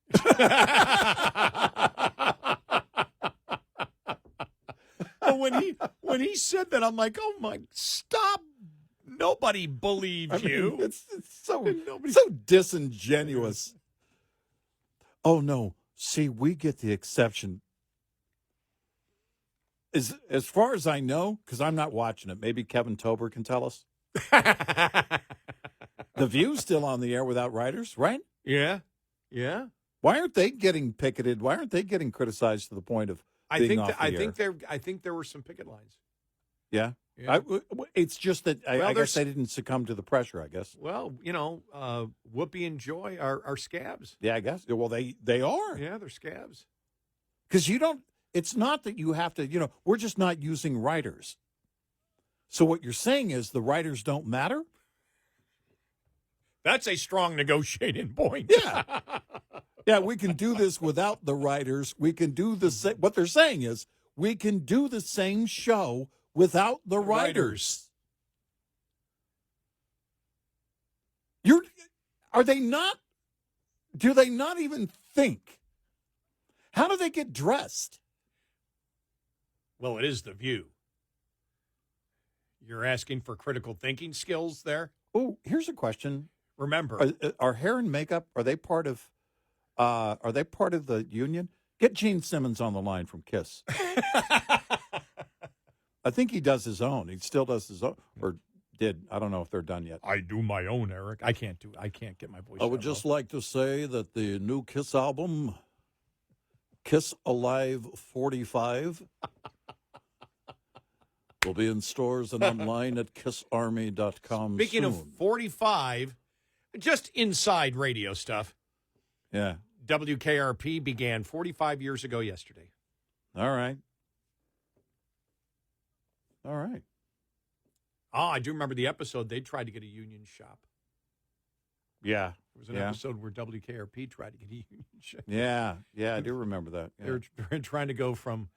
S3: when he said that, I'm like, oh my, stop. Nobody believes you.
S2: It's so so disingenuous. Oh no. See, we get the exception. As far as I know, because I'm not watching it, maybe Kevin Tober can tell us. The View's still on the air without writers, right?
S3: Yeah. Yeah.
S2: Why aren't they getting picketed? Why aren't they getting criticized to the point of being off the air?
S3: I think there were some picket lines.
S2: Yeah.
S3: Yeah.
S2: It's just that I guess they didn't succumb to the pressure, I guess.
S3: Well, Whoopi and Joy are scabs.
S2: Yeah, I guess. Well, they are.
S3: Yeah, they're scabs.
S2: Because it's not that you have to, we're just not using writers. So what you're saying is the writers don't matter?
S3: That's a strong negotiating point.
S2: Yeah. Yeah, we can do this without the writers. We can do what they're saying is we can do the same show without the writers. Are they not? Do they not even think? How do they get dressed?
S3: Well, it is The View. You're asking for critical thinking skills there?
S2: Oh, here's a question.
S3: Remember,
S2: are hair and makeup, are they part of the union? Get Gene Simmons on the line from KISS. I think he does his own. He still does his own, or did. I don't know if they're done yet.
S3: I do my own, Eric. I can't get my voice.
S2: I would just like to say that the new KISS album, Kiss Alive 45, will be in stores and online at kissarmy.com
S3: Speaking
S2: soon.
S3: of 45, just inside radio stuff.
S2: Yeah.
S3: WKRP began 45 years ago yesterday.
S2: All right. All right.
S3: Oh, I do remember the episode. They tried to get a union shop.
S2: Yeah.
S3: There was an episode where WKRP tried to get a union shop.
S2: Yeah. Yeah, I do remember that. Yeah.
S3: They were trying to go from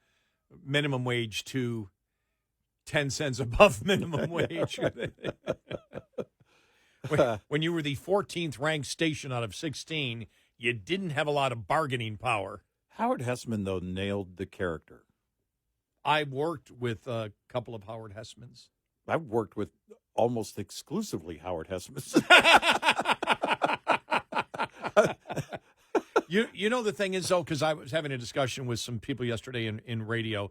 S3: minimum wage to 10 cents above minimum wage. When you were the 14th ranked station out of 16, you didn't have a lot of bargaining power.
S2: Howard Hessman, though, nailed the character.
S3: I worked with a couple of Howard Hessmans.
S2: I've worked with almost exclusively Howard Hessmans.
S3: You know, the thing is, though, because I was having a discussion with some people yesterday in radio,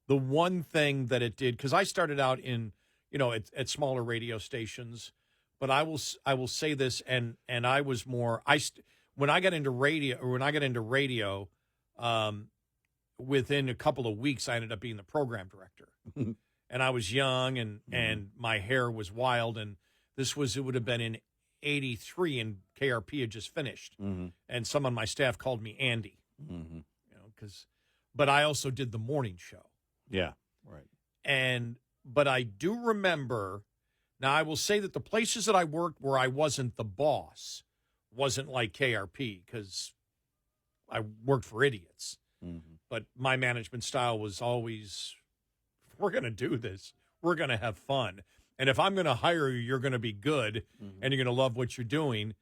S3: the one thing that it did, because I started out in, at smaller radio stations, but I will say this, and I was more, when I got into radio, within a couple of weeks, I ended up being the program director. And I was young, and my hair was wild, and it would have been in 83, and KRP had just finished.
S2: Mm-hmm.
S3: And some on my staff called me Andy.
S2: Mm-hmm.
S3: But I also did the morning show.
S2: Yeah, right.
S3: But I do remember, now I will say that the places that I worked where I wasn't the boss wasn't like KRP, because I worked for idiots.
S2: Mm-hmm.
S3: But my management style was always, we're going to do this. We're going to have fun. And if I'm going to hire you, you're going to be good, and you're going to love what you're doing.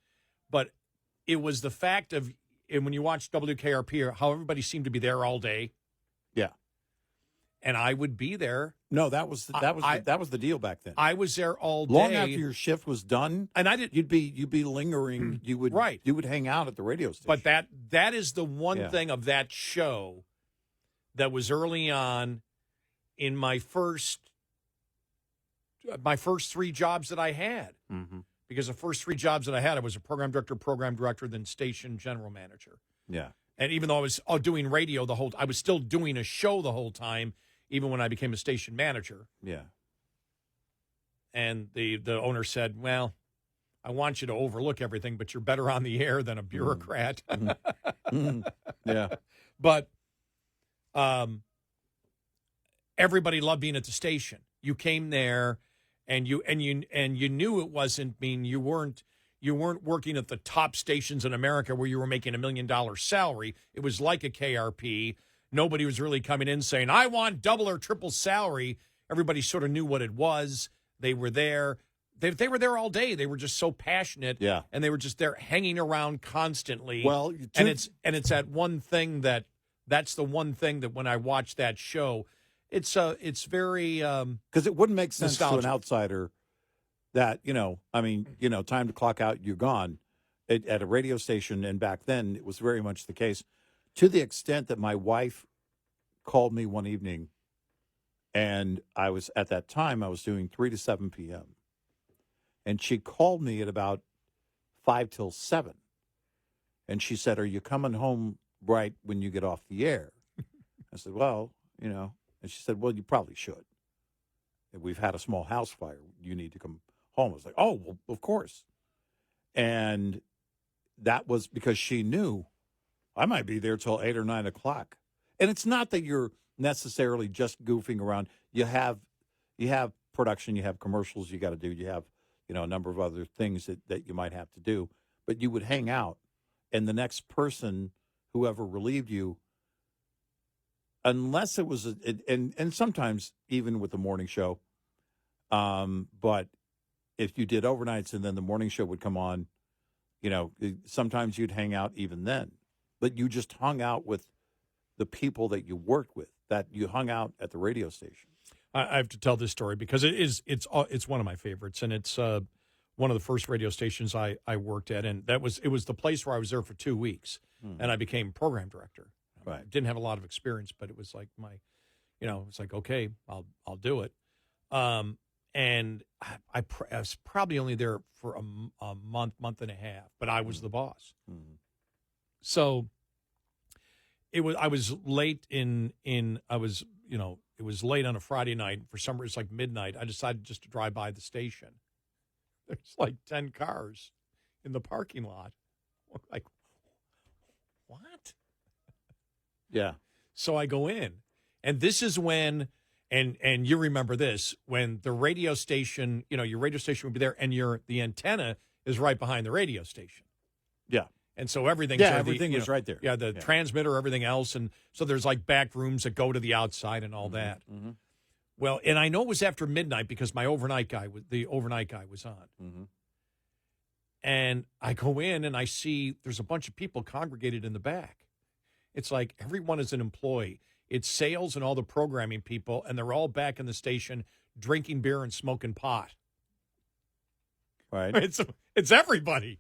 S3: But it was the fact of, and when you watch WKRP, how everybody seemed to be there all day.
S2: Yeah.
S3: And I would be there.
S2: No, that was the deal back then.
S3: I was there all day.
S2: Long after your shift was done,
S3: and I did.
S2: You'd be lingering. You would hang out at the radio station.
S3: But that is the one thing of that show that was early on in my first 3 jobs that I had.
S2: Mm-hmm.
S3: Because the first 3 jobs that I had, I was a program director, then station general manager.
S2: Yeah. And
S3: even though I was doing radio I was still doing a show the whole time, even when I became a station manager.
S2: Yeah.
S3: And the owner said, well, I want you to overlook everything, but you're better on the air than a bureaucrat.
S2: Yeah.
S3: But everybody loved being at the station. You came there, and you knew it wasn't you weren't working at the top stations in America where you were making $1 million salary. It was like a KRP. Nobody was really coming in saying, I want double or triple salary. Everybody sort of knew what it was. They were there. They were there all day. They were just so passionate.
S2: Yeah.
S3: And they were just there hanging around constantly.
S2: Well,
S3: and it's that one thing that's the one thing that when I watched that show, It's very
S2: Because it wouldn't make sense to
S3: nostalgic.
S2: an outsider that, time to clock out, you're gone at a radio station. And back then, it was very much the case, to the extent that my wife called me one evening, and at that time, I was doing 3 to 7 p.m. And she called me at about 5 till 7. And she said, "Are you coming home right when you get off the air?" I said, "Well, And she said, "Well, you probably should. We've had a small house fire. You need to come home." I was like, "Oh, well, of course." And that was because she knew I might be there till 8 or 9 o'clock. And it's not that you're necessarily just goofing around. You have production, you have commercials you got to do, you have a number of other things that you might have to do. But you would hang out, and the next person, whoever relieved you, unless it was, and sometimes even with the morning show, but if you did overnights and then the morning show would come on, sometimes you'd hang out even then. But you just hung out with the people that you worked with, that you hung out at the radio station.
S3: I have to tell this story because it's one of my favorites, and it's one of the first radio stations I worked at, and it was the place where I was there for 2 weeks, and I became program director.
S2: Right.
S3: I didn't have a lot of experience, but it was like it's like, okay, I'll do it. And I was probably only there for a month and a half, but I was the boss.
S2: Mm-hmm.
S3: So I was late it was late on a Friday night. For some reason, it's like midnight. I decided just to drive by the station. There's like 10 cars in the parking lot. Like, what?
S2: Yeah.
S3: So I go in, and this is when, and you remember this, when the radio station, your radio station would be there, and the antenna is right behind the radio station.
S2: Yeah.
S3: And so everything
S2: was right there.
S3: Yeah, the transmitter, everything else. And so there's like back rooms that go to the outside and all that.
S2: Mm-hmm.
S3: Well, and I know it was after midnight because the overnight guy was on.
S2: Mm-hmm.
S3: And I go in and I see there's a bunch of people congregated in the back. It's like everyone is an employee. It's sales and all the programming people, and they're all back in the station drinking beer and smoking pot.
S2: Right.
S3: It's everybody.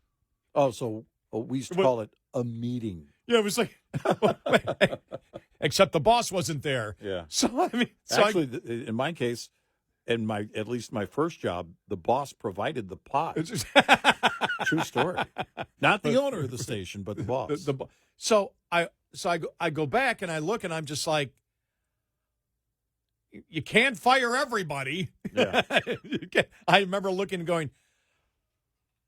S2: Oh, so we used to call it a meeting.
S3: Yeah, it was like, except the boss wasn't there.
S2: Yeah.
S3: So
S2: Actually, in my case, at least my first job, the boss provided the pot. True story. Not the owner of the station, but the boss.
S3: So I go back and I look and I'm just like, you can't fire everybody.
S2: Yeah.
S3: I remember looking and going,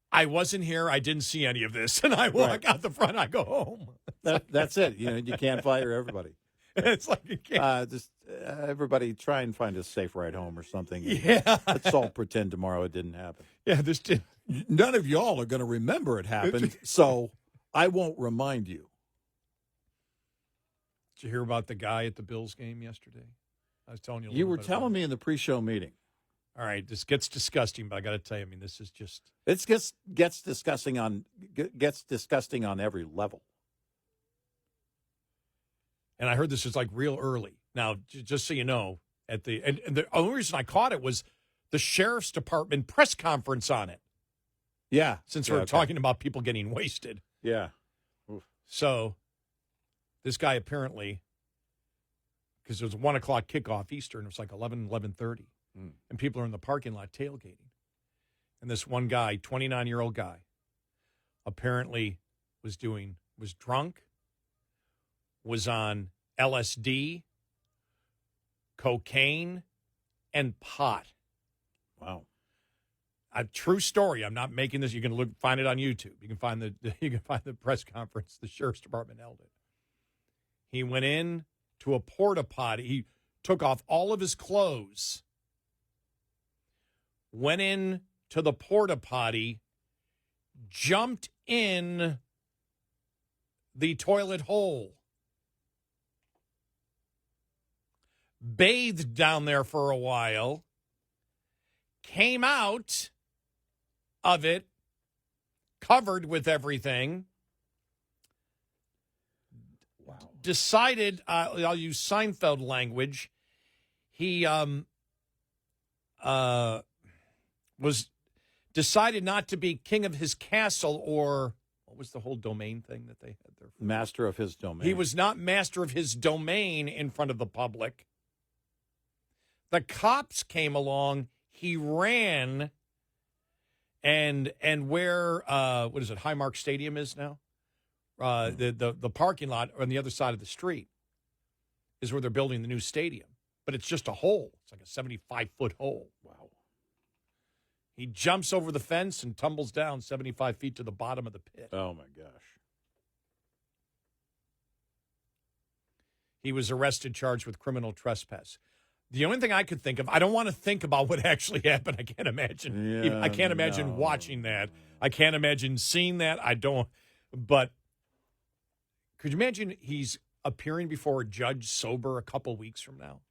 S3: I wasn't here. I didn't see any of this. And I walk out the front. I go home.
S2: That's it. You can't fire everybody.
S3: It's like you can't.
S2: Just everybody try and find a safe ride home or something.
S3: Yeah.
S2: Let's all pretend tomorrow it didn't happen.
S3: Yeah, this did.
S2: None of y'all are going to remember it happened, so I won't remind you.
S3: Did you hear about the guy at the Bills game yesterday? I was telling you.
S2: You were telling me in the pre-show meeting.
S3: All right, this gets disgusting, but I got to tell you, I mean, this is just.
S2: It gets disgusting on every level.
S3: And I heard this is like real early. Now, just so you know, and the only reason I caught it was the sheriff's department press conference on it.
S2: Yeah,
S3: since we're talking about people getting wasted.
S2: Yeah.
S3: Oof. So this guy apparently, because it was a 1 o'clock kickoff Eastern, it was like 11:30. And people are in the parking lot tailgating. And this one guy, 29-year-old guy, apparently was drunk, was on LSD, cocaine, and pot.
S2: Wow.
S3: A true story. I'm not making this. You can find it on YouTube. You can find the press conference the sheriff's department held it. He went in to a porta potty. He took off all of his clothes, went in to the porta potty, jumped in the toilet hole, bathed down there for a while, came out of it covered with everything. Wow. Decided, I'll use Seinfeld language, He was decided not to be king of his castle, or what was the whole domain thing that they had there?
S2: Master of his domain.
S3: He was not master of his domain in front of the public. The cops came along. He ran, and where what is it? Highmark Stadium is now. The parking lot on the other side of the street is where they're building the new stadium, but it's just a hole. It's like a 75-foot hole. Wow. He jumps over the fence and tumbles down 75 feet to the bottom of the pit.
S2: Oh, my gosh.
S3: He was arrested, charged with criminal trespass. The only thing I could think of, I don't want to think about what actually happened. I can't imagine.
S2: Yeah,
S3: I can't imagine watching that. I can't imagine seeing that. I don't. But could you imagine he's appearing before a judge sober a couple weeks from now?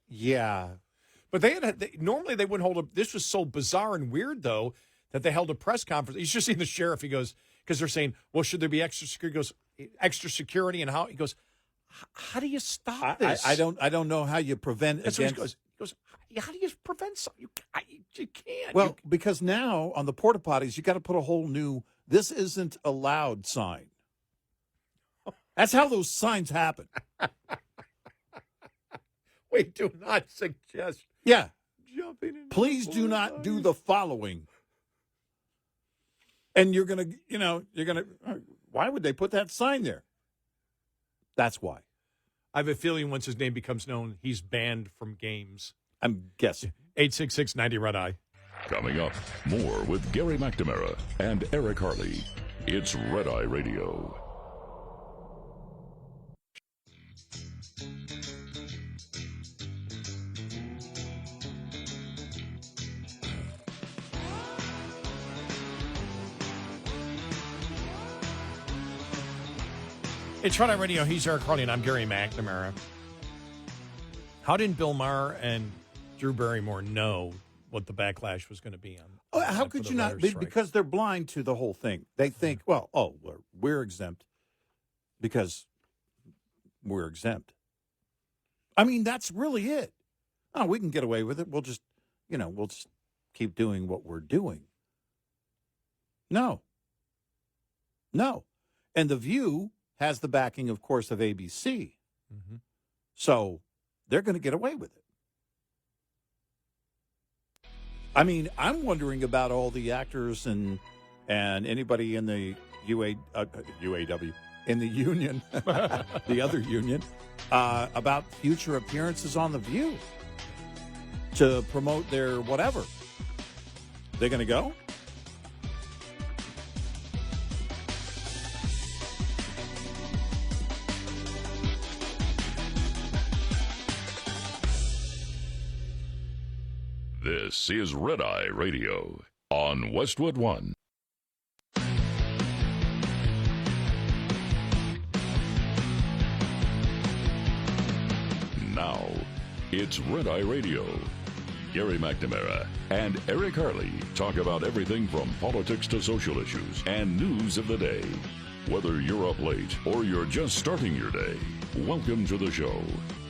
S2: Yeah.
S3: But normally they wouldn't hold a. This was so bizarre and weird, though, that they held a press conference. You should see the sheriff. He goes, because they're saying, well, should there be extra security? He goes, extra security, and how? He goes, how do you stop this?
S2: I don't know how you prevent.
S3: That's
S2: against...
S3: what he goes. How do you prevent something? You can't.
S2: Well, because now on the porta potties, you got to put a whole new "this isn't allowed" sign. That's how those signs happen.
S3: We do not suggest.
S2: Yeah.
S3: Jumping in.
S2: Please do not do the following. And you're going to, why would they put that sign there? That's why.
S3: I have a feeling once his name becomes known, he's banned from games.
S2: I'm guessing.
S3: 866-90 Red Eye.
S1: Coming up, more with Gary McNamara and Eric Harley. It's Red Eye Radio.
S3: It's Red Eye Radio. He's Eric Harley, and I'm Gary McNamara. How did Bill Maher and Drew Barrymore know what the backlash was going to be on?
S2: How could you not? Because they're blind to the whole thing. They think, well, we're exempt because we're exempt. I mean, that's really it. Oh, we can get away with it. We'll just keep doing what we're doing. No. And The View has the backing, of course, of ABC.
S3: Mm-hmm.
S2: So they're going to get away with it. I mean, I'm wondering about all the actors and anybody in the UAW, in the union, the other union, about future appearances on The View to promote their whatever. They're going to go?
S1: This is Red Eye Radio on Westwood One. Now, it's Red Eye Radio. Gary McNamara and Eric Harley talk about everything from politics to social issues and news of the day. Whether you're up late or you're just starting your day, welcome to the show.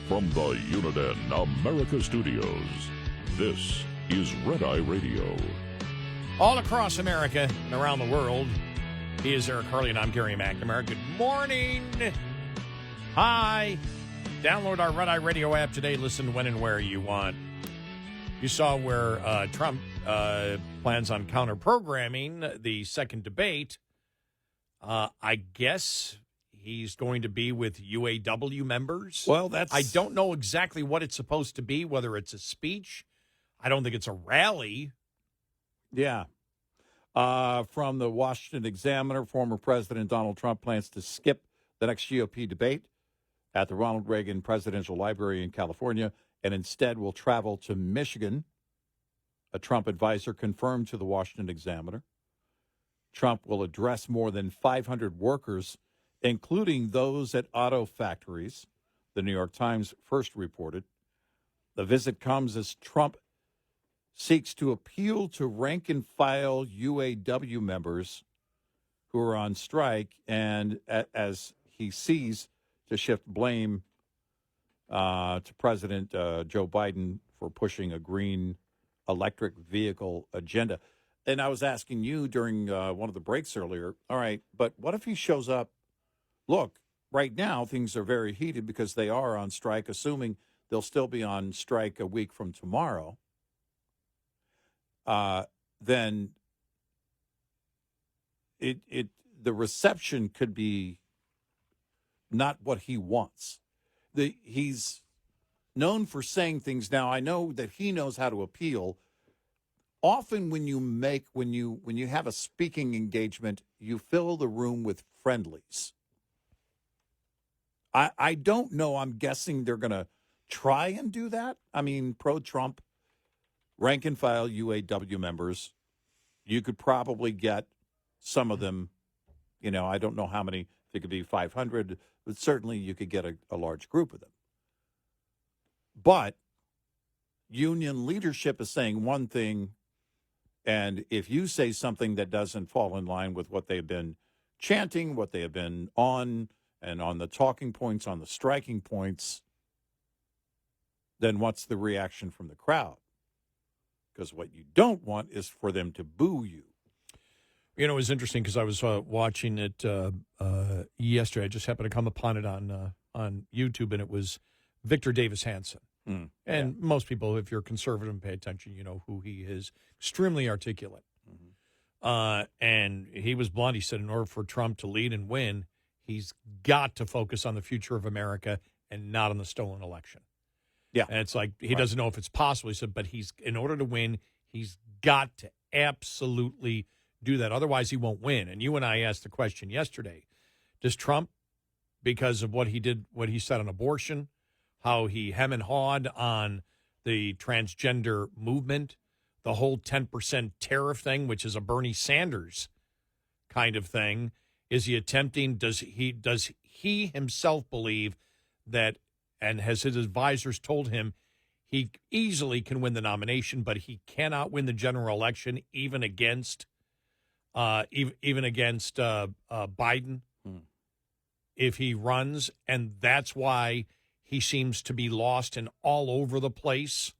S1: From the Uniden America Studios, this is Red Eye Radio.
S3: All across America and around the world, he is Eric Harley, and I'm Gary McNamara. Good morning. Hi. Download our Red Eye Radio app today. Listen when and where you want. You saw where Trump plans on counter-programming the second debate. I guess he's going to be with UAW members.
S2: Well,
S3: I don't know exactly what it's supposed to be, whether it's a speech. I don't think it's a rally.
S2: Yeah. From the Washington Examiner, former President Donald Trump plans to skip the next GOP debate at the Ronald Reagan Presidential Library in California and instead will travel to Michigan. A Trump advisor confirmed to the Washington Examiner. Trump will address more than 500 workers, including those at auto factories, the New York Times first reported. The visit comes as Trump seeks to appeal to rank-and-file UAW members who are on strike, and as he sees to shift blame to President Joe Biden for pushing a green electric vehicle agenda. And I was asking you during one of the breaks earlier, all right, but what if he shows up? Look, right now things are very heated because they are on strike, assuming they'll still be on strike a week from tomorrow. Then the reception could be not what he wants. He's known for saying things. Now, I know that he knows how to appeal. Often when you have a speaking engagement, you fill the room with friendlies. I don't know. I'm guessing they're going to try and do that. I mean, pro-Trump, rank and file UAW members, you could probably get some of them. You know, I don't know how many. It could be 500, but certainly you could get a large group of them. But union leadership is saying one thing, and if you say something that doesn't fall in line with what they've been chanting, what they have been on, and on the talking points, on the striking points, then what's the reaction from the crowd? Because what you don't want is for them to boo you.
S3: You know, it was interesting because I was watching it yesterday. I just happened to come upon it on YouTube, and it was Victor Davis Hanson. And most people, if you're conservative and pay attention, you know who he is. Extremely articulate. And he was blunt. He said in order for Trump to lead and win, he's got to focus on the future of America and not on the stolen election.
S2: Yeah.
S3: And it's like he doesn't know if it's possible. He said, but in order to win, he's got to absolutely do that. Otherwise, he won't win. And you and I asked the question yesterday, does Trump, because of what he did, what he said on abortion, how he hem and hawed on the transgender movement, the whole 10% tariff thing, which is a Bernie Sanders kind of thing, is he attempting, does he himself believe that, and has his advisors told him, he easily can win the nomination, but he cannot win the general election even against Biden if he runs, and that's why he seems to be lost and all over the place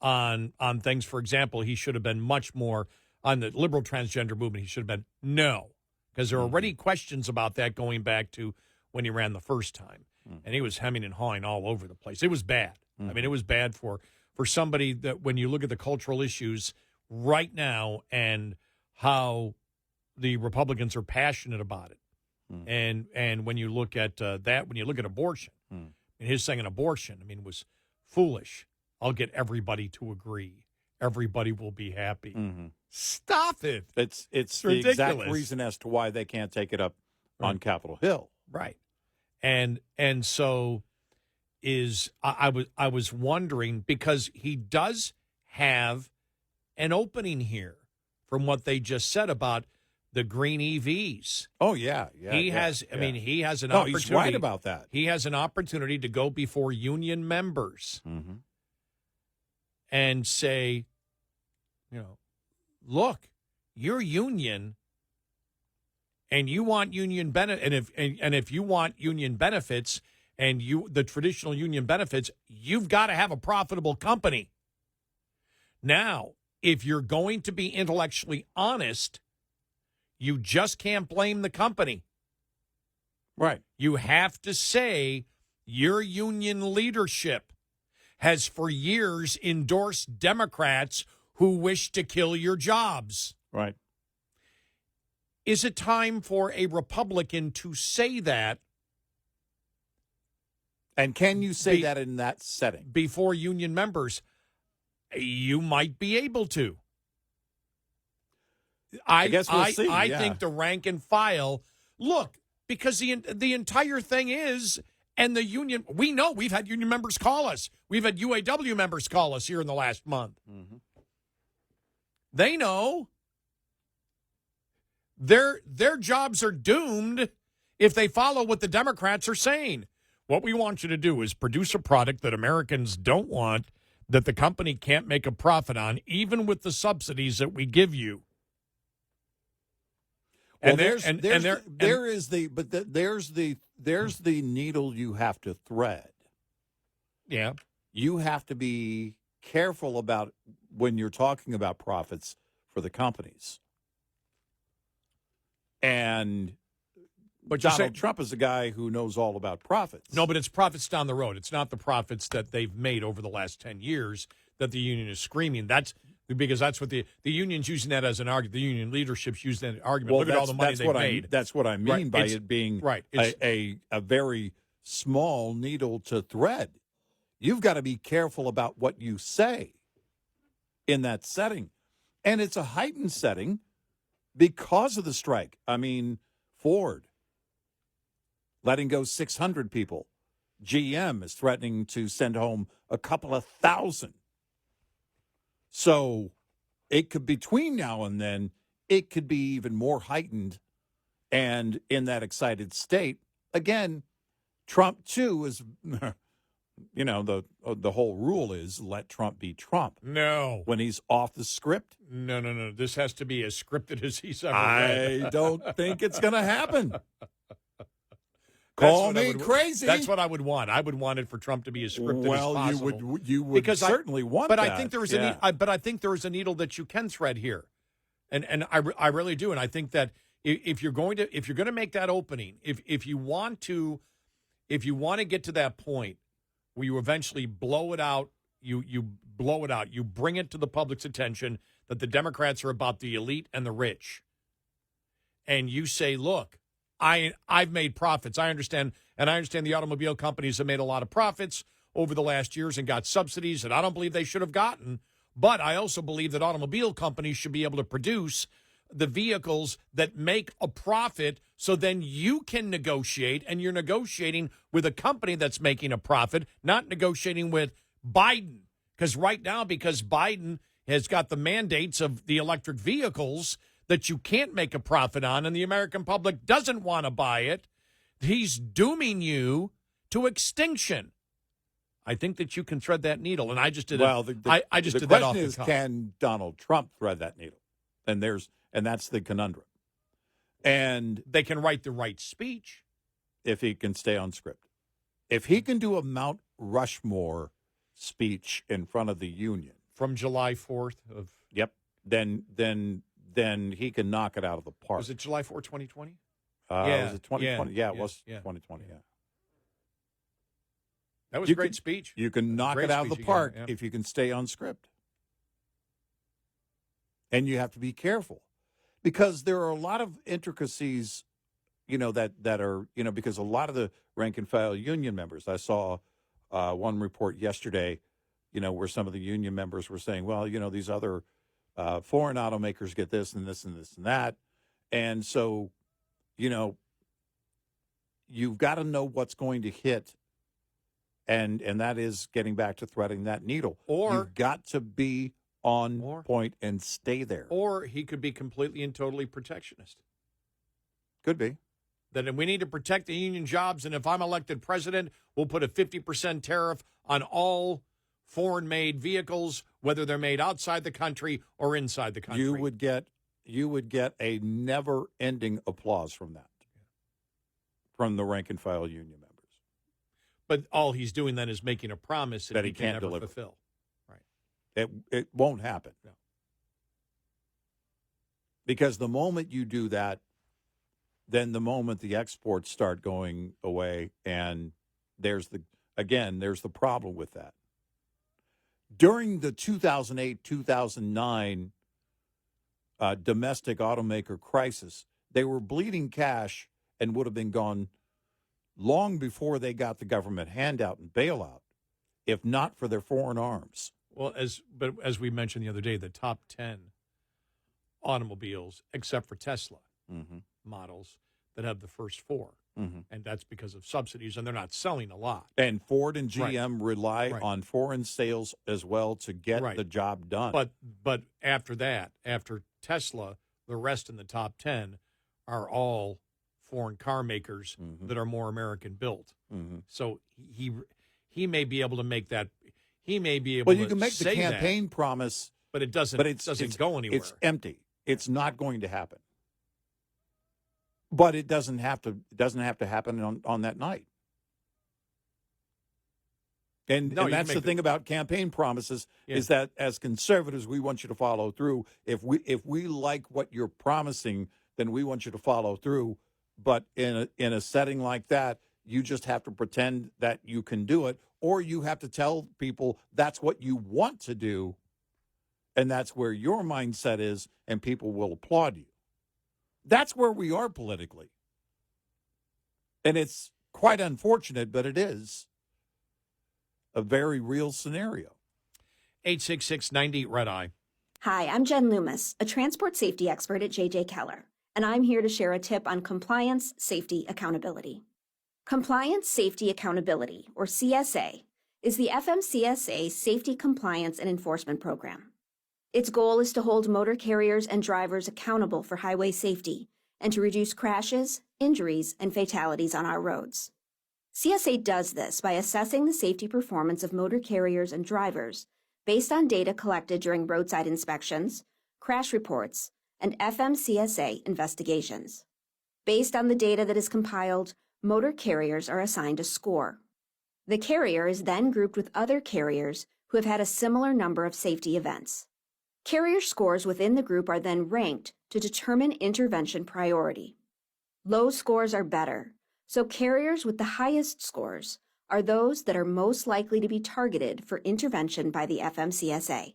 S3: on things. For example, he should have been much more on the liberal transgender movement. He should have been no, because there are already questions about that going back to when he ran the first time, and he was hemming and hawing all over the place. It was bad. I mean, it was bad for somebody that when you look at the cultural issues right now and how the Republicans are passionate about it. And when you look at when you look at abortion, and his saying an abortion, I mean, was foolish. I'll get everybody to agree. Everybody will be happy. Stop it.
S2: It's the
S3: ridiculous.
S2: exact reason as to why they can't take it up on Capitol Hill.
S3: Right. And so I was wondering, because he does have an opening here from what they just said about the green EVs.
S2: Oh, yeah.
S3: He has an opportunity.
S2: He's right about that.
S3: He has an opportunity to go before union members and say, look, you're union and you want union benefit, and if you want union benefits and the traditional union benefits, you've got to have a profitable company. Now, if you're going to be intellectually honest, you just can't blame the company.
S2: Right.
S3: You have to say your union leadership has for years endorsed Democrats who wish to kill your jobs.
S2: Right.
S3: Is it time for a Republican to say that?
S2: And can you say that in that setting?
S3: Before union members? You might be able to. I guess we'll see. I think the rank and file, look, because the entire thing is, and the union, we know we've had union members call us. We've had UAW members call us here in the last month. They know their jobs are doomed if they follow what the Democrats are saying. What we want you to do is produce a product that Americans don't want, that the company can't make a profit on, even with the subsidies that we give you.
S2: Well,
S3: And
S2: there's the needle you have to thread.
S3: yeah.
S2: You have to be careful about when you're talking about profits for the companies. And
S3: But
S2: Donald Trump is a guy who knows all about profits.
S3: No, but it's profits down the road. It's not the profits that they've made over the last 10 years that the union is screaming. That's because that's what the union's using that as an argument. The union leadership's using that argument.
S2: Well,
S3: Look at all the money they've made.
S2: That's what I mean
S3: Right.
S2: by it being a very small needle to thread. You've got to be careful about what you say in that setting. And it's a heightened setting because of the strike. I mean, Ford letting go 600 people. GM is threatening to send home a couple of thousand. So it could, between now and then, it could be even more heightened and in that excited state. Again, Trump, too, is, you know, the whole rule is let Trump be Trump.
S3: No.
S2: When he's off the script.
S3: No. This has to be as scripted as he's ever
S2: I
S3: read.
S2: don't think it's going to happen. Call me crazy.
S3: That's what I would want. I would want it for Trump to be as scripted as possible.
S2: You would certainly want
S3: but
S2: that.
S3: I think there is I think there is a needle that you can thread here, and I really do. And I think that if you're going to make that opening, if you want to get to that point where you eventually blow it out, you blow it out, you bring it to the public's attention that the Democrats are about the elite and the rich, and you say, look, I've made profits. I understand the automobile companies have made a lot of profits over the last years and got subsidies that I don't believe they should have gotten. But I also believe that automobile companies should be able to produce the vehicles that make a profit so then you can negotiate, and you're negotiating with a company that's making a profit, not negotiating with Biden. Because right now, because Biden has got the mandates of the electric vehicles that you can't make a profit on, and the American public doesn't want to buy it, he's dooming you to extinction. I think that you can thread that needle, and I just did.
S2: Well,
S3: I just did that off the cuff.
S2: The question is, can Donald Trump thread that needle? And that's the conundrum. And
S3: they can write the right speech
S2: if he can stay on script. If he can do a Mount Rushmore speech in front of the union
S3: from July 4th of
S2: then he can knock it out of the park.
S3: Was it July 4th, 2020?
S2: Was it 2020? Yeah, it was 2020, yeah.
S3: That was a great speech.
S2: You can knock it out of the park if you can stay on script. And you have to be careful because there are a lot of intricacies, that are, because a lot of the rank and file union members, I saw one report yesterday, where some of the union members were saying, well, these other foreign automakers get this and this and this and that. And so, you've got to know what's going to hit. And that is getting back to threading that needle.
S3: Or
S2: you've got to be on point and stay there.
S3: Or he could be completely and totally protectionist.
S2: Could be.
S3: That we need to protect the union jobs, and if I'm elected president, we'll put a 50% tariff on all foreign-made vehicles, whether they're made outside the country or inside the country.
S2: You would get a never-ending applause from that, from the rank-and-file union members.
S3: But all he's doing then is making a promise
S2: that he
S3: can
S2: can't
S3: never
S2: deliver.
S3: fulfill. Right.
S2: It won't happen.
S3: No.
S2: Because the moment you do that, then the moment the exports start going away, and there's the problem with that. During the 2008-2009 domestic automaker crisis, they were bleeding cash and would have been gone long before they got the government handout and bailout, if not for their foreign arms.
S3: Well, as we mentioned the other day, the top 10 automobiles, except for Tesla models, that have the first four. And that's because of subsidies, and they're not selling a lot.
S2: And Ford and GM rely on foreign sales as well to get the job done.
S3: But after that, after Tesla, the rest in the top 10 are all foreign car makers that are more American built. So he may be able to make that. He may be able.
S2: Well, you can make the campaign promise,
S3: but it doesn't. It doesn't go anywhere.
S2: It's empty. It's not going to happen. But it doesn't have to happen on that night. And that's the thing about campaign promises is that as conservatives, we want you to follow through. If we like what you're promising, then we want you to follow through. But in a setting like that, you just have to pretend that you can do it, or you have to tell people that's what you want to do, and that's where your mindset is, and people will applaud you. That's where we are politically. And it's quite unfortunate, but it is a very real scenario.
S3: 866-90 Red Eye.
S8: Hi, I'm Jen Loomis, a transport safety expert at J.J. Keller, and I'm here to share a tip on compliance, safety, accountability. Compliance, Safety, Accountability, or CSA, is the FMCSA Safety, Compliance, and Enforcement Program. Its goal is to hold motor carriers and drivers accountable for highway safety and to reduce crashes, injuries, and fatalities on our roads. CSA does this by assessing the safety performance of motor carriers and drivers based on data collected during roadside inspections, crash reports, and FMCSA investigations. Based on the data that is compiled, motor carriers are assigned a score. The carrier is then grouped with other carriers who have had a similar number of safety events. Carrier scores within the group are then ranked to determine intervention priority. Low scores are better, so carriers with the highest scores are those that are most likely to be targeted for intervention by the FMCSA.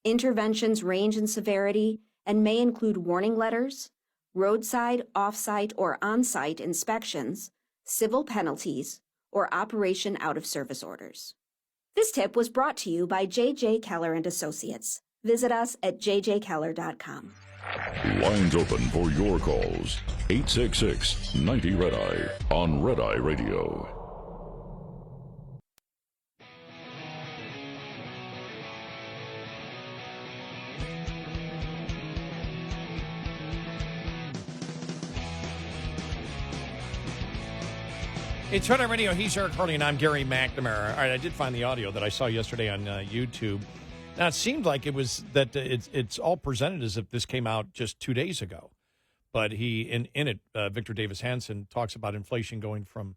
S8: Interventions range in severity and may include warning letters, roadside, off-site, or on-site inspections, civil penalties, or operation out-of-service orders. This tip was brought to you by J.J. Keller and Associates. Visit us at jjkeller.com.
S1: Lines open for your calls. 866-90 Red Eye on Red Eye Radio.
S3: It's Red Eye Radio. He's Eric Harley, and I'm Gary McNamara. All right, I did find the audio that I saw yesterday on YouTube. Now, it seemed like it was that it's all presented as if this came out just 2 days ago. But he, in it, Victor Davis Hanson talks about inflation going from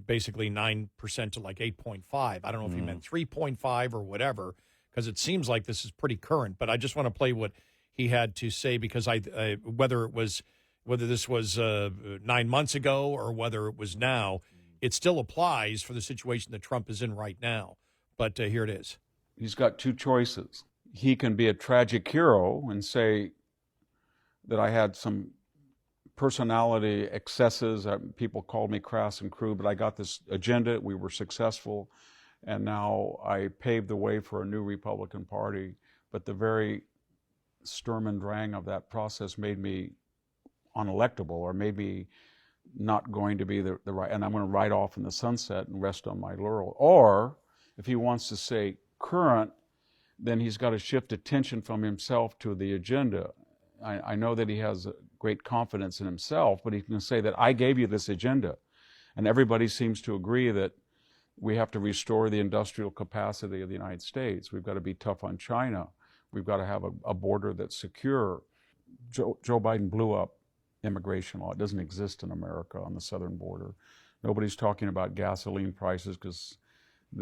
S3: basically 9% to like 8.5. I don't know if he meant 3.5 or whatever, because it seems like this is pretty current. But I just want to play what he had to say, because whether this was 9 months ago or whether it was now, it still applies for the situation that Trump is in right now. But here it is.
S9: He's got two choices. He can be a tragic hero and say that I had some personality excesses. People called me crass and crude, but I got this agenda. We were successful, and now I paved the way for a new Republican Party. But the very Sturm und Drang of that process made me unelectable, or maybe not going to be the right, and I'm going to ride off in the sunset and rest on my laurel. Or if he wants to say current, then he's got to shift attention from himself to the agenda. I know that he has great confidence in himself, but he can say that I gave you this agenda. And everybody seems to agree that we have to restore the industrial capacity of the United States. We've got to be tough on China. We've got to have a border that's secure. Joe Biden blew up immigration law. It doesn't exist in America on the southern border. Nobody's talking about gasoline prices, because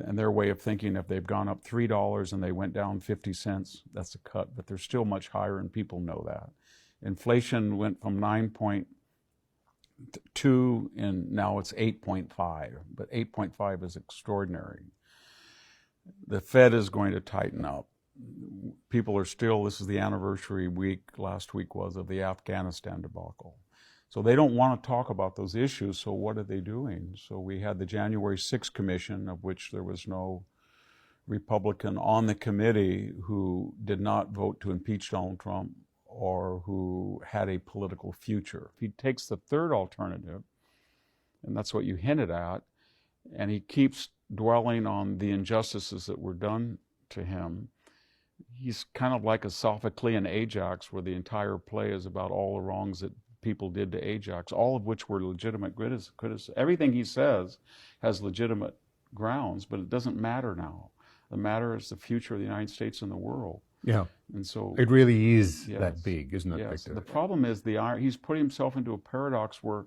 S9: and their way of thinking, if they've gone up $3 and they went down 50 cents, that's a cut, but they're still much higher, and people know that. Inflation went from 9.2 and now it's 8.5, but 8.5 is extraordinary. The Fed is going to tighten up. People are still, this is the anniversary week, last week was, of the Afghanistan debacle. So they don't want to talk about those issues, so what are they doing? So we had the January 6th commission, of which there was no Republican on the committee who did not vote to impeach Donald Trump or who had a political future. If he takes the third alternative, and that's what you hinted at, and he keeps dwelling on the injustices that were done to him, he's kind of like a Sophoclean Ajax, where the entire play is about all the wrongs that people did to Ajax, all of which were legitimate criticism. Everything he says has legitimate grounds, but it doesn't matter now. The matter is the future of the United States and the world.
S10: Yeah.
S9: And so
S10: It really is
S9: yes,
S10: that big, isn't it,
S9: yes.
S10: Victor?
S9: The problem is he's put himself into a paradox where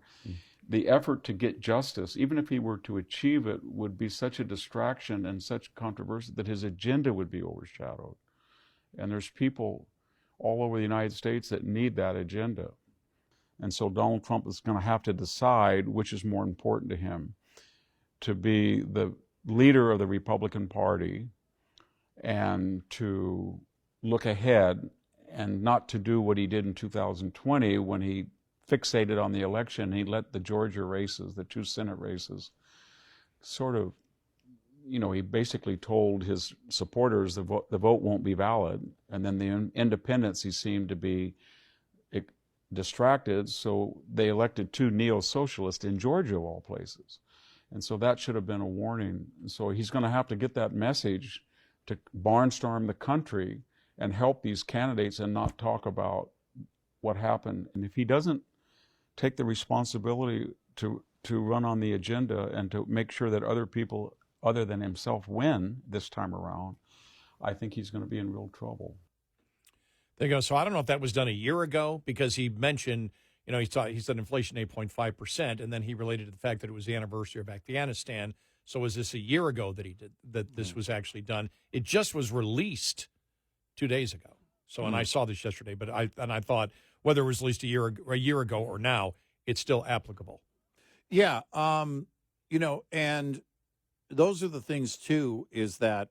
S9: the effort to get justice, even if he were to achieve it, would be such a distraction and such controversy that his agenda would be overshadowed. And there's people all over the United States that need that agenda. And so Donald Trump is going to have to decide which is more important to him, to be the leader of the Republican Party and to look ahead and not to do what he did in 2020 when he fixated on the election. He let the Georgia races, the 2 Senate races, sort of, he basically told his supporters the vote won't be valid. And then the independents, he seemed to be distracted, so they elected 2 neo-socialists in Georgia, of all places. And so that should have been a warning. And so he's going to have to get that message to barnstorm the country and help these candidates and not talk about what happened. And if he doesn't take the responsibility to run on the agenda and to make sure that other people other than himself win this time around, I think he's going to be in real trouble.
S3: There you go. So I don't know if that was done a year ago, because he mentioned, he said inflation 8.5%, and then he related to the fact that it was the anniversary of Afghanistan. So was this a year ago that he did that? This was actually done. It just was released 2 days ago. So, and I saw this yesterday, but I thought whether it was released a year ago or now, it's still applicable.
S2: Yeah, and those are the things too. Is that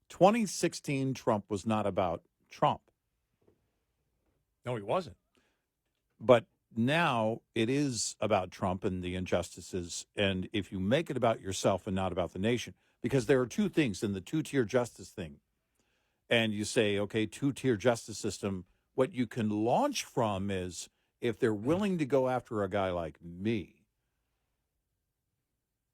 S2: 2016 Trump was not about Trump.
S3: No, he wasn't.
S2: But now it is about Trump and the injustices. And if you make it about yourself and not about the nation, because there are 2 things in the 2-tier justice thing. And you say, okay, 2-tier justice system, what you can launch from is if they're willing to go after a guy like me,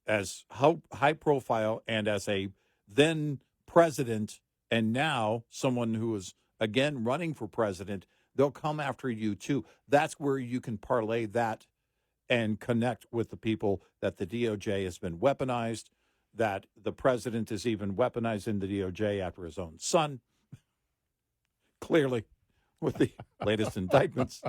S2: as high profile and as a then president and now someone who is again running for president, they'll come after you too. That's where you can parlay that and connect with the people that the DOJ has been weaponized, that the president is even weaponizing the DOJ after his own son, clearly, with the latest indictments.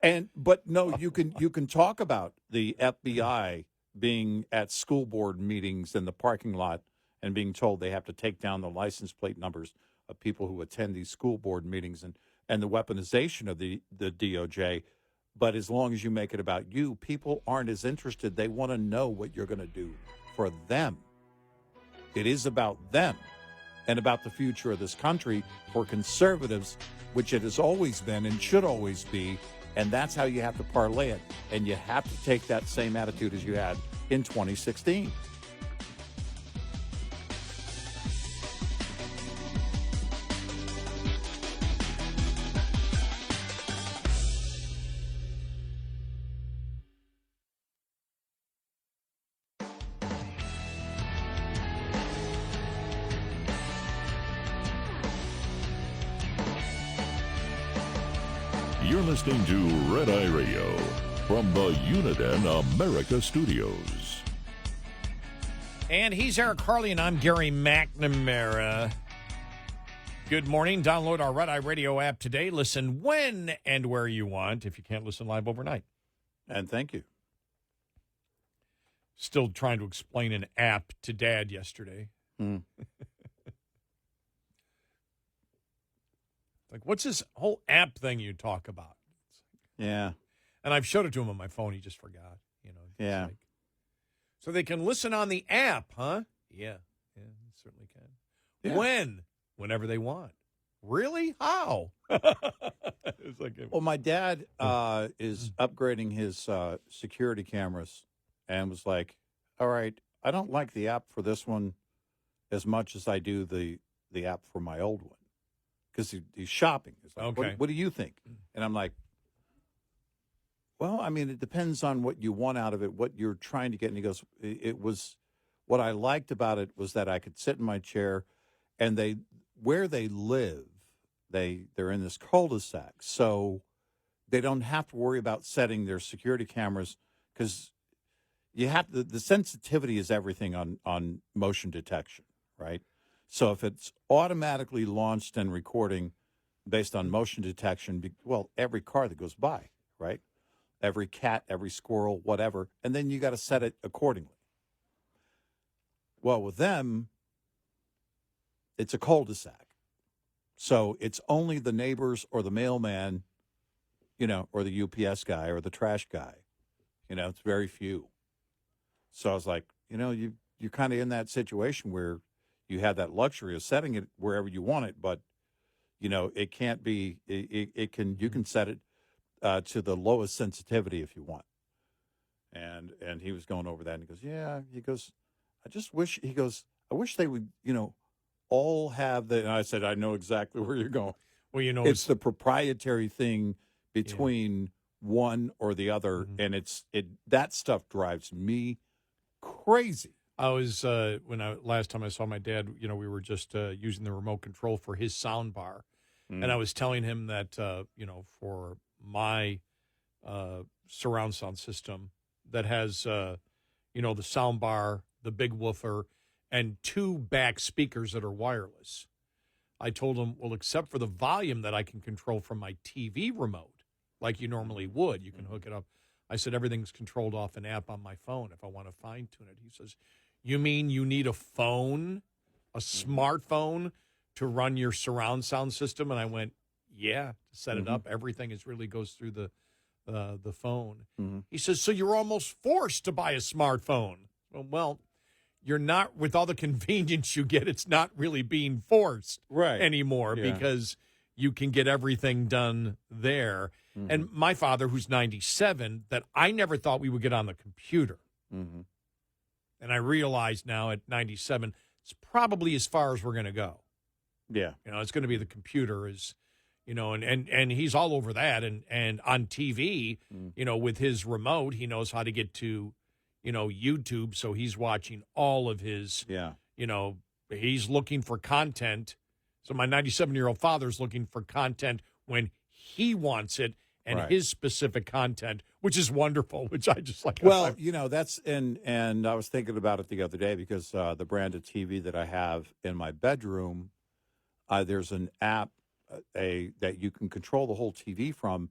S2: But no, you can talk about the FBI being at school board meetings in the parking lot and being told they have to take down the license plate numbers of people who attend these school board meetings and the weaponization of the DOJ. But as long as you make it about you, people aren't as interested. They want to know what you're going to do for them. It is about them and about the future of this country for conservatives, which it has always been and should always be. And that's how you have to parlay it. And you have to take that same attitude as you had in 2016.
S1: You're listening to Red Eye Radio from the Uniden America Studios.
S3: And he's Eric Harley, and I'm Gary McNamara. Good morning. Download our Red Eye Radio app today. Listen when and where you want if you can't listen live overnight.
S2: And thank you.
S3: Still trying to explain an app to Dad yesterday. Like, what's this whole app thing you talk about?
S2: Yeah.
S3: And I've showed it to him on my phone. He just forgot,
S2: Yeah.
S3: Like, so they can listen on the app, huh? Yeah, they certainly can.
S2: Yeah.
S3: When? Whenever they want. Really? How? It's like,
S2: Well, my dad is upgrading his security cameras and was like, all right, I don't like the app for this one as much as I do the app for my old one. Because he's shopping. He's like,
S3: Okay.
S2: What do you think? And I'm like, well, I mean, it depends on what you want out of it, what you're trying to get. And he goes, it was, what I liked about it was that I could sit in my chair and where they live, they're in this cul-de-sac. So they don't have to worry about setting their security cameras because you have the sensitivity is everything on motion detection, right? So if it's automatically launched and recording based on motion detection, well, every car that goes by, right? Every cat, every squirrel, whatever, and then you got to set it accordingly. Well, with them, it's a cul-de-sac. So it's only the neighbors or the mailman, or the UPS guy or the trash guy. It's very few. So I was like, you're kind of in that situation where you have that luxury of setting it wherever you want it, but, it can't be, you can set it to the lowest sensitivity if you want. And he was going over that, and he goes, I wish they would, all have the, and I said, I know exactly where you're going.
S3: Well,
S2: it's the proprietary thing between one or the other, and that stuff drives me crazy.
S3: I was last time I saw my dad, we were just using the remote control for his sound bar, and I was telling him that for my surround sound system that has the sound bar, the big woofer, and 2 back speakers that are wireless. I told him, well, except for the volume that I can control from my TV remote, like you normally would, you can hook it up. I said, everything's controlled off an app on my phone if I want to fine-tune it. He says, you mean you need a phone, a smartphone, to run your surround sound system? And I went, yeah, to set it up. Everything really goes through the phone. He says, so you're almost forced to buy a smartphone. Well, you're not, with all the convenience you get, it's not really being forced anymore because you can get everything done there. And my father, who's 97, that I never thought we would get on the computer. And I realize now at 97, it's probably as far as we're going to go.
S2: Yeah.
S3: It's going to be the computer and he's all over that. And on TV, with his remote, he knows how to get to, YouTube. So he's watching all of his, he's looking for content. So my 97-year-old father's looking for content when he wants it and his specific content, which is wonderful, which I just like.
S2: Well, that's, and I was thinking about it the other day because the brand of TV that I have in my bedroom, there's an app that you can control the whole TV from,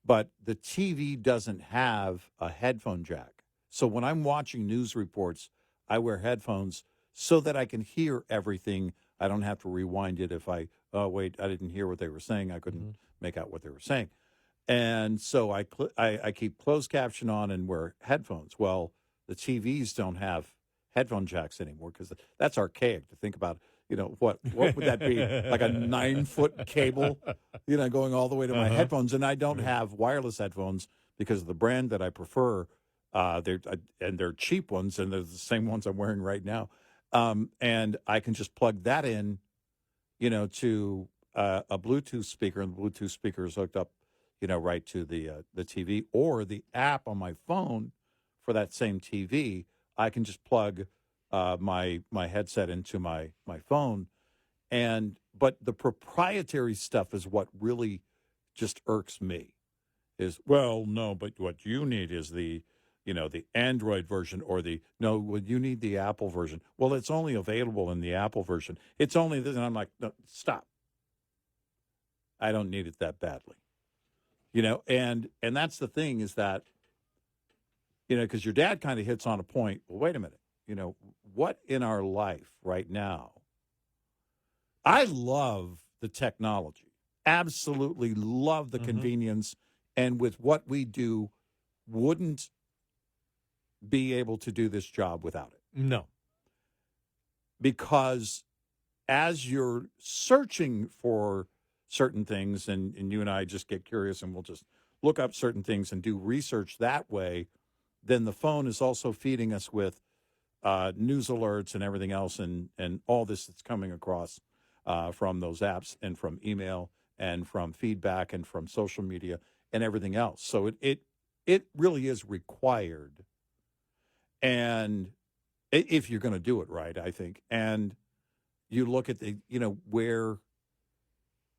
S2: but the TV doesn't have a headphone jack. So when I'm watching news reports, I wear headphones so that I can hear everything. I don't have to rewind it if I didn't hear what they were saying. I couldn't make out what they were saying. And so I keep closed caption on and wear headphones. Well, the TVs don't have headphone jacks anymore because that's archaic to think about. What would that be? Like a 9-foot cable, going all the way to my headphones. And I don't have wireless headphones because of the brand that I prefer. They're cheap ones, and they're the same ones I'm wearing right now. And I can just plug that in, to a Bluetooth speaker, and the Bluetooth speaker is hooked up, right to the TV, or the app on my phone for that same TV. I can just plug my headset into my phone, but the proprietary stuff is what really just irks me. But what you need is the Android version you need the Apple version. Well, it's only available in the Apple version. It's only this. And I'm like, no, stop. I don't need it that badly. And that's the thing is that, because your dad kind of hits on a point. Well, wait a minute. What in our life right now? I love the technology. Absolutely love the convenience. And with what we do, wouldn't be able to do this job without it.
S3: No.
S2: Because as you're searching for certain things, and you and I just get curious and we'll just look up certain things and do research that way, then the phone is also feeding us with news alerts and everything else and all this that's coming across from those apps and from email and from feedback and from social media and everything else. So it really is required. And if you're going to do it right, I think. And you look at where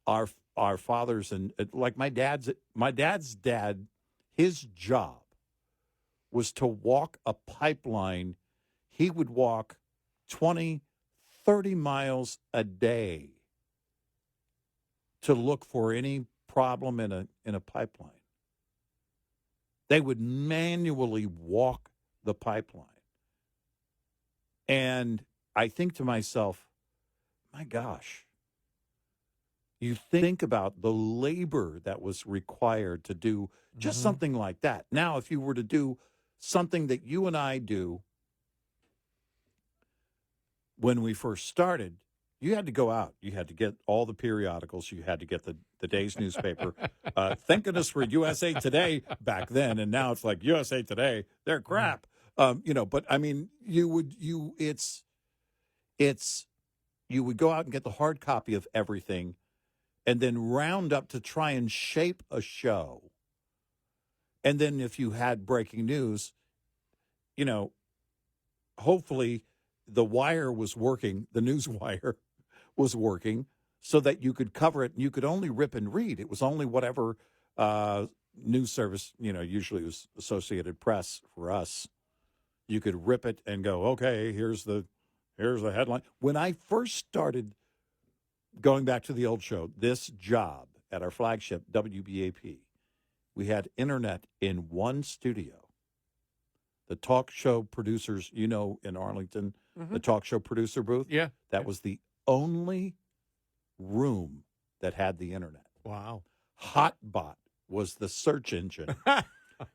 S2: our fathers and like my dad's dad, his job was to walk a pipeline. He would walk 20, 30 miles a day to look for any problem in a pipeline. They would manually walk the pipeline. And I think to myself, my gosh, you think about the labor that was required to do just something like that. Now, if you were to do something that you and I do when we first started, you had to go out. You had to get all the periodicals. You had to get the day's newspaper. Thank goodness for USA Today back then, and now it's like USA Today. They're crap. But I mean, you would go out and get the hard copy of everything, and then round up to try and shape a show. And then if you had breaking news, hopefully the wire was working, the news wire was working, so that you could cover it, and you could only rip and read. It was only whatever news service, usually it was Associated Press for us. You could rip it and go, okay, here's the headline. When I first started going back to the old show, this job at our flagship, WBAP, we had internet in one studio. The talk show producers, in Arlington, the talk show producer booth, that was the only room that had the internet.
S3: Wow.
S2: Hotbot was the search engine.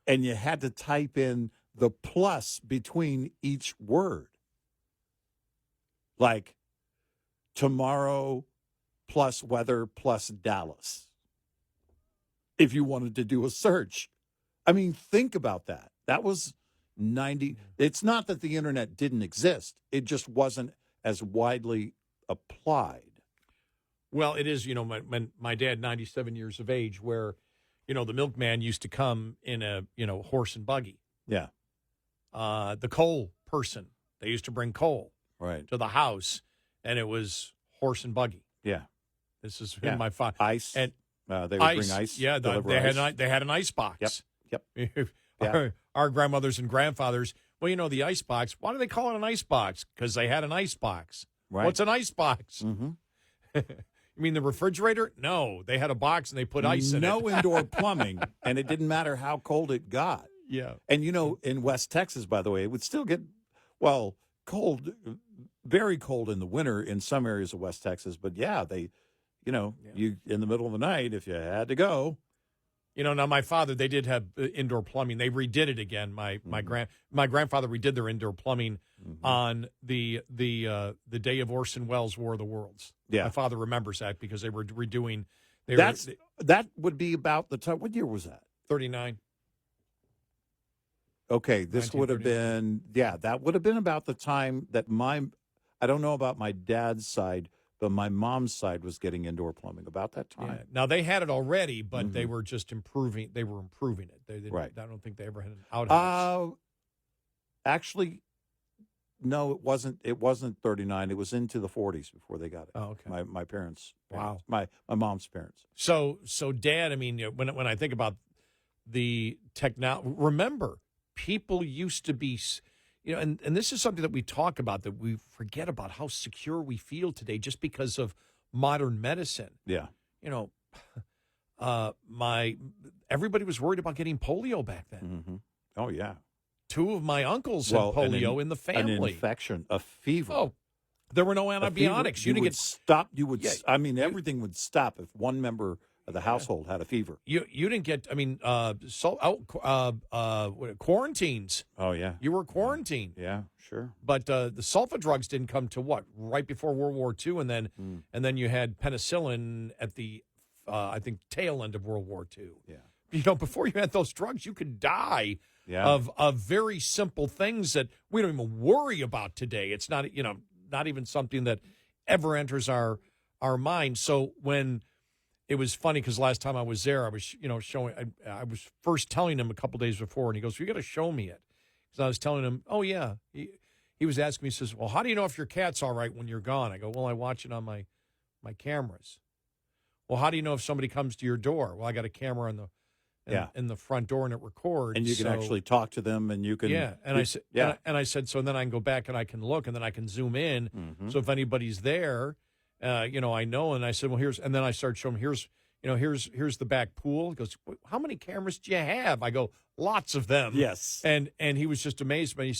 S2: And you had to type in the plus between each word. Like tomorrow plus weather plus Dallas. If you wanted to do a search. I mean, think about that. That was 90. It's not that the internet didn't exist. It just wasn't as widely applied.
S3: Well, it is, my dad, 97 years of age, where, the milkman used to come in a, horse and buggy.
S2: Yeah.
S3: The coal person, they used to bring coal to the house, and it was horse and buggy.
S2: Yeah.
S3: This is in my father.
S2: Ice.
S3: And
S2: they would bring ice.
S3: Yeah, they had an ice box.
S2: Yep.
S3: Our grandmothers and grandfathers, the ice box, why do they call it an ice box? Because they had an ice box.
S2: Right.
S3: What's an ice box?
S2: Mm-hmm.
S3: You mean the refrigerator? No, they had a box and they put ice in it.
S2: No indoor plumbing, and it didn't matter how cold it got.
S3: Yeah.
S2: And, in West Texas, by the way, it would still get, cold, very cold in the winter in some areas of West Texas. But, you in the middle of the night, if you had to go.
S3: Now my father, they did have indoor plumbing. They redid it again. My grandfather redid their indoor plumbing on the day of Orson Welles' War of the Worlds.
S2: Yeah.
S3: My father remembers that because they were redoing.
S2: That would be about the time. What year was that?
S3: 39.
S2: Okay, this would have been, that would have been about the time that I don't know about my dad's side, but my mom's side was getting indoor plumbing about that time.
S3: Yeah. Now, they had it already, but they were just improving. They were improving it. They
S2: Right.
S3: I don't think they ever had an outhouse.
S2: Actually, no, it wasn't. It wasn't 39. It was into the 40s before they got it.
S3: Oh, okay.
S2: My parents.
S3: Wow.
S2: My mom's parents.
S3: So Dad, I mean, when I think about the technology, remember, people used to be, and this is something that we talk about, that we forget about how secure we feel today just because of modern medicine.
S2: Yeah.
S3: Everybody was worried about getting polio back then.
S2: Mm-hmm. Oh, yeah.
S3: Two of my uncles had polio in the family.
S2: An infection, a fever.
S3: Oh, there were no antibiotics. You didn't get
S2: stop. You would. Yeah, I mean, everything would stop if one member of the household had a fever.
S3: You didn't get. I mean, quarantines.
S2: Oh yeah,
S3: you were quarantined.
S2: Yeah, sure.
S3: But the sulfa drugs didn't come to what, right before World War II, and then you had penicillin at the I think tail end of World War II.
S2: Yeah.
S3: Before you had those drugs, you could die of very simple things that we don't even worry about today. It's not not even something that ever enters our mind. So when it was funny, because last time I was there, I was showing. I was first telling him a couple days before, and he goes, "You got to show me it." Because I was telling him, "Oh yeah." He was asking me. He says, "Well, how do you know if your cat's all right when you're gone?" I go, "Well, I watch it on my cameras." Well, how do you know if somebody comes to your door? Well, I got a camera on in the front door, and it records.
S2: And you can actually talk to them, and you can.
S3: And I said, and I said, so then I can go back and I can look, and then I can zoom in.
S2: Mm-hmm.
S3: So if anybody's there, I know. And I said, well, and then I started showing him, here's the back pool. He goes, how many cameras do you have? I go, lots of them.
S2: Yes.
S3: And he was just amazed. But he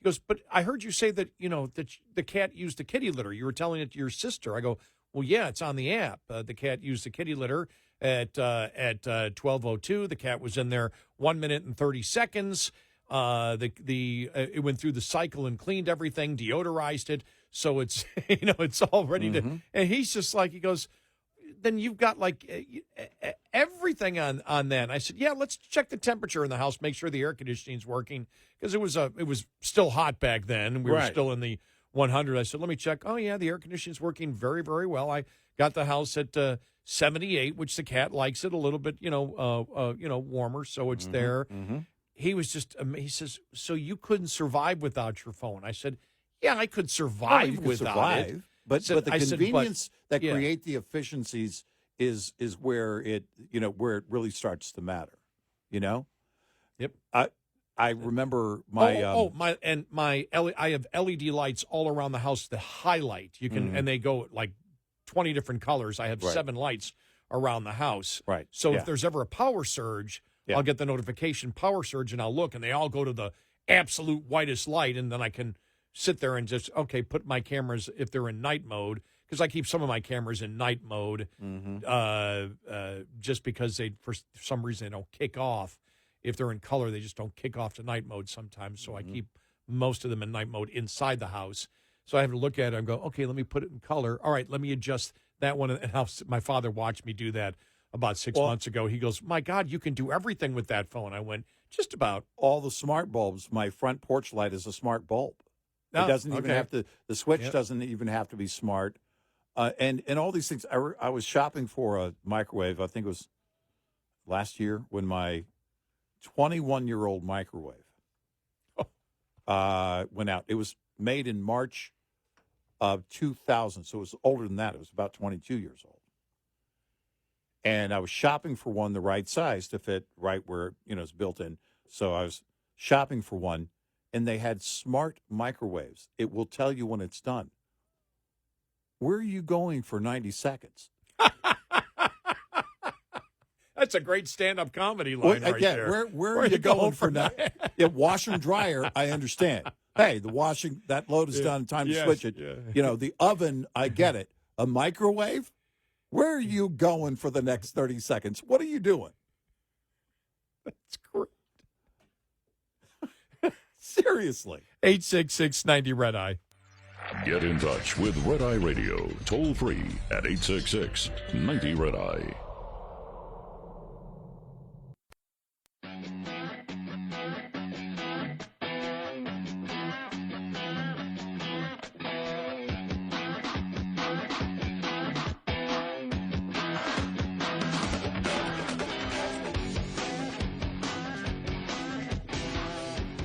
S3: goes, but I heard you say that, that the cat used the kitty litter. You were telling it to your sister. I go, well, yeah, it's on the app. The cat used the kitty litter at 12:02. The cat was in there 1 minute and 30 seconds. It went through the cycle and cleaned everything, deodorized it. So it's, it's all ready to, and he's just like, he goes, then you've got like everything on that. And I said, yeah, let's check the temperature in the house, make sure the air conditioning's working, because it was still hot back then. We were still in the 100. I said, let me check. Oh yeah, the air conditioning's working very, very well. I got the house at 78, which the cat likes it a little bit, warmer, so it's there.
S2: Mm-hmm.
S3: He was just, he says, so you couldn't survive without your phone? I said, yeah, I could survive without it.
S2: But the convenience that
S3: yeah.
S2: create the efficiencies is where it really starts to matter.
S3: Yep.
S2: I remember my
S3: I have LED lights all around the house to highlight. You can and they go like 20 different colors. I have 7 lights around the house.
S2: Right.
S3: So if there's ever a power surge, I'll get the notification power surge, and I'll look, and they all go to the absolute whitest light, and then I can sit there and just, put my cameras, if they're in night mode, because I keep some of my cameras in night mode just because for some reason, they don't kick off. If they're in color, they just don't kick off to night mode sometimes, so I keep most of them in night mode inside the house. So I have to look at it and go, okay, let me put it in color. All right, let me adjust that one. And my father watched me do that about 6 months ago. He goes, my God, you can do everything with that phone. I went, just about.
S2: All the smart bulbs, my front porch light is a smart bulb. It doesn't even have to, the switch doesn't even have to be smart. And all these things. I was shopping for a microwave, I think it was last year, when my 21-year-old microwave went out. It was made in March of 2000, so it was older than that. It was about 22 years old. And I was shopping for one the right size to fit right where, it's built in. So I was shopping for one, and they had smart microwaves. It will tell you when it's done. Where are you going for 90 seconds?
S3: That's a great stand-up comedy line there.
S2: Where are you going for that? Washer and dryer, I understand. Hey, that load is done, time to switch it.
S3: Yeah.
S2: The oven, I get it. A microwave? Where are you going for the next 30 seconds? What are you doing?
S3: That's great.
S2: Seriously.
S3: 866-90-RED-EYE.
S1: Get in touch with Red Eye Radio, toll free at 866-90-RED-EYE.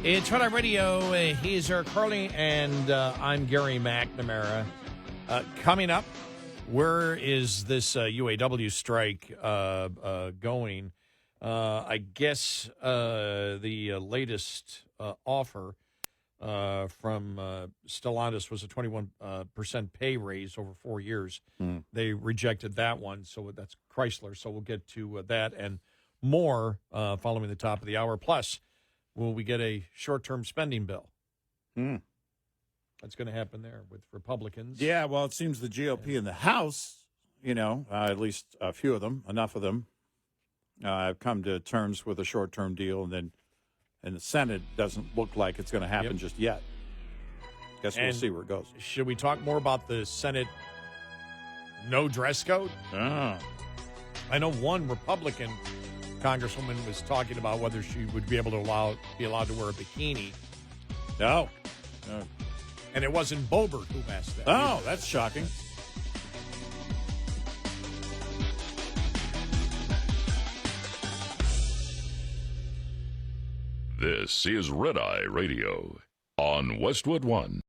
S3: It's Red Eye Radio. He's Eric Carly, and I'm Gary McNamara. Coming up, where is this UAW strike going? I guess the latest offer from Stellantis was a 21% pay raise over 4 years. They rejected that one, so that's Chrysler. So we'll get to that and more following the top of the hour. Plus, will we get a short-term spending bill? That's going to happen there with Republicans.
S2: Yeah, well, it seems the GOP in the House, at least a few of them, enough of them, have come to terms with a short-term deal, and then in the Senate doesn't look like it's going to happen just yet. Guess we'll see where it goes.
S3: Should we talk more about the Senate no dress code?
S2: Oh.
S3: I know one Republican Congresswoman was talking about whether she would be able to be allowed to wear a bikini.
S2: No.
S3: And it wasn't Boebert who asked that.
S2: Oh, that's shocking.
S1: This is Red Eye Radio on Westwood One.